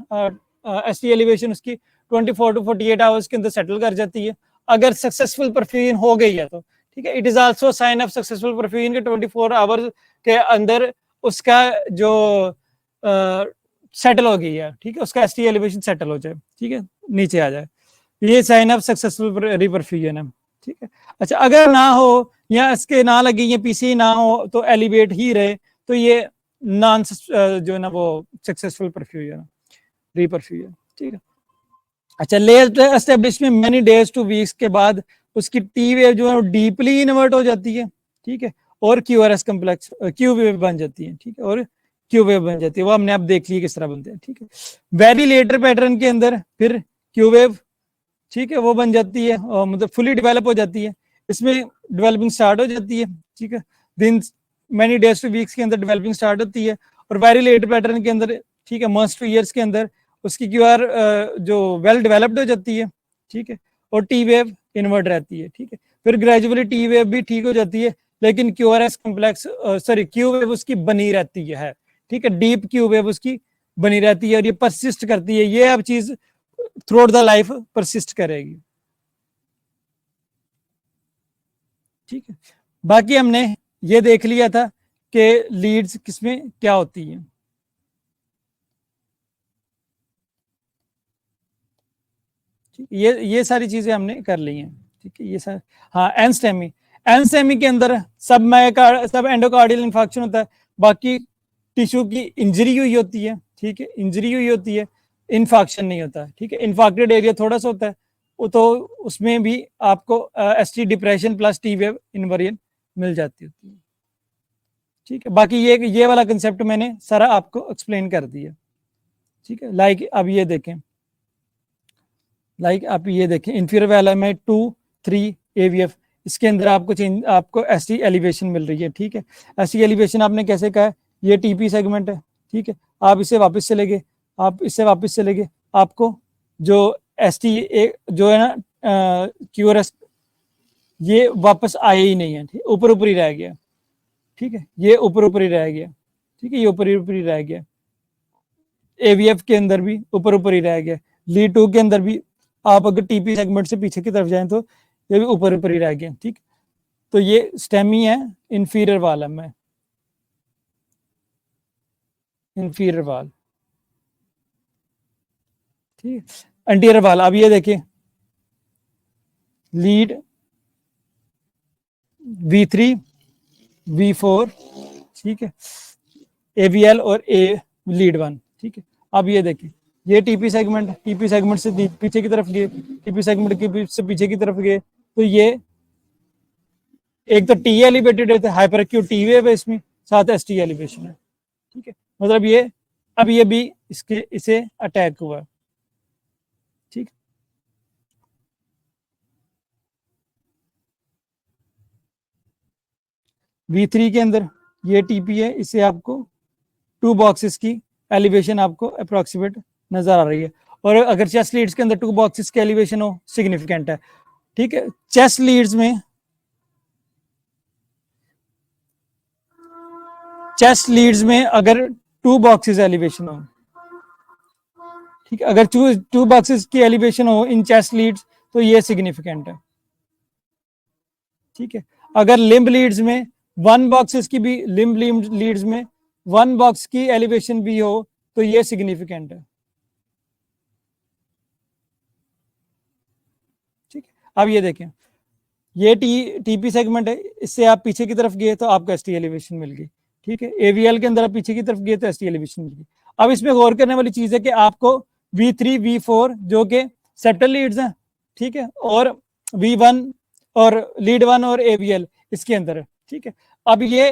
एसटी एलिवेशन उसकी 24 टू 48 आवर्स के अंदर सेटल कर जाती है, अगर सक्सेसफुल परफ्यूजन हो गई है तो, ठीक है। It is also sign of successful perfusion के 24 आवर्स के अंदर उसका जो सेटल हो गई है, ठीक है, उसका एसटी एलिवेशन सेटल हो जाए, ठीक है, नीचे आ जाए, ये साइन ऑफ सक्सेसफुल रिपरफ्यूजन है, ठीक है। अच्छा, अगर ना हो या इसके ना लगे, ये पीसी ना हो, तो एलिवेट ही रहे, तो ये नॉन जो है ना वो सक्सेसफुल परफ्यूजन, रिपरफ्यूजन, ठीक है। अच्छा, late establishment many days to weeks के बाद उसकी टी वेव जो है डीपली इन्वर्ट हो जाती है, ठीक है, और क्यूआरएस कम्प्लेक्स क्यू वेव बन जाती है, ठीक है, और क्यू वेव बन जाती है, वो हमने अब देख लिया किस तरह बनते हैं, ठीक है। वेरी लेटर पैटर्न के अंदर फिर क्यू वेव, ठीक है, वो बन जाती है और मतलब फुली डेवलप हो जाती है, इसमें डेवलपिंग स्टार्ट हो जाती है, ठीक है, दिन मैनी डेज टू वीक्स के अंदर डेवलपिंग स्टार्ट होती है, और वेरी लेट पैटर्न के अंदर, ठीक है, मंथ्स टू ईयर्स के अंदर उसकी क्यूआर जो वेल डेवलप्ड हो जाती है, ठीक है, और टी वेव इन्वर्ट रहती है, ठीक है। फिर ग्रेजुअली टी वेव भी ठीक हो जाती है, लेकिन QRS complex sorry Q wave उसकी बनी रहती है, ठीक है, डीप क्यू वेव उसकी बनी रहती है, और ये परसिस्ट करती है, ये अब चीज through out the life persist करेगी, ठीक है। बाकी हमने ये देख लिया था कि लीड्स किसमें क्या होती है, ये सारी चीजें हमने कर ली हैं, ठीक है, ये सारे। हाँ, एनस्टेमी, एनस्टेमी के अंदर सब एंडोकार्डियल इंफेक्शन होता है, बाकी टिश्यू की इंजरी हुई होती है, ठीक है, इंजरी हुई होती है, इन्फेक्शन नहीं होता है, ठीक है, इन्फेक्टेड एरिया थोड़ा सा होता है, तो उसमें भी आपको ST depression plus T wave inversion मिल जाती होती है, ठीक है। बाकी ये वाला कंसेप्ट मैंने सारा आपको एक्सप्लेन कर दिया, ठीक है। लाइक अब ये देखें, आप ये देखें इंफीरियर वाला में 2-3 एवीएफ, इसके अंदर आपको एसटी एलिवेशन मिल रही है, ठीक है। एसटी एलिवेशन आपने कैसे कहा है, ये टीपी सेगमेंट है, ठीक है, आप इसे वापस चले गए, आपको जो एसटी जो है ना क्यूआरएस, ये वापस आया ही नहीं है, ऊपर ऊपर ही रह गया, ठीक है, ये ऊपर ऊपर ही रह गया, ठीक है, ये ऊपर ऊपर ही रह गया, एवीएफ के अंदर भी ऊपर ऊपर ही रह गया, लीड 2 के अंदर भी आप अगर टीपी सेगमेंट से पीछे की तरफ जाएं तो ये भी ऊपर ऊपर ही रह गया, ठीक। तो ये स्टेमी है इंफीरियर वाल में, इंफीरियर वाल, ठीक। एंटीरियर वाल, अब ये देखिए लीड V3 V4, ठीक है, AVL और ए लीड 1, ठीक है। अब ये देखिए ये टीपी सेगमेंट से पीछे की तरफ गए, टीपी सेगमेंट के से पीछे की तरफ गए, तो ये एक तो टी एलिवेटेड है, हाइपर एक्यूट टी वेव है इसमें, साथ एस टी एलिवेशन है, ठीक है, मतलब ये अब ये भी इसे अटैक हुआ, ठीक। V3 के अंदर ये टीपी है, इससे आपको 2 बॉक्सेस की एलिवेशन आपको अप्रोक्सीमेट नजर आ रही है, और अगर चेस्ट लीड्स के अंदर 2 बॉक्सेस की एलिवेशन हो सिग्निफिकेंट है, ठीक है। चेस्ट लीड्स में अगर 2 बॉक्सेस एलिवेशन हो, ठीक है, अगर 2 बॉक्सेस की एलिवेशन हो इन चेस्ट लीड्स तो ये सिग्निफिकेंट है, ठीक है। अगर लिम्ब लीड्स में 1 बॉक्सेस की भी, लिम्ब लीड्स में 1 बॉक्स की एलिवेशन भी हो तो ये सिग्निफिकेंट है, ठीक है। अब ये देखें, ये टीपी सेगमेंट है, इससे आप पीछे की तरफ गए तो आपको एसटी एलिवेशन मिल गई, ठीक है। एवीएल के अंदर आप पीछे की तरफ गए तो एसटी एलिवेशन मिल गई। अब इसमें गौर करने वाली चीज है कि आपको V3 V4 जो कि सेप्टल लीड्स हैं, ठीक है, और V1 और लीड 1 और एवीएल इसके अंदर है, ठीक है। अब ये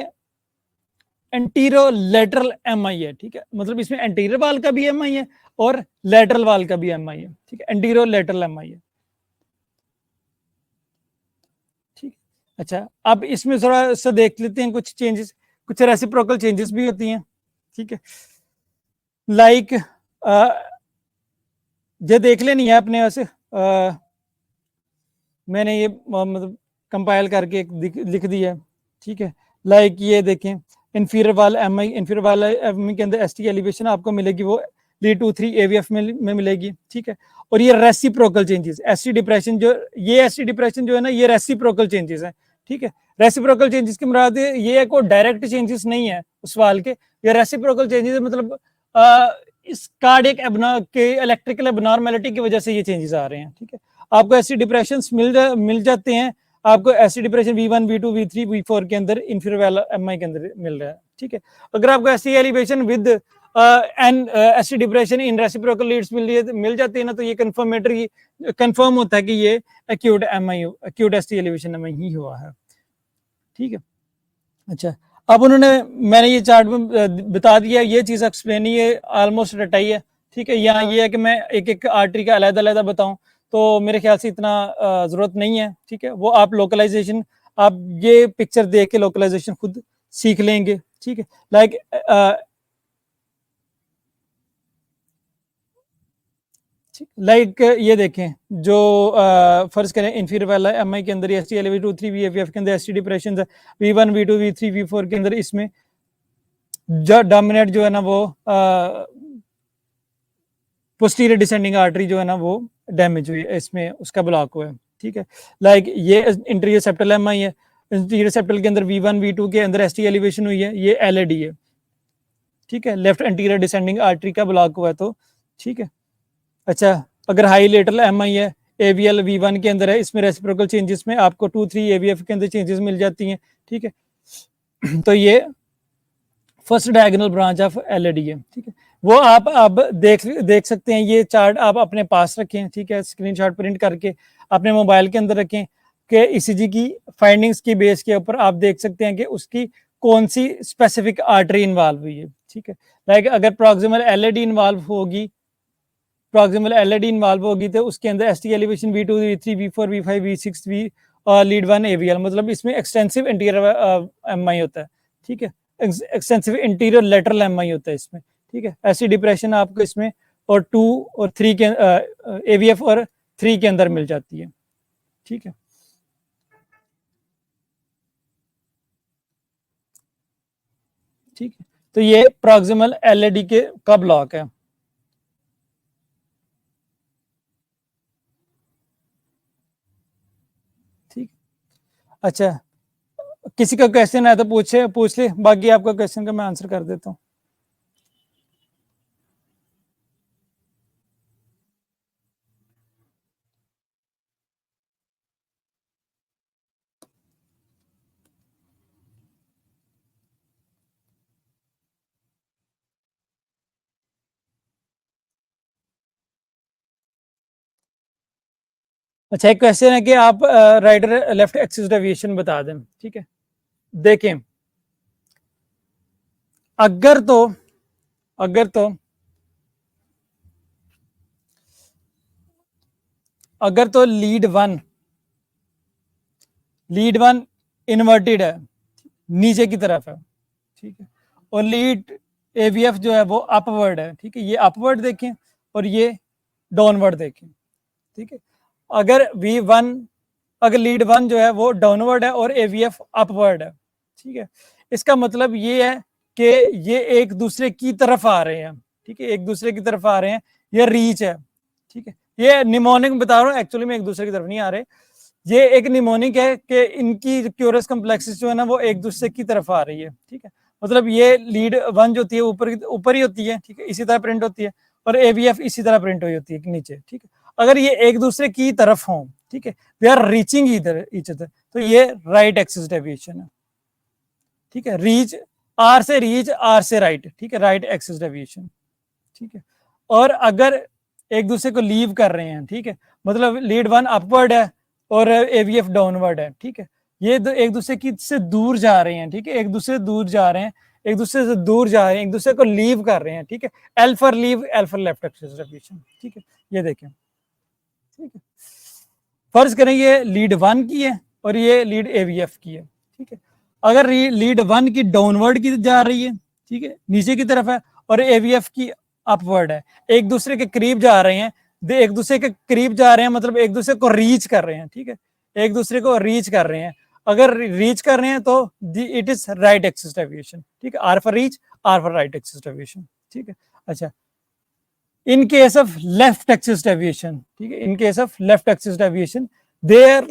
एंटीरो लेटरल एमआई है, ठीक है, मतलब इसमें एंटीरियर वाल का भी एमआई है और लेटरल वाल का भी एमआई है, ठीक है, एंटीरो लेटरल एमआई है, ठीक। अच्छा, अब इसमें थोड़ा सा देख लेते हैं कुछ चेंजेस, कुछ रेसिप्रोकल चेंजेस भी होती हैं, ठीक है। लाइक ये देख लेनी है अपने वैसे, मैंने ये मतलब कंपाइल करके लिख दिया है, ठीक है। लाइक ये देखें, इंफीरियर वाल एमआई, इंफीरियर वाल एमआई के अंदर एसटी एलिवेशन आपको मिलेगी वो लीड 2-3 एवीएफ में मिलेगी, ठीक है। और ये रेसिप्रोकल चेंजेस, एसटी डिप्रेशन जो, ये एसटी डिप्रेशन जो है ना, ये रेसिप्रोकल चेंजेस है, ठीक है। रेसिप्रोकल चेंजेस की मुराद ये कोई डायरेक्ट चेंजेस नहीं है उस वाल के, ये रेसिप्रोकल चेंजेस मतलब इस कार्डियक के इलेक्ट्रिकल एबनॉर्मेलिटी की वजह से ये चेंजेस आ रहे हैं, ठीक है। आपको ऐसी डिप्रेशन मिल जाते हैं, आपको ऐसी depression V1 V2 V3 V4 के अंदर इंफीरियर एमआई के अंदर मिल रहा है, ठीक है। अगर आपको ऐसी एलिवेशन विद एंड ऐसी डिप्रेशन इन रेसिप्रोकल लीड्स मिल जाती है ना, तो ये कंफर्म होता है कि ये acute MI, acute ST elevation MI ही हुआ है, ठीक है। अच्छा, अब उन्होंने, मैंने ये चार्ट में बता दिया, ये चीज एक्सप्लेन ये ऑलमोस्ट रटाई है, ठीक है। यहाँ ये है कि मैं एक एक आर्टरी का अलग-अलग बताऊं तो मेरे ख्याल से इतना जरूरत नहीं है, ठीक है। वो आप लोकलाइजेशन, आप ये पिक्चर देख के लोकलाइजेशन खुद सीख लेंगे, ठीक है। लाइक लाइक ये देखें, जो फर्ज करें इंफीरियर वाला एमआई के अंदर एसटी एल V2-3 VFF के अंदर एसटी डिप्रेशन है, V1 V2 V3 V4 के अंदर इसमें जो डोमिनेट जो है ना वो पोस्टीरियर डिसेंडिंग आर्टरी जो है ना वो डैमेज हुई है, इसमें उसका ब्लॉक हुआ है, ठीक है। लाइक ये इंटीरियर सेप्टल एमआई है, इंटीरियर सेप्टल के अंदर V1 V2 के अंदर एसटी एलिवेशन हुई है, ये एलएडी है, ठीक है, लेफ्ट एंटीरियर डिसेंडिंग आर्टरी का ब्लॉक हुआ है तो, ठीक है। अच्छा, अगर हाई लेटरल एमआई है, एवीएल V1 के अंदर है, इसमें रेसिप्रोकल चेंजेस में आपको 2-3 एवीएफ के अंदर चेंजेस मिल जाती हैं, ठीक है। तो ये first diagonal branch of LED है, ठीक है। वो आप अब देख सकते हैं, ये चार्ट आप अपने पास रखें, ठीक है, स्क्रीनशॉट प्रिंट करके अपने मोबाइल के अंदर रखें कि ईसीजी की फाइंडिंग्स की बेस के ऊपर आप देख सकते हैं कि उसकी कौन सी स्पेसिफिक आर्टरी इन्वॉल्व हुई है, ठीक है। लाइक अगर प्रॉक्सिमल एलईडी इन्वॉल्व होगी, प्रॉक्सिमल एलईडी इन्वॉल्व होगी तो उसके अंदर ST elevation V2 V3 V4 V5 V6 V और लीड 1 एवीएल, मतलब इसमें एक्सटेंसिव इंटीरियर एमआई होता है, ठीक है, एक्सटेंसिव इंटीरियर लेटरल एमआई होता है इसमें, ठीक है। ऐसी डिप्रेशन आपको इसमें और 2 और 3 के एवीएफ और 3 के अंदर मिल जाती है, ठीक है। ठीक है, तो ये प्रॉक्सिमल एलईडी के का ब्लॉक है, ठीक। अच्छा, किसी का क्वेश्चन है तो पूछ ले, बाकी आपका क्वेश्चन का मैं आंसर कर देता हूँ। अच्छा, एक क्वेश्चन है कि आप राइडर लेफ्ट एक्सिस डेविएशन बता दें, ठीक है। देखें, अगर तो अगर तो अगर तो लीड वन इन्वर्टेड है, नीचे की तरफ है, ठीक है, और लीड एवीएफ जो है वो अपवर्ड है, ठीक है, ये अपवर्ड देखें और ये डाउनवर्ड देखें, ठीक है। अगर V1, अगर लीड 1 जो है वो डाउनवर्ड है और एवीएफ अपवर्ड है, ठीक है, इसका मतलब ये है कि ये एक दूसरे की तरफ आ रहे हैं, ठीक है, एक दूसरे की तरफ आ रहे हैं, ये रीच है, ठीक है। ये निमोनिक बता रहा हूँ, एक्चुअली में एक दूसरे की तरफ नहीं आ रहे, ये एक निमोनिक है कि इनकी क्यूरस कॉम्प्लेक्सेस जो है ना वो एक दूसरे की तरफ आ रही है, ठीक है। मतलब ये लीड 1 जो होती है ऊपर ही होती है, ठीक है, इसी तरह प्रिंट होती है, और AVF इसी तरह प्रिंट हुई होती है नीचे, ठीक है। अगर ये एक दूसरे की तरफ हो, ठीक है, दे आर रीचिंग इधर ईच अदर, तो ये राइट एक्सिस डेविएशन है, ठीक है। रीच, आर से रीच, आर से राइट, ठीक है, राइट एक्सिस डेविएशन, ठीक है। और अगर एक दूसरे को लीव कर रहे हैं, ठीक है, मतलब लीड 1 अपवर्ड है और AVF डाउनवर्ड है, ठीक है, ये एक दूसरे की से दूर जा रहे हैं, ठीक है, एक दूसरे से दूर जा रहे हैं, एक दूसरे से दूर जा रहे हैं, एक दूसरे को लीव कर रहे हैं, ठीक है। L for leave, L for left axis deviation, ठीक है, ये देखें, ठीक है। फर्ज करें ये लीड 1 की है और ये लीड AVF की है, ठीक है। अगर लीड 1 की डाउनवर्ड की जा रही है, ठीक है, नीचे की तरफ है, और AVF की अपवर्ड है, एक दूसरे के करीब जा रहे हैं, एक दूसरे के करीब जा रहे हैं, मतलब एक दूसरे को रीच कर रहे हैं, ठीक है, एक दूसरे को रीच कर रहे हैं। अगर रीच कर रहे हैं तो it is right axis deviation, ठीक है, R for reach, R for right axis deviation, ठीक है। अच्छा, in case of left axis deviation, ठीक है, in case of left axis deviation, their